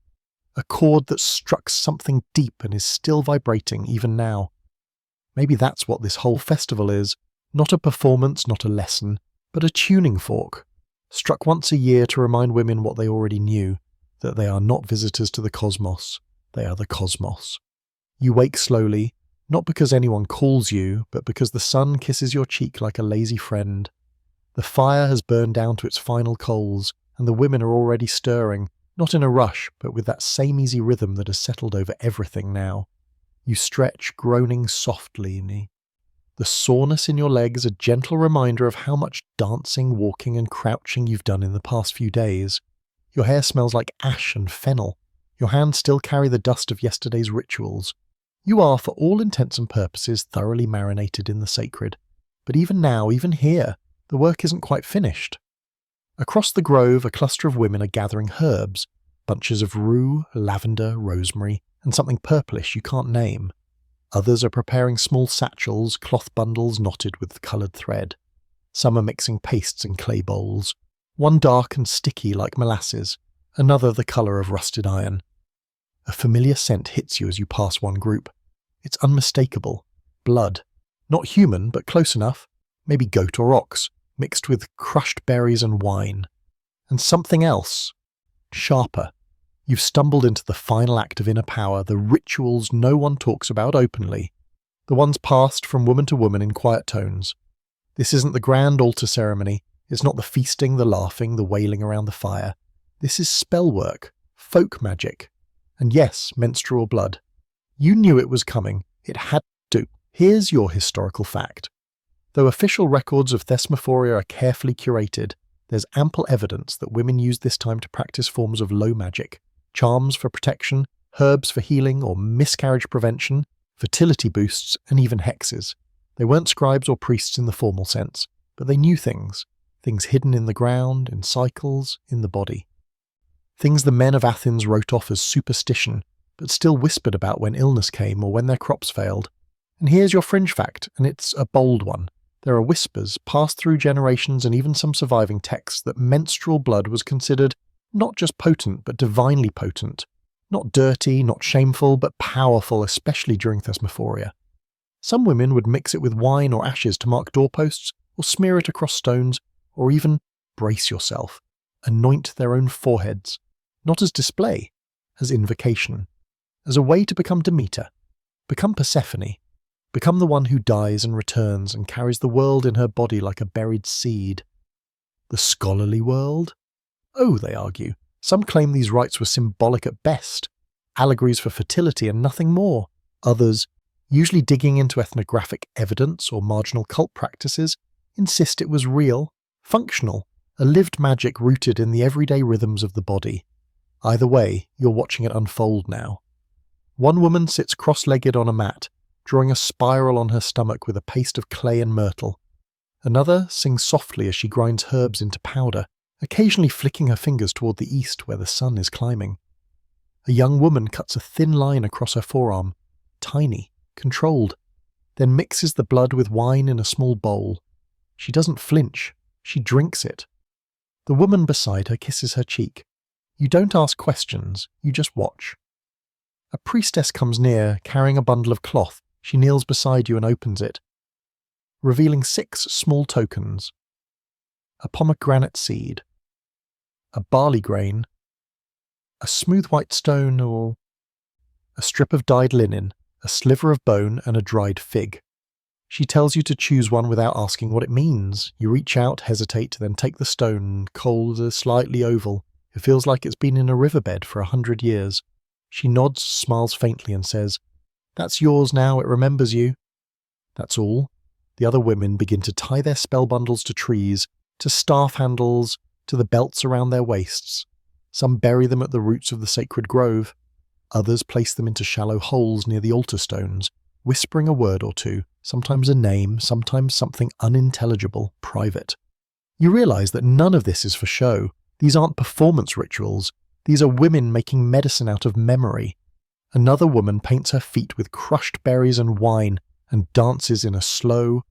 a chord that struck something deep and is still vibrating even now. Maybe that's what this whole festival is. Not a performance, not a lesson, but a tuning fork, struck once a year to remind women what they already knew, that they are not visitors to the cosmos, they are the cosmos. You wake slowly, not because anyone calls you, but because the sun kisses your cheek like a lazy friend. The fire has burned down to its final coals, and the women are already stirring, not in a rush, but with that same easy rhythm that has settled over everything now. You stretch, groaning softly. The soreness in your legs a gentle reminder of how much dancing, walking and crouching you've done in the past few days. Your hair smells like ash and fennel. Your hands still carry the dust of yesterday's rituals. You are, for all intents and purposes, thoroughly marinated in the sacred. But even now, even here, the work isn't quite finished. Across the grove, a cluster of women are gathering herbs, bunches of rue, lavender, rosemary, and something purplish you can't name. Others are preparing small satchels, cloth bundles knotted with coloured thread. Some are mixing pastes in clay bowls, one dark and sticky like molasses, another the colour of rusted iron. A familiar scent hits you as you pass one group. It's unmistakable. Blood. Not human, but close enough. Maybe goat or ox, mixed with crushed berries and wine. And something else. Sharper. You've stumbled into the final act of inner power, the rituals no one talks about openly. The ones passed from woman to woman in quiet tones. This isn't the grand altar ceremony. It's not the feasting, the laughing, the wailing around the fire. This is spell work, folk magic. And yes, menstrual blood. You knew it was coming. It had to. Here's your historical fact. Though official records of Thesmophoria are carefully curated, there's ample evidence that women used this time to practice forms of low magic, charms for protection, herbs for healing or miscarriage prevention, fertility boosts, and even hexes. They weren't scribes or priests in the formal sense, but they knew things hidden in the ground, in cycles, in the body. Things the men of Athens wrote off as superstition, but still whispered about when illness came or when their crops failed. And here's your fringe fact, and it's a bold one. There are whispers, passed through generations and even some surviving texts, that menstrual blood was considered not just potent, but divinely potent. Not dirty, not shameful, but powerful, especially during Thesmophoria. Some women would mix it with wine or ashes to mark doorposts, or smear it across stones, or even, brace yourself, anoint their own foreheads. Not as display, as invocation. As a way to become Demeter, become Persephone, become the one who dies and returns and carries the world in her body like a buried seed. The scholarly world? Oh, they argue. Some claim these rites were symbolic at best, allegories for fertility and nothing more. Others, usually digging into ethnographic evidence or marginal cult practices, insist it was real, functional, a lived magic rooted in the everyday rhythms of the body. Either way, you're watching it unfold now. One woman sits cross-legged on a mat, drawing a spiral on her stomach with a paste of clay and myrtle. Another sings softly as she grinds herbs into powder, occasionally flicking her fingers toward the east where the sun is climbing. A young woman cuts a thin line across her forearm, tiny, controlled, then mixes the blood with wine in a small bowl. She doesn't flinch, she drinks it. The woman beside her kisses her cheek. You don't ask questions, you just watch. A priestess comes near, carrying a bundle of cloth. She kneels beside you and opens it, revealing 6 small tokens. A pomegranate seed, a barley grain, a smooth white stone or a strip of dyed linen, a sliver of bone and a dried fig. She tells you to choose one without asking what it means. You reach out, hesitate, then take the stone, cold, slightly oval. It feels like it's been in a riverbed for 100 years. She nods, smiles faintly and says, "That's yours now, it remembers you." That's all. The other women begin to tie their spell bundles to trees, to staff handles, to the belts around their waists. Some bury them at the roots of the sacred grove. Others place them into shallow holes near the altar stones, whispering a word or two, sometimes a name, sometimes something unintelligible, private. You realize that none of this is for show. These aren't performance rituals. These are women making medicine out of memory. Another woman paints her feet with crushed berries and wine and dances in a slow,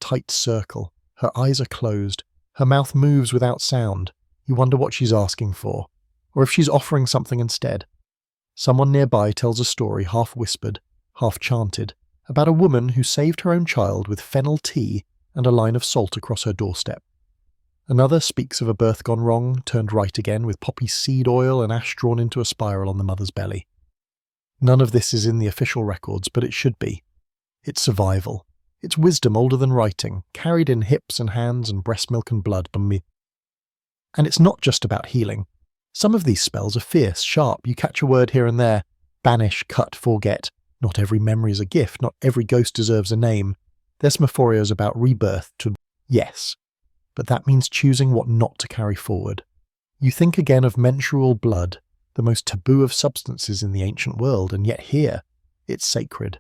tight circle. Her eyes are closed. Her mouth moves without sound. You wonder what she's asking for, or if she's offering something instead. Someone nearby tells a story, half whispered, half chanted, about a woman who saved her own child with fennel tea and a line of salt across her doorstep. Another speaks of a birth gone wrong, turned right again, with poppy seed oil and ash drawn into a spiral on the mother's belly. None of this is in the official records, but it should be. It's survival. It's wisdom older than writing, carried in hips and hands and breast milk and blood. And it's not just about healing. Some of these spells are fierce, sharp, you catch a word here and there. Banish, cut, forget. Not every memory is a gift, not every ghost deserves a name. Thesmophoria is about rebirth to yes, but that means choosing what not to carry forward. You think again of menstrual blood, the most taboo of substances in the ancient world, and yet here, it's sacred.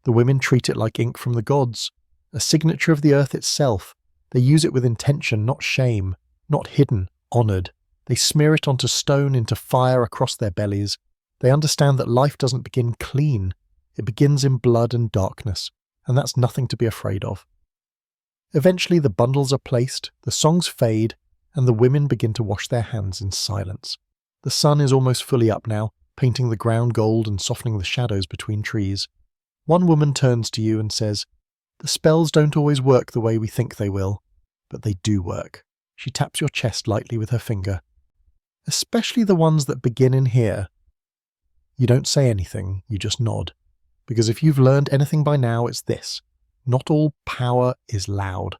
The women treat it like ink from the gods, a signature of the earth itself. They use it with intention, not shame, not hidden, honoured. They smear it onto stone, into fire, across their bellies. They understand that life doesn't begin clean. It begins in blood and darkness, and that's nothing to be afraid of. Eventually the bundles are placed, the songs fade, and the women begin to wash their hands in silence. The sun is almost fully up now, painting the ground gold and softening the shadows between trees. One woman turns to you and says, "The spells don't always work the way we think they will, but they do work." She taps your chest lightly with her finger. "Especially the ones that begin in here." You don't say anything, you just nod. Because if you've learned anything by now, it's this. Not all power is loud.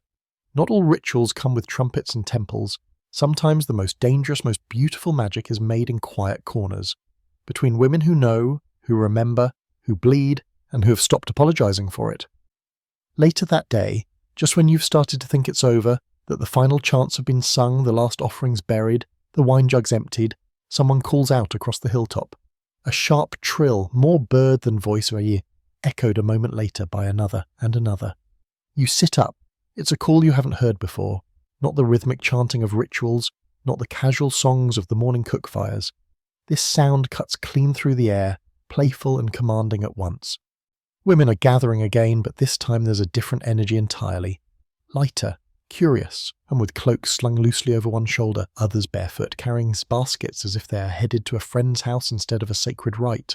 Not all rituals come with trumpets and temples. Sometimes the most dangerous, most beautiful magic is made in quiet corners. Between women who know, who remember, who bleed, and who have stopped apologizing for it. Later that day, just when you've started to think it's over, that the final chants have been sung, the last offerings buried, the wine jugs emptied, someone calls out across the hilltop. A sharp trill, more bird than voice, echoed a moment later by another and another. You sit up. It's a call you haven't heard before. Not the rhythmic chanting of rituals, not the casual songs of the morning cook fires. This sound cuts clean through the air, playful and commanding at once. Women are gathering again, but this time there's a different energy entirely. Lighter, curious, and with cloaks slung loosely over one shoulder, others barefoot, carrying baskets as if they are headed to a friend's house instead of a sacred rite.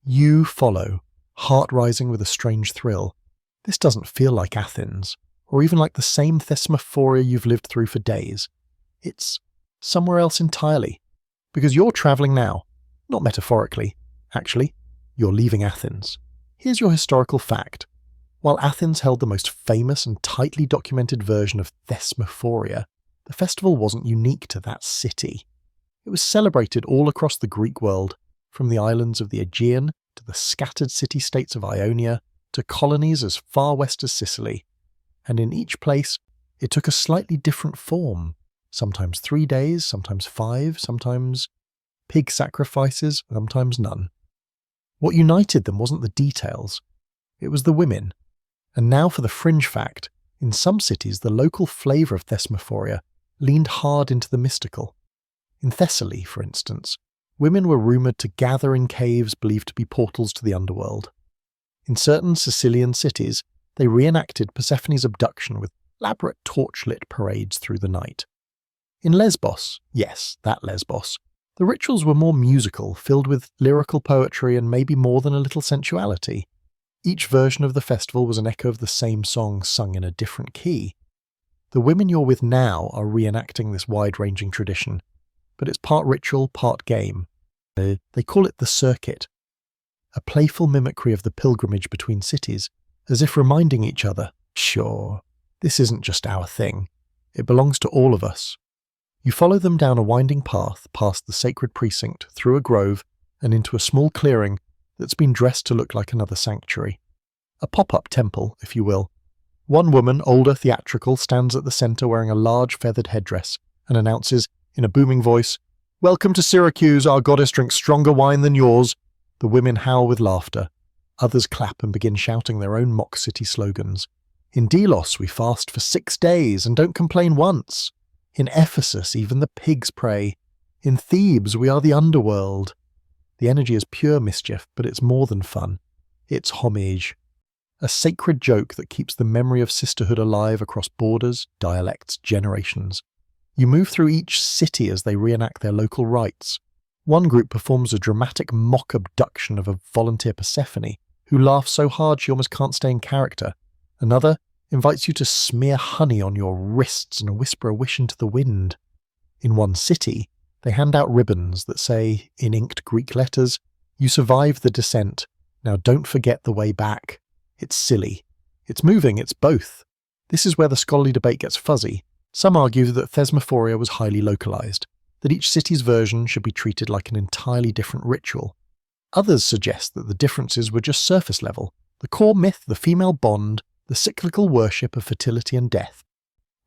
You follow, heart rising with a strange thrill. This doesn't feel like Athens, or even like the same Thesmophoria you've lived through for days. It's somewhere else entirely. Because you're travelling now. Not metaphorically. Actually, you're leaving Athens. Here's your historical fact. While Athens held the most famous and tightly documented version of Thesmophoria, the festival wasn't unique to that city. It was celebrated all across the Greek world, from the islands of the Aegean to the scattered city-states of Ionia to colonies as far west as Sicily. And in each place, it took a slightly different form. Sometimes 3 days, sometimes 5, sometimes pig sacrifices, sometimes none. What united them wasn't the details, it was the women. And now for the fringe fact, in some cities the local flavour of Thesmophoria leaned hard into the mystical. In Thessaly, for instance, women were rumoured to gather in caves believed to be portals to the underworld. In certain Sicilian cities, they reenacted Persephone's abduction with elaborate torchlit parades through the night. In Lesbos, yes, that Lesbos, the rituals were more musical, filled with lyrical poetry and maybe more than a little sensuality. Each version of the festival was an echo of the same song sung in a different key. The women you're with now are reenacting this wide-ranging tradition, but it's part ritual, part game. They call it the circuit, a playful mimicry of the pilgrimage between cities, as if reminding each other, sure, this isn't just our thing, it belongs to all of us. You follow them down a winding path, past the sacred precinct, through a grove, and into a small clearing that's been dressed to look like another sanctuary. A pop-up temple, if you will. One woman, older, theatrical, stands at the centre wearing a large feathered headdress and announces, in a booming voice, "Welcome to Syracuse, our goddess drinks stronger wine than yours." The women howl with laughter. Others clap and begin shouting their own mock city slogans. In Delos we fast for 6 days and don't complain once. In Ephesus even the pigs pray. In Thebes we are the underworld. The energy is pure mischief, but it's more than fun. It's homage. A sacred joke that keeps the memory of sisterhood alive across borders, dialects, generations. You move through each city as they reenact their local rites. One group performs a dramatic mock abduction of a volunteer Persephone, who laughs so hard she almost can't stay in character. Another invites you to smear honey on your wrists and whisper a wish into the wind. In one city, they hand out ribbons that say, in inked Greek letters, "You survived the descent. Now don't forget the way back." It's silly. It's moving, it's both. This is where the scholarly debate gets fuzzy. Some argue that Thesmophoria was highly localized, that each city's version should be treated like an entirely different ritual. Others suggest that the differences were just surface level. The core myth, the female bond, the cyclical worship of fertility and death,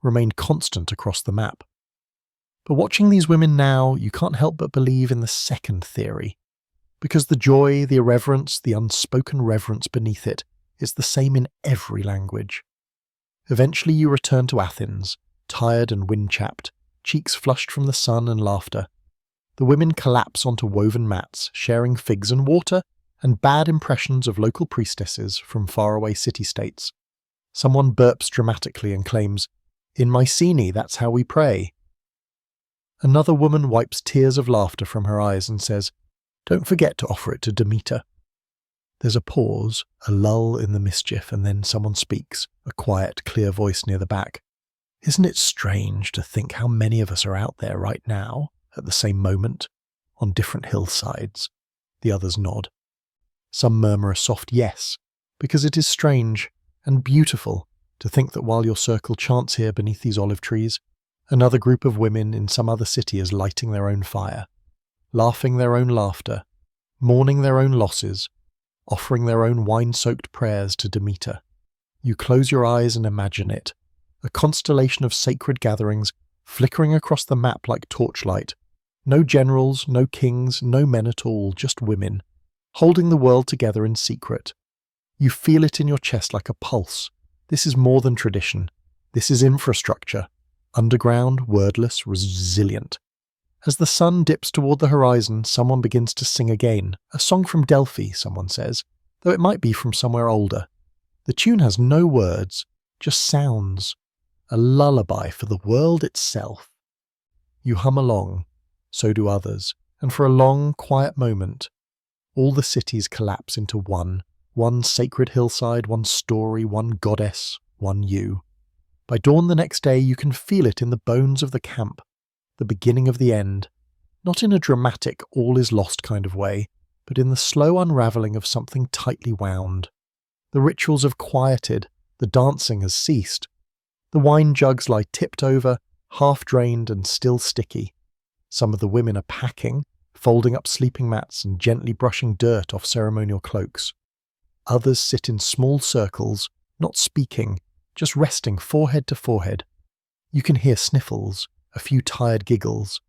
remained constant across the map. But watching these women now, you can't help but believe in the second theory. Because the joy, the irreverence, the unspoken reverence beneath it is the same in every language. Eventually you return to Athens, tired and wind-chapped, cheeks flushed from the sun and laughter. The women collapse onto woven mats, sharing figs and water, and bad impressions of local priestesses from faraway city-states. Someone burps dramatically and claims, "In Mycenae, that's how we pray." Another woman wipes tears of laughter from her eyes and says, "Don't forget to offer it to Demeter." There's a pause, a lull in the mischief, and then someone speaks, a quiet, clear voice near the back. "Isn't it strange to think how many of us are out there right now, at the same moment, on different hillsides?" The others nod. Some murmur a soft yes, because it is strange and beautiful to think that while your circle chants here beneath these olive trees, another group of women in some other city is lighting their own fire, laughing their own laughter, mourning their own losses, offering their own wine-soaked prayers to Demeter. You close your eyes and imagine it, a constellation of sacred gatherings flickering across the map like torchlight. No generals, no kings, no men at all, just women, holding the world together in secret. You feel it in your chest like a pulse. This is more than tradition. This is infrastructure. Underground, wordless, resilient. As the sun dips toward the horizon, someone begins to sing again. A song from Delphi, someone says, though it might be from somewhere older. The tune has no words, just sounds. A lullaby for the world itself. You hum along, so do others, and for a long, quiet moment, all the cities collapse into one sacred hillside, one story, one goddess, one you. By dawn the next day, you can feel it in the bones of the camp, the beginning of the end, not in a dramatic, all-is-lost kind of way, but in the slow unravelling of something tightly wound. The rituals have quieted, the dancing has ceased. The wine jugs lie tipped over, half-drained and still sticky. Some of the women are packing, folding up sleeping mats and gently brushing dirt off ceremonial cloaks. Others sit in small circles, not speaking, just resting forehead to forehead. You can hear sniffles, a few tired giggles,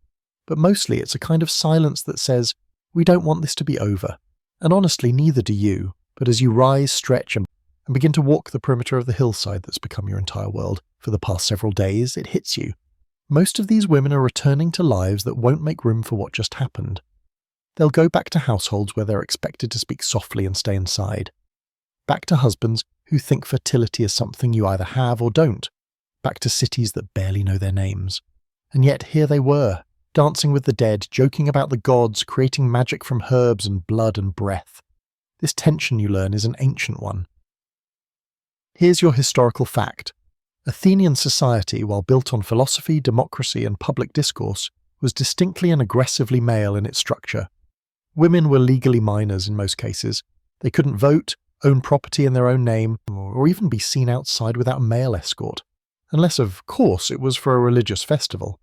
but mostly it's a kind of silence that says, "We don't want this to be over." And honestly, neither do you. But as you rise, stretch, and begin to walk the perimeter of the hillside that's become your entire world for the past several days, it hits you. Most of these women are returning to lives that won't make room for what just happened. They'll go back to households where they're expected to speak softly and stay inside. Back to husbands who think fertility is something you either have or don't. Back to cities that barely know their names. And yet here they were, dancing with the dead, joking about the gods, creating magic from herbs and blood and breath. This tension, you learn, is an ancient one. Here's your historical fact. Athenian society, while built on philosophy, democracy, and public discourse, was distinctly and aggressively male in its structure. Women were legally minors in most cases. They couldn't vote, own property in their own name, or even be seen outside without a male escort. Unless, of course, it was for a religious festival.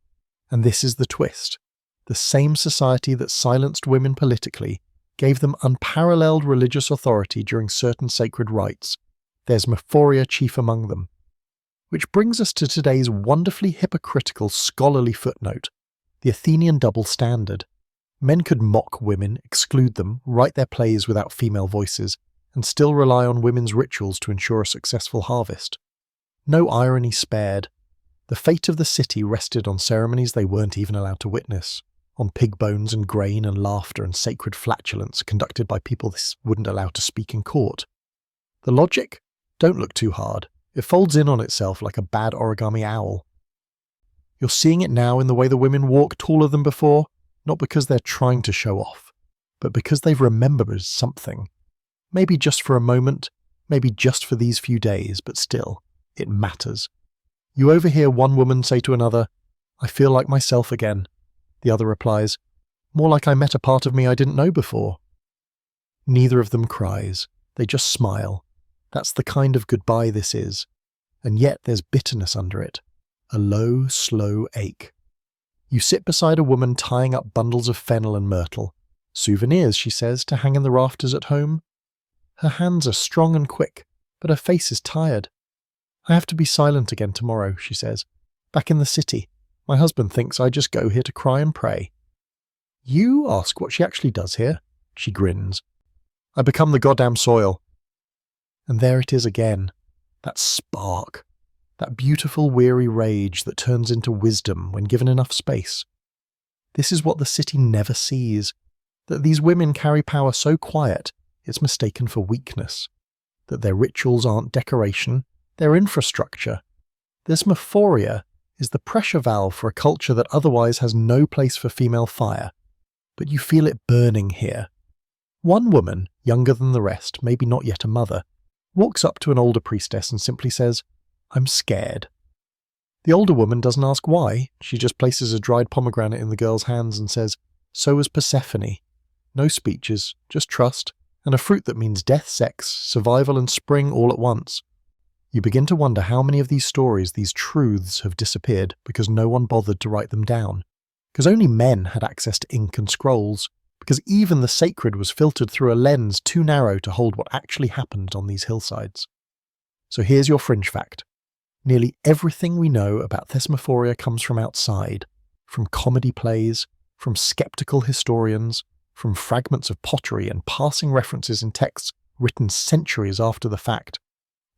And this is the twist. The same society that silenced women politically gave them unparalleled religious authority during certain sacred rites, Thesmophoria chief among them. Which brings us to today's wonderfully hypocritical scholarly footnote, the Athenian double standard. Men could mock women, exclude them, write their plays without female voices, and still rely on women's rituals to ensure a successful harvest. No irony spared. The fate of the city rested on ceremonies they weren't even allowed to witness, on pig bones and grain and laughter and sacred flatulence conducted by people this wouldn't allow to speak in court. The logic? Don't look too hard. It folds in on itself like a bad origami owl. You're seeing it now in the way the women walk taller than before, not because they're trying to show off, but because they've remembered something. Maybe just for a moment, maybe just for these few days, but still, it matters. You overhear one woman say to another, "I feel like myself again." The other replies, "More like I met a part of me I didn't know before." Neither of them cries. They just smile. That's the kind of goodbye this is. And yet there's bitterness under it. A low, slow ache. You sit beside a woman tying up bundles of fennel and myrtle. "Souvenirs," she says, "to hang in the rafters at home." Her hands are strong and quick, but her face is tired. "I have to be silent again tomorrow," she says. "Back in the city. My husband thinks I just go here to cry and pray." You ask what she actually does here. She grins. "I become the goddamn soil." And there it is again. That spark. That beautiful weary rage that turns into wisdom when given enough space. This is what the city never sees. That these women carry power so quiet, it's mistaken for weakness. That their rituals aren't decoration, they're infrastructure. Thesmophoria is the pressure valve for a culture that otherwise has no place for female fire. But you feel it burning here. One woman, younger than the rest, maybe not yet a mother, walks up to an older priestess and simply says, "I'm scared." The older woman doesn't ask why, she just places a dried pomegranate in the girl's hands and says, "So was Persephone." No speeches, just trust, and a fruit that means death, sex, survival and spring all at once. You begin to wonder how many of these stories, these truths, have disappeared because no one bothered to write them down. Because only men had access to ink and scrolls. Because even the sacred was filtered through a lens too narrow to hold what actually happened on these hillsides. So here's your fringe fact. Nearly everything we know about Thesmophoria comes from outside. From comedy plays, from skeptical historians, from fragments of pottery and passing references in texts written centuries after the fact.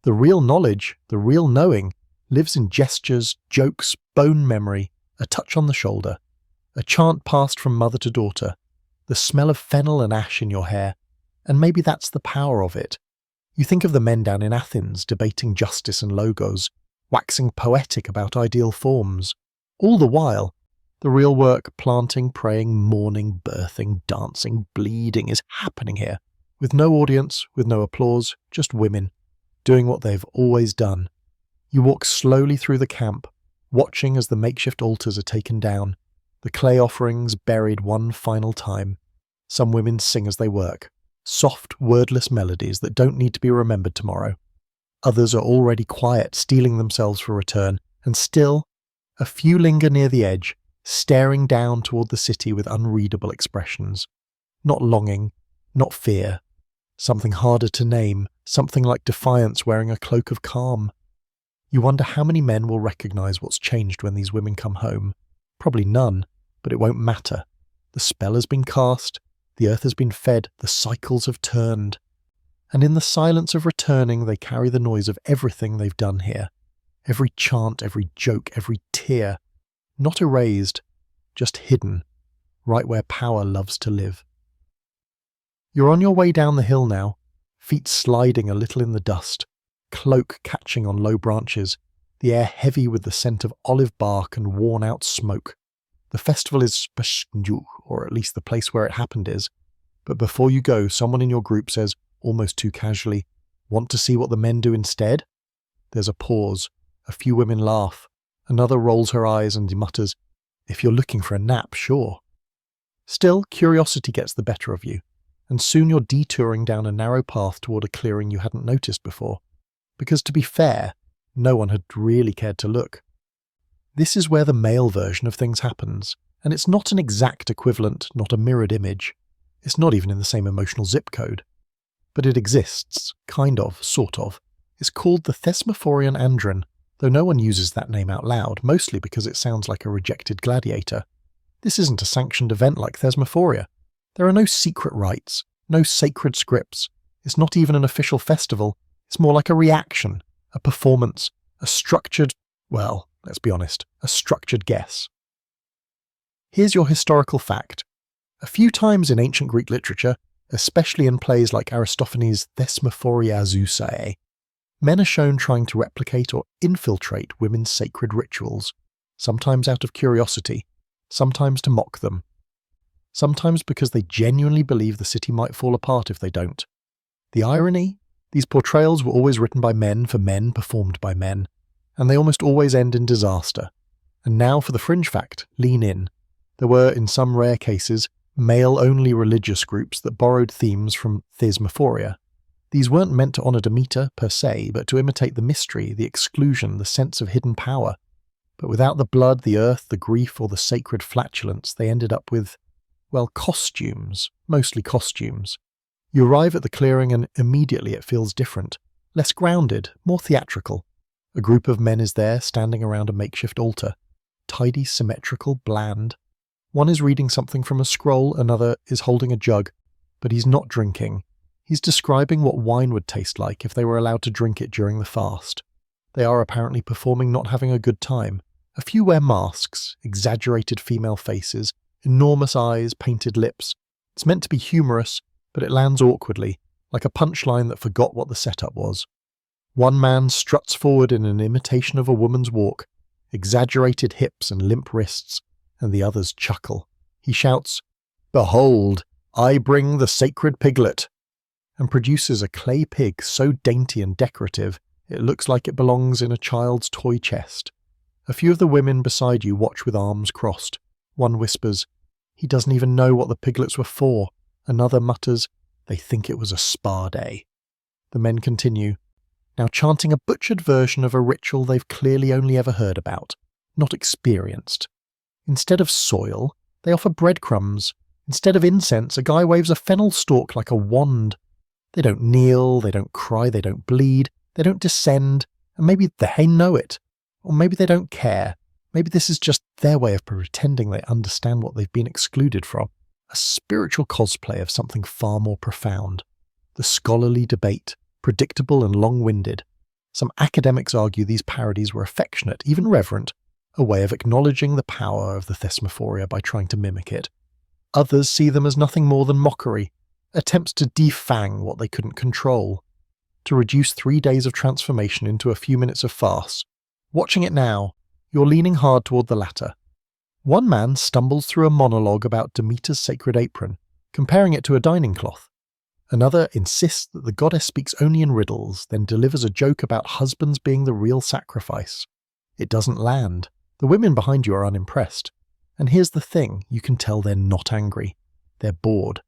The real knowledge, the real knowing, lives in gestures, jokes, bone memory, a touch on the shoulder, a chant passed from mother to daughter, the smell of fennel and ash in your hair, and maybe that's the power of it. You think of the men down in Athens debating justice and logos, waxing poetic about ideal forms. All the while, the real work, planting, praying, mourning, birthing, dancing, bleeding, is happening here, with no audience, with no applause, just women, doing what they've always done. You walk slowly through the camp, watching as the makeshift altars are taken down, the clay offerings buried one final time. Some women sing as they work, soft, wordless melodies that don't need to be remembered tomorrow. Others are already quiet, steeling themselves for return, and still, a few linger near the edge, staring down toward the city with unreadable expressions. Not longing, not fear. Something harder to name, something like defiance wearing a cloak of calm. You wonder how many men will recognize what's changed when these women come home. Probably none, but it won't matter. The spell has been cast, the earth has been fed, the cycles have turned. And in the silence of returning, they carry the noise of everything they've done here. Every chant, every joke, every tear. Not erased, just hidden, right where power loves to live. You're on your way down the hill now, feet sliding a little in the dust, cloak catching on low branches, the air heavy with the scent of olive bark and worn-out smoke. The festival is Spashnu, or at least the place where it happened is. But before you go, someone in your group says, almost too casually, "Want to see what the men do instead?" There's a pause. A few women laugh. Another rolls her eyes and mutters, "If you're looking for a nap, sure." Still, curiosity gets the better of you, and soon you're detouring down a narrow path toward a clearing you hadn't noticed before. Because to be fair, no one had really cared to look. This is where the male version of things happens, and it's not an exact equivalent, not a mirrored image. It's not even in the same emotional zip code. But it exists, kind of, sort of. It's called the Thesmophorian Andron, though no one uses that name out loud, mostly because it sounds like a rejected gladiator. This isn't a sanctioned event like Thesmophoria. There are no secret rites, no sacred scripts. It's not even an official festival. It's more like a reaction, a performance, a structured, well, let's be honest, a structured guess. Here's your historical fact. A few times in ancient Greek literature, especially in plays like Aristophanes' Thesmophoria Zeusae, men are shown trying to replicate or infiltrate women's sacred rituals, sometimes out of curiosity, sometimes to mock them, sometimes because they genuinely believe the city might fall apart if they don't. The irony? These portrayals were always written by men for men performed by men, and they almost always end in disaster. And now for the fringe fact, lean in. There were, in some rare cases, male-only religious groups that borrowed themes from Thesmophoria. These weren't meant to honour Demeter per se, but to imitate the mystery, the exclusion, the sense of hidden power. But without the blood, the earth, the grief, or the sacred flatulence, they ended up with, well, costumes, mostly costumes. You arrive at the clearing and immediately it feels different, less grounded, more theatrical. A group of men is there, standing around a makeshift altar. Tidy, symmetrical, bland. One is reading something from a scroll, another is holding a jug, but he's not drinking. He's describing what wine would taste like if they were allowed to drink it during the fast. They are apparently performing not having a good time. A few wear masks, exaggerated female faces, enormous eyes, painted lips. It's meant to be humorous, but it lands awkwardly, like a punchline that forgot what the setup was. One man struts forward in an imitation of a woman's walk, exaggerated hips and limp wrists, and the others chuckle. He shouts, "Behold, I bring the sacred piglet," and produces a clay pig so dainty and decorative it looks like it belongs in a child's toy chest. A few of the women beside you watch with arms crossed. One whispers, "He doesn't even know what the piglets were for." Another mutters, "They think it was a spa day." The men continue, now chanting a butchered version of a ritual they've clearly only ever heard about, not experienced. Instead of soil, they offer breadcrumbs. Instead of incense, a guy waves a fennel stalk like a wand. They don't kneel, they don't cry, they don't bleed, they don't descend, and maybe they know it. Or maybe they don't care. Maybe this is just their way of pretending they understand what they've been excluded from. A spiritual cosplay of something far more profound. The scholarly debate, predictable and long-winded. Some academics argue these parodies were affectionate, even reverent, a way of acknowledging the power of the Thesmophoria by trying to mimic it. Others see them as nothing more than mockery, attempts to defang what they couldn't control, to reduce 3 days of transformation into a few minutes of farce. Watching it now, you're leaning hard toward the latter. One man stumbles through a monologue about Demeter's sacred apron, comparing it to a dining cloth. Another insists that the goddess speaks only in riddles, then delivers a joke about husbands being the real sacrifice. It doesn't land. The women behind you are unimpressed. And here's the thing, you can tell they're not angry. They're bored.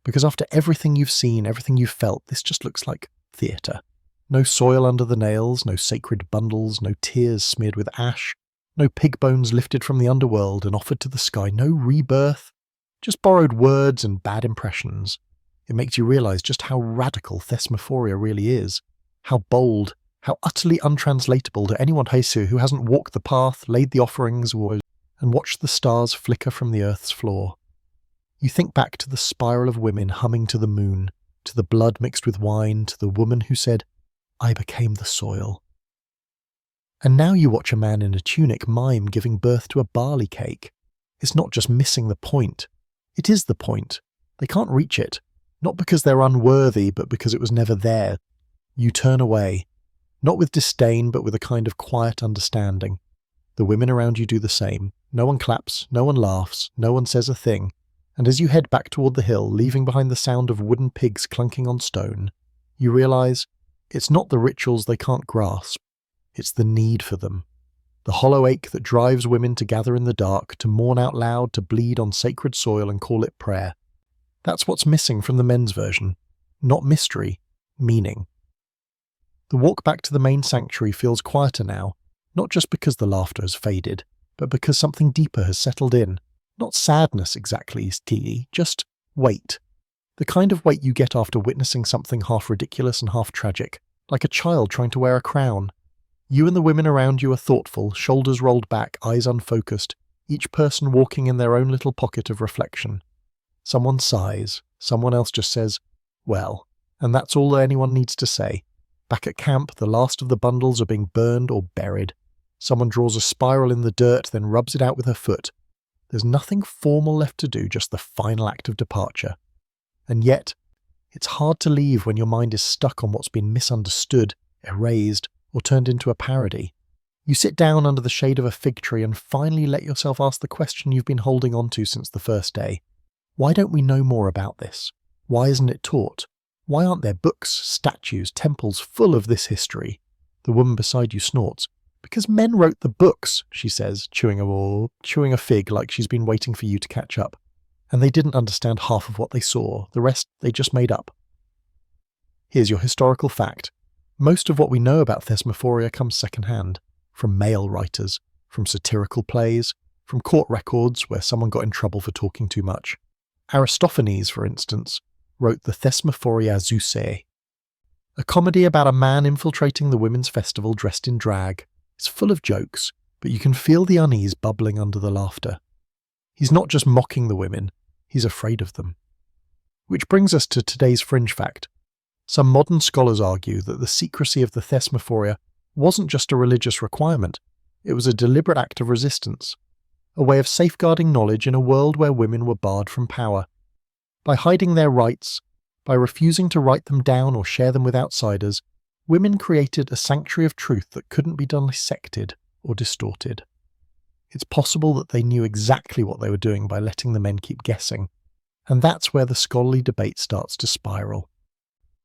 Because after everything you've seen, everything you've felt, this just looks like theatre. No soil under the nails, no sacred bundles, no tears smeared with ash, no pig bones lifted from the underworld and offered to the sky, no rebirth, just borrowed words and bad impressions. It makes you realise just how radical Thesmophoria really is, how bold, how utterly untranslatable to anyone who hasn't walked the path, laid the offerings, and watched the stars flicker from the earth's floor. You think back to the spiral of women humming to the moon, to the blood mixed with wine, to the woman who said, "I became the soil." And now you watch a man in a tunic mime giving birth to a barley cake. It's not just missing the point. It is the point. They can't reach it. Not because they're unworthy, but because it was never there. You turn away. Not with disdain, but with a kind of quiet understanding. The women around you do the same. No one claps, no one laughs, no one says a thing. And as you head back toward the hill, leaving behind the sound of wooden pigs clunking on stone, you realise it's not the rituals they can't grasp. It's the need for them. The hollow ache that drives women to gather in the dark, to mourn out loud, to bleed on sacred soil and call it prayer. That's what's missing from the men's version. Not mystery, meaning. The walk back to the main sanctuary feels quieter now, not just because the laughter has faded, but because something deeper has settled in. Not sadness exactly, T, just weight. The kind of weight you get after witnessing something half ridiculous and half tragic, like a child trying to wear a crown. You and the women around you are thoughtful, shoulders rolled back, eyes unfocused, each person walking in their own little pocket of reflection. Someone sighs, someone else just says, "Well," and that's all anyone needs to say. Back at camp, the last of the bundles are being burned or buried. Someone draws a spiral in the dirt, then rubs it out with her foot. There's nothing formal left to do, just the final act of departure. And yet, it's hard to leave when your mind is stuck on what's been misunderstood, erased, or turned into a parody. You sit down under the shade of a fig tree and finally let yourself ask the question you've been holding on to since the first day. Why don't we know more about this? Why isn't it taught? Why aren't there books, statues, temples full of this history? The woman beside you snorts. Because men wrote the books, she says, chewing a fig like she's been waiting for you to catch up. And they didn't understand half of what they saw. The rest they just made up. Here's your historical fact. Most of what we know about Thesmophoria comes secondhand. From male writers, from satirical plays, from court records where someone got in trouble for talking too much. Aristophanes, for instance, wrote the Thesmophoria Zeusai, a comedy about a man infiltrating the women's festival dressed in drag. It's full of jokes, but you can feel the unease bubbling under the laughter. He's not just mocking the women, he's afraid of them. Which brings us to today's fringe fact. Some modern scholars argue that the secrecy of the Thesmophoria wasn't just a religious requirement, it was a deliberate act of resistance, a way of safeguarding knowledge in a world where women were barred from power. By hiding their rights, by refusing to write them down or share them with outsiders, women created a sanctuary of truth that couldn't be dissected or distorted. It's possible that they knew exactly what they were doing by letting the men keep guessing, and that's where the scholarly debate starts to spiral.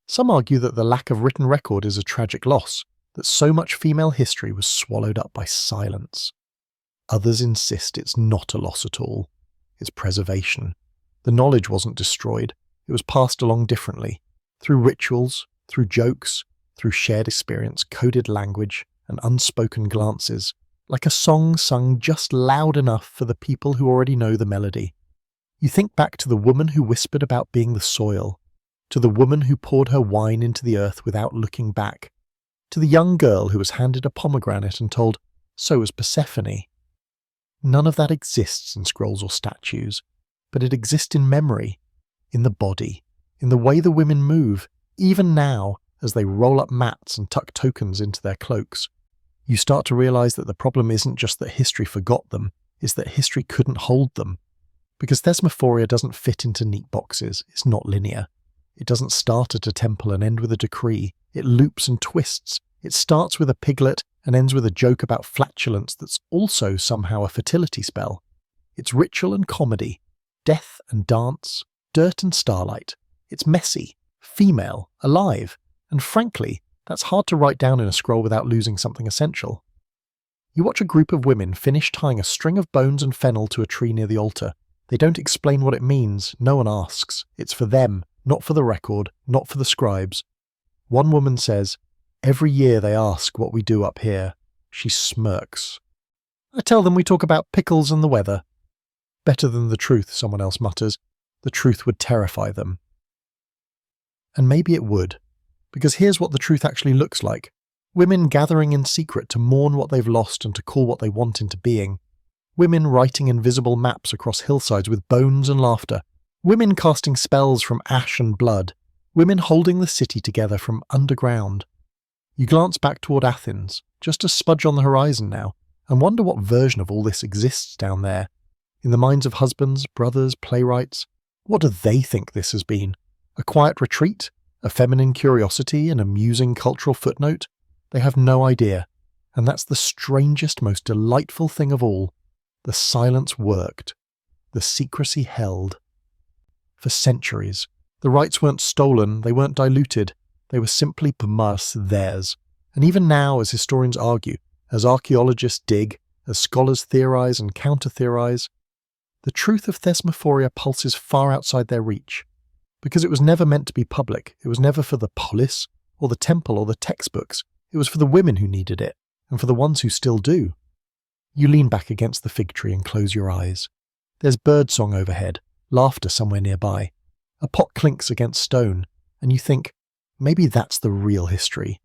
Some argue that the lack of written record is a tragic loss, that so much female history was swallowed up by silence. Others insist it's not a loss at all. It's preservation. The knowledge wasn't destroyed, it was passed along differently, through rituals, through jokes, through shared experience, coded language, and unspoken glances, like a song sung just loud enough for the people who already know the melody. You think back to the woman who whispered about being the soil, to the woman who poured her wine into the earth without looking back, to the young girl who was handed a pomegranate and told, "So was Persephone." None of that exists in scrolls or statues, but it exists in memory, in the body, in the way the women move, even now, as they roll up mats and tuck tokens into their cloaks. You start to realize that the problem isn't just that history forgot them, it's that history couldn't hold them. Because Thesmophoria doesn't fit into neat boxes, it's not linear. It doesn't start at a temple and end with a decree. It loops and twists. It starts with a piglet and ends with a joke about flatulence that's also somehow a fertility spell. It's ritual and comedy, death and dance, dirt and starlight. It's messy, female, alive, and frankly, that's hard to write down in a scroll without losing something essential. You watch a group of women finish tying a string of bones and fennel to a tree near the altar. They don't explain what it means, no one asks. It's for them, not for the record, not for the scribes. One woman says, "Every year they ask what we do up here." She smirks. "I tell them we talk about pickles and the weather." "Better than the truth," someone else mutters. "The truth would terrify them." And maybe it would. Because here's what the truth actually looks like. Women gathering in secret to mourn what they've lost and to call what they want into being. Women writing invisible maps across hillsides with bones and laughter. Women casting spells from ash and blood. Women holding the city together from underground. You glance back toward Athens, just a smudge on the horizon now, and wonder what version of all this exists down there. In the minds of husbands, brothers, playwrights, what do they think this has been? A quiet retreat? A feminine curiosity? An amusing cultural footnote? They have no idea. And that's the strangest, most delightful thing of all. The silence worked. The secrecy held. For centuries, the rights weren't stolen, they weren't diluted. They were simply theirs. And even now, as historians argue, as archaeologists dig, as scholars theorize and counter-theorize, the truth of Thesmophoria pulses far outside their reach. Because it was never meant to be public, it was never for the polis, or the temple, or the textbooks. It was for the women who needed it, and for the ones who still do. You lean back against the fig tree and close your eyes. There's birdsong overhead, laughter somewhere nearby. A pot clinks against stone, and you think, maybe that's the real history.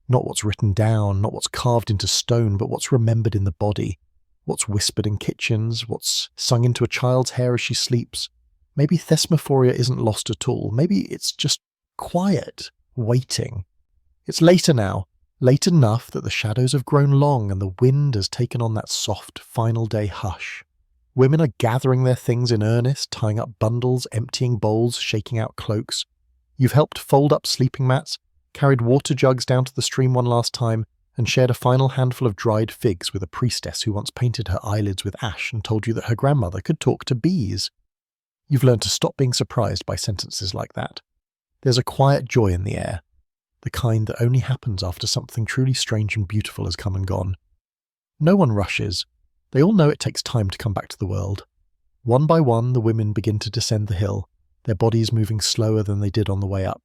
Not what's written down, not what's carved into stone, but what's remembered in the body. What's whispered in kitchens, what's sung into a child's hair as she sleeps. Maybe Thesmophoria isn't lost at all. Maybe it's just quiet, waiting. It's later now, late enough that the shadows have grown long and the wind has taken on that soft, final day hush. Women are gathering their things in earnest, tying up bundles, emptying bowls, shaking out cloaks. You've helped fold up sleeping mats, carried water jugs down to the stream one last time, and shared a final handful of dried figs with a priestess who once painted her eyelids with ash and told you that her grandmother could talk to bees. You've learned to stop being surprised by sentences like that. There's a quiet joy in the air, the kind that only happens after something truly strange and beautiful has come and gone. No one rushes. They all know it takes time to come back to the world. One by one, the women begin to descend the hill, their bodies moving slower than they did on the way up.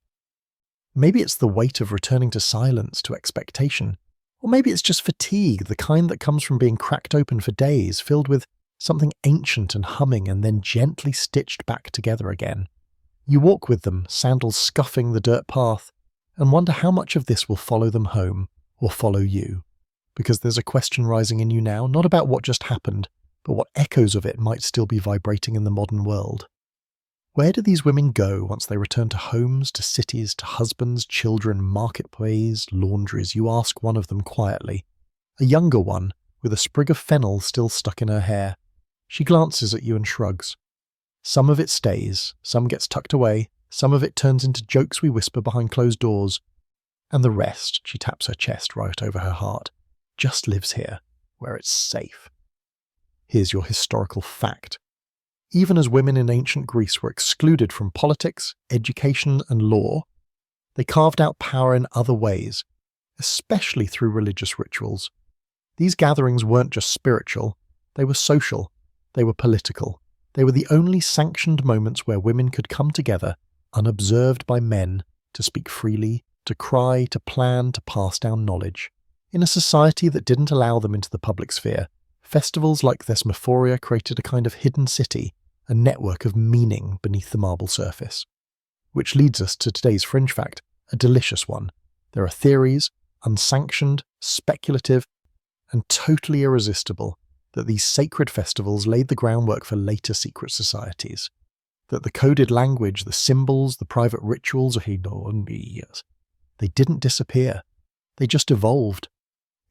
Maybe it's the weight of returning to silence, to expectation. Or maybe it's just fatigue, the kind that comes from being cracked open for days, filled with something ancient and humming and then gently stitched back together again. You walk with them, sandals scuffing the dirt path, and wonder how much of this will follow them home, or follow you. Because there's a question rising in you now, not about what just happened, but what echoes of it might still be vibrating in the modern world. Where do these women go once they return to homes, to cities, to husbands, children, marketplaces, laundries? You ask one of them quietly. A younger one, with a sprig of fennel still stuck in her hair. She glances at you and shrugs. Some of it stays, some gets tucked away, some of it turns into jokes we whisper behind closed doors, and the rest, she taps her chest right over her heart, just lives here, where it's safe. Here's your historical fact. Even as women in ancient Greece were excluded from politics, education, and law, they carved out power in other ways, especially through religious rituals. These gatherings weren't just spiritual, they were social, they were political. They were the only sanctioned moments where women could come together, unobserved by men, to speak freely, to cry, to plan, to pass down knowledge. In a society that didn't allow them into the public sphere, festivals like Thesmophoria created a kind of hidden city, a network of meaning beneath the marble surface. Which leads us to today's fringe fact, a delicious one. There are theories, unsanctioned, speculative, and totally irresistible, that these sacred festivals laid the groundwork for later secret societies. That the coded language, the symbols, the private rituals, they didn't disappear. They just evolved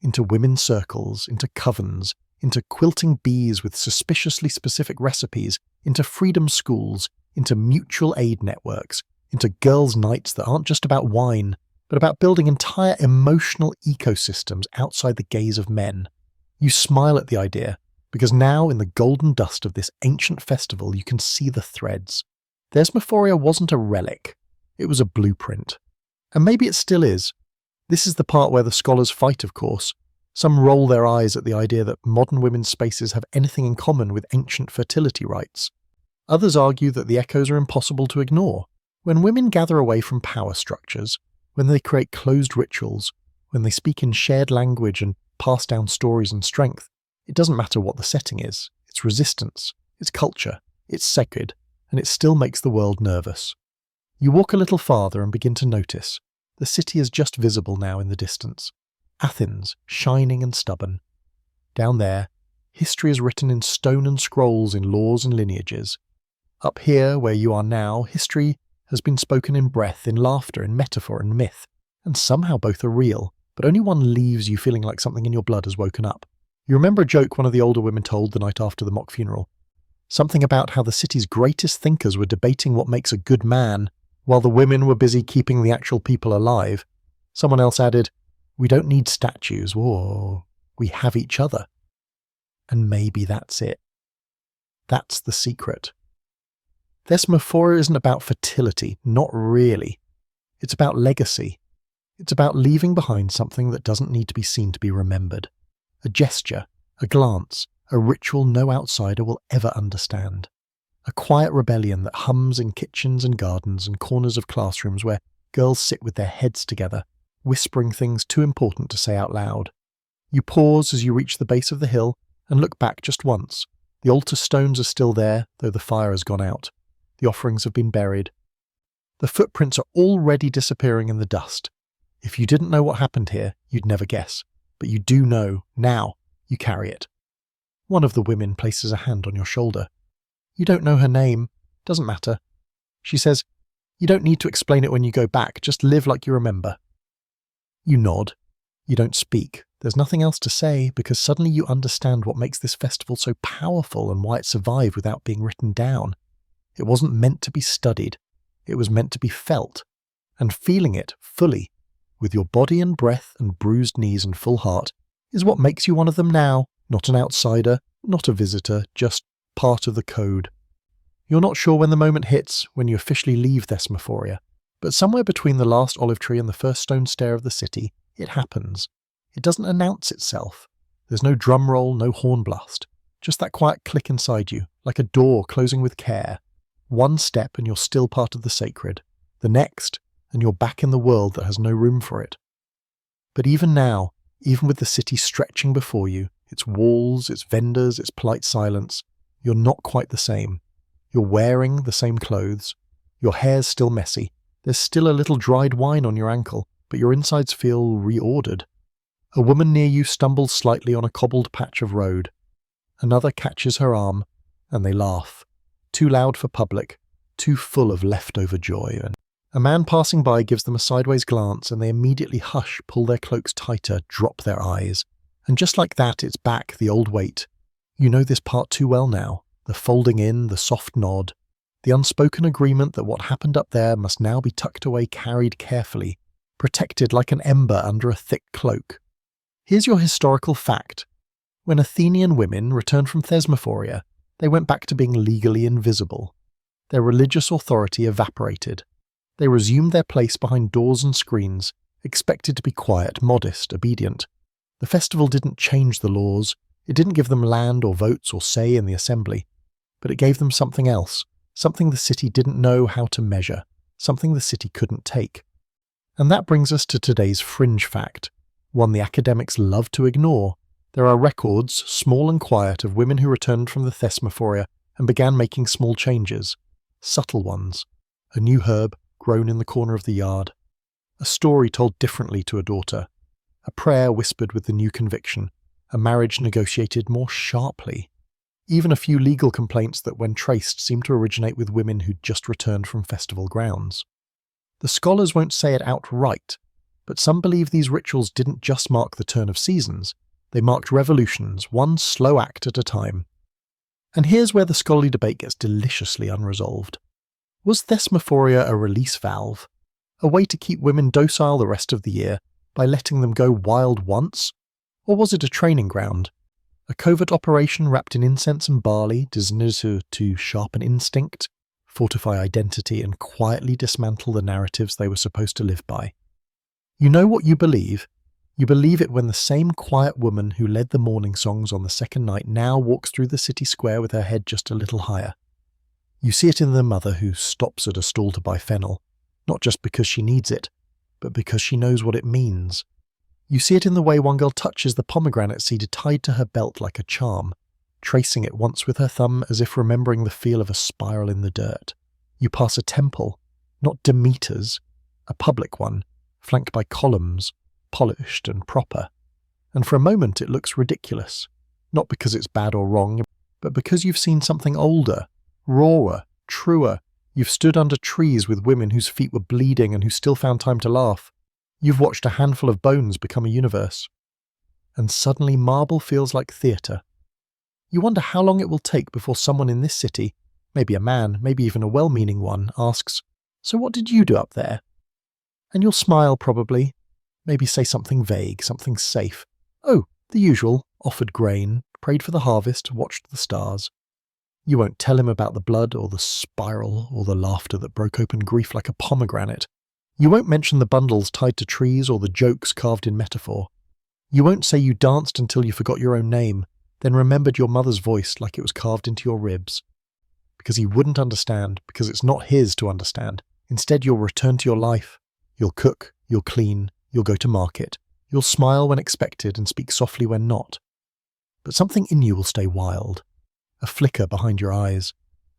into women's circles, into covens, into quilting bees with suspiciously specific recipes, into freedom schools, into mutual aid networks, into girls' nights that aren't just about wine, but about building entire emotional ecosystems outside the gaze of men. You smile at the idea, because now in the golden dust of this ancient festival you can see the threads. Thesmophoria wasn't a relic, it was a blueprint. And maybe it still is. This is the part where the scholars fight, of course. Some roll their eyes at the idea that modern women's spaces have anything in common with ancient fertility rites. Others argue that the echoes are impossible to ignore. When women gather away from power structures, when they create closed rituals, when they speak in shared language and pass down stories and strength, it doesn't matter what the setting is. It's resistance, it's culture, it's sacred, and it still makes the world nervous. You walk a little farther and begin to notice. The city is just visible now in the distance. Athens, shining and stubborn. Down there, history is written in stone and scrolls in laws and lineages. Up here, where you are now, history has been spoken in breath, in laughter, in metaphor and myth, and somehow both are real, but only one leaves you feeling like something in your blood has woken up. You remember a joke one of the older women told the night after the mock funeral? Something about how the city's greatest thinkers were debating what makes a good man, while the women were busy keeping the actual people alive. Someone else added, "We don't need statues, or we have each other." And maybe that's it. That's the secret. Thesmophoria isn't about fertility, not really. It's about legacy. It's about leaving behind something that doesn't need to be seen to be remembered. A gesture, a glance, a ritual no outsider will ever understand. A quiet rebellion that hums in kitchens and gardens and corners of classrooms where girls sit with their heads together, whispering things too important to say out loud. You pause as you reach the base of the hill and look back just once. The altar stones are still there, though the fire has gone out. The offerings have been buried. The footprints are already disappearing in the dust. If you didn't know what happened here, you'd never guess. But you do know, now, you carry it. One of the women places a hand on your shoulder. You don't know her name. Doesn't matter. She says, "You don't need to explain it when you go back. Just live like you remember." You nod. You don't speak, There's nothing else to say, because suddenly you understand what makes this festival so powerful and why it survived without being written down. It wasn't meant to be studied. It was meant to be felt. And feeling it fully, with your body and breath and bruised knees and full heart, is what makes you one of them now, not an outsider, not a visitor, just part of the code. You're not sure when the moment hits, when you officially leave Thesmophoria, but somewhere between the last olive tree and the first stone stair of the city, it happens. It doesn't announce itself. There's no drum roll, no horn blast. Just that quiet click inside you, like a door closing with care. One step and you're still part of the sacred. The next, and you're back in the world that has no room for it. But even now, even with the city stretching before you, its walls, its vendors, its polite silence, you're not quite the same. You're wearing the same clothes. Your hair's still messy. There's still a little dried wine on your ankle, but your insides feel reordered. A woman near you stumbles slightly on a cobbled patch of road. Another catches her arm, and they laugh. Too loud for public, too full of leftover joy. And a man passing by gives them a sideways glance, and they immediately hush, pull their cloaks tighter, drop their eyes. And just like that, it's back, the old weight. You know this part too well now. The folding in, the soft nod. The unspoken agreement that what happened up there must now be tucked away, carried carefully, protected like an ember under a thick cloak. Here's your historical fact. When Athenian women returned from Thesmophoria, they went back to being legally invisible. Their religious authority evaporated. They resumed their place behind doors and screens, expected to be quiet, modest, obedient. The festival didn't change the laws. It didn't give them land or votes or say in the assembly. But it gave them something else, something the city didn't know how to measure, something the city couldn't take. And that brings us to today's fringe fact, one the academics love to ignore. There are records, small and quiet, of women who returned from the Thesmophoria and began making small changes, subtle ones. A new herb grown in the corner of the yard, a story told differently to a daughter, a prayer whispered with the new conviction, a marriage negotiated more sharply. Even a few legal complaints that, when traced, seem to originate with women who'd just returned from festival grounds. The scholars won't say it outright, but some believe these rituals didn't just mark the turn of seasons, they marked revolutions, one slow act at a time. And here's where the scholarly debate gets deliciously unresolved. Was Thesmophoria a release valve? A way to keep women docile the rest of the year by letting them go wild once? Or was it a training ground? A covert operation wrapped in incense and barley designed to sharpen instinct, fortify identity, and quietly dismantle the narratives they were supposed to live by? You know what you believe. You believe it when the same quiet woman who led the morning songs on the second night now walks through the city square with her head just a little higher. You see it in the mother who stops at a stall to buy fennel, not just because she needs it, but because she knows what it means. You see it in the way one girl touches the pomegranate seed tied to her belt like a charm, tracing it once with her thumb as if remembering the feel of a spiral in the dirt. You pass a temple, not Demeter's, a public one, flanked by columns, polished and proper. And for a moment it looks ridiculous, not because it's bad or wrong, but because you've seen something older, rawer, truer. You've stood under trees with women whose feet were bleeding and who still found time to laugh. You've watched a handful of bones become a universe. And suddenly marble feels like theatre. You wonder how long it will take before someone in this city, maybe a man, maybe even a well-meaning one, asks, "So what did you do up there?" And you'll smile probably, maybe say something vague, something safe. Oh, the usual, offered grain, prayed for the harvest, watched the stars. You won't tell him about the blood or the spiral or the laughter that broke open grief like a pomegranate. You won't mention the bundles tied to trees or the jokes carved in metaphor. You won't say you danced until you forgot your own name, then remembered your mother's voice like it was carved into your ribs. Because he wouldn't understand, because it's not his to understand. Instead, you'll return to your life. You'll cook, you'll clean, you'll go to market. You'll smile when expected and speak softly when not. But something in you will stay wild. A flicker behind your eyes,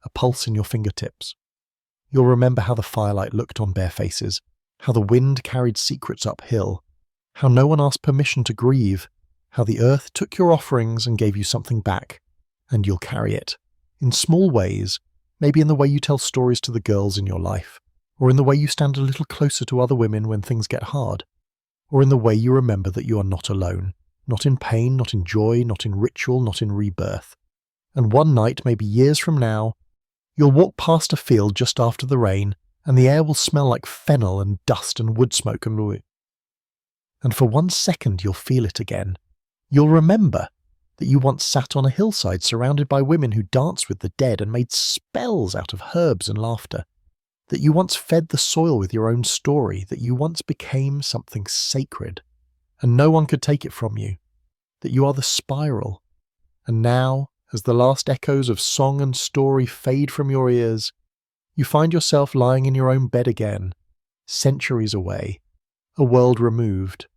a pulse in your fingertips. You'll remember how the firelight looked on bare faces, how the wind carried secrets uphill, how no one asked permission to grieve, how the earth took your offerings and gave you something back, and you'll carry it. In small ways, maybe in the way you tell stories to the girls in your life, or in the way you stand a little closer to other women when things get hard, or in the way you remember that you are not alone. Not in pain, not in joy, not in ritual, not in rebirth. And one night, maybe years from now, you'll walk past a field just after the rain, and the air will smell like fennel and dust and wood smoke and for 1 second you'll feel it again. You'll remember that you once sat on a hillside surrounded by women who danced with the dead and made spells out of herbs and laughter. That you once fed the soil with your own story, that you once became something sacred, and no one could take it from you. That you are the spiral. And now, as the last echoes of song and story fade from your ears, you find yourself lying in your own bed again, centuries away, a world removed.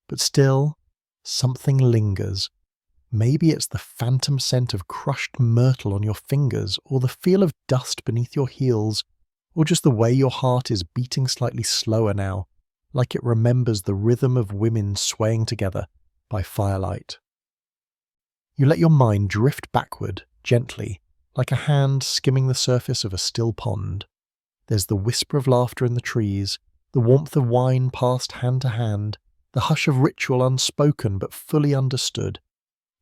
But still, something lingers. Maybe it's the phantom scent of crushed myrtle on your fingers, or the feel of dust beneath your heels, or just the way your heart is beating slightly slower now, like it remembers the rhythm of women swaying together by firelight. You let your mind drift backward, gently, like a hand skimming the surface of a still pond. There's the whisper of laughter in the trees, the warmth of wine passed hand to hand, the hush of ritual unspoken but fully understood.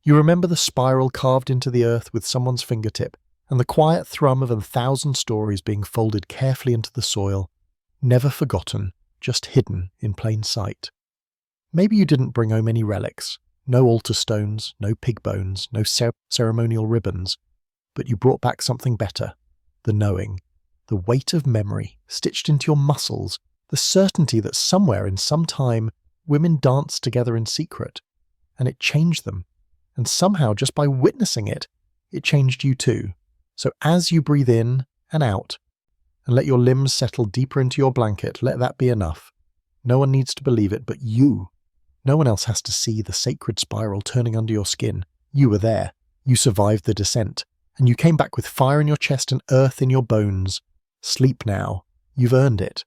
You remember the spiral carved into the earth with someone's fingertip, and the quiet thrum of 1,000 stories being folded carefully into the soil, never forgotten, just hidden in plain sight. Maybe you didn't bring home any relics, no altar stones, no pig bones, no ceremonial ribbons, but you brought back something better, the knowing, the weight of memory stitched into your muscles, the certainty that somewhere in some time women danced together in secret, and it changed them, and somehow just by witnessing it, it changed you too. So as you breathe in and out, and let your limbs settle deeper into your blanket, let that be enough. No one needs to believe it but you. No one else has to see the sacred spiral turning under your skin. You were there. You survived the descent. And you came back with fire in your chest and earth in your bones. Sleep now. You've earned it.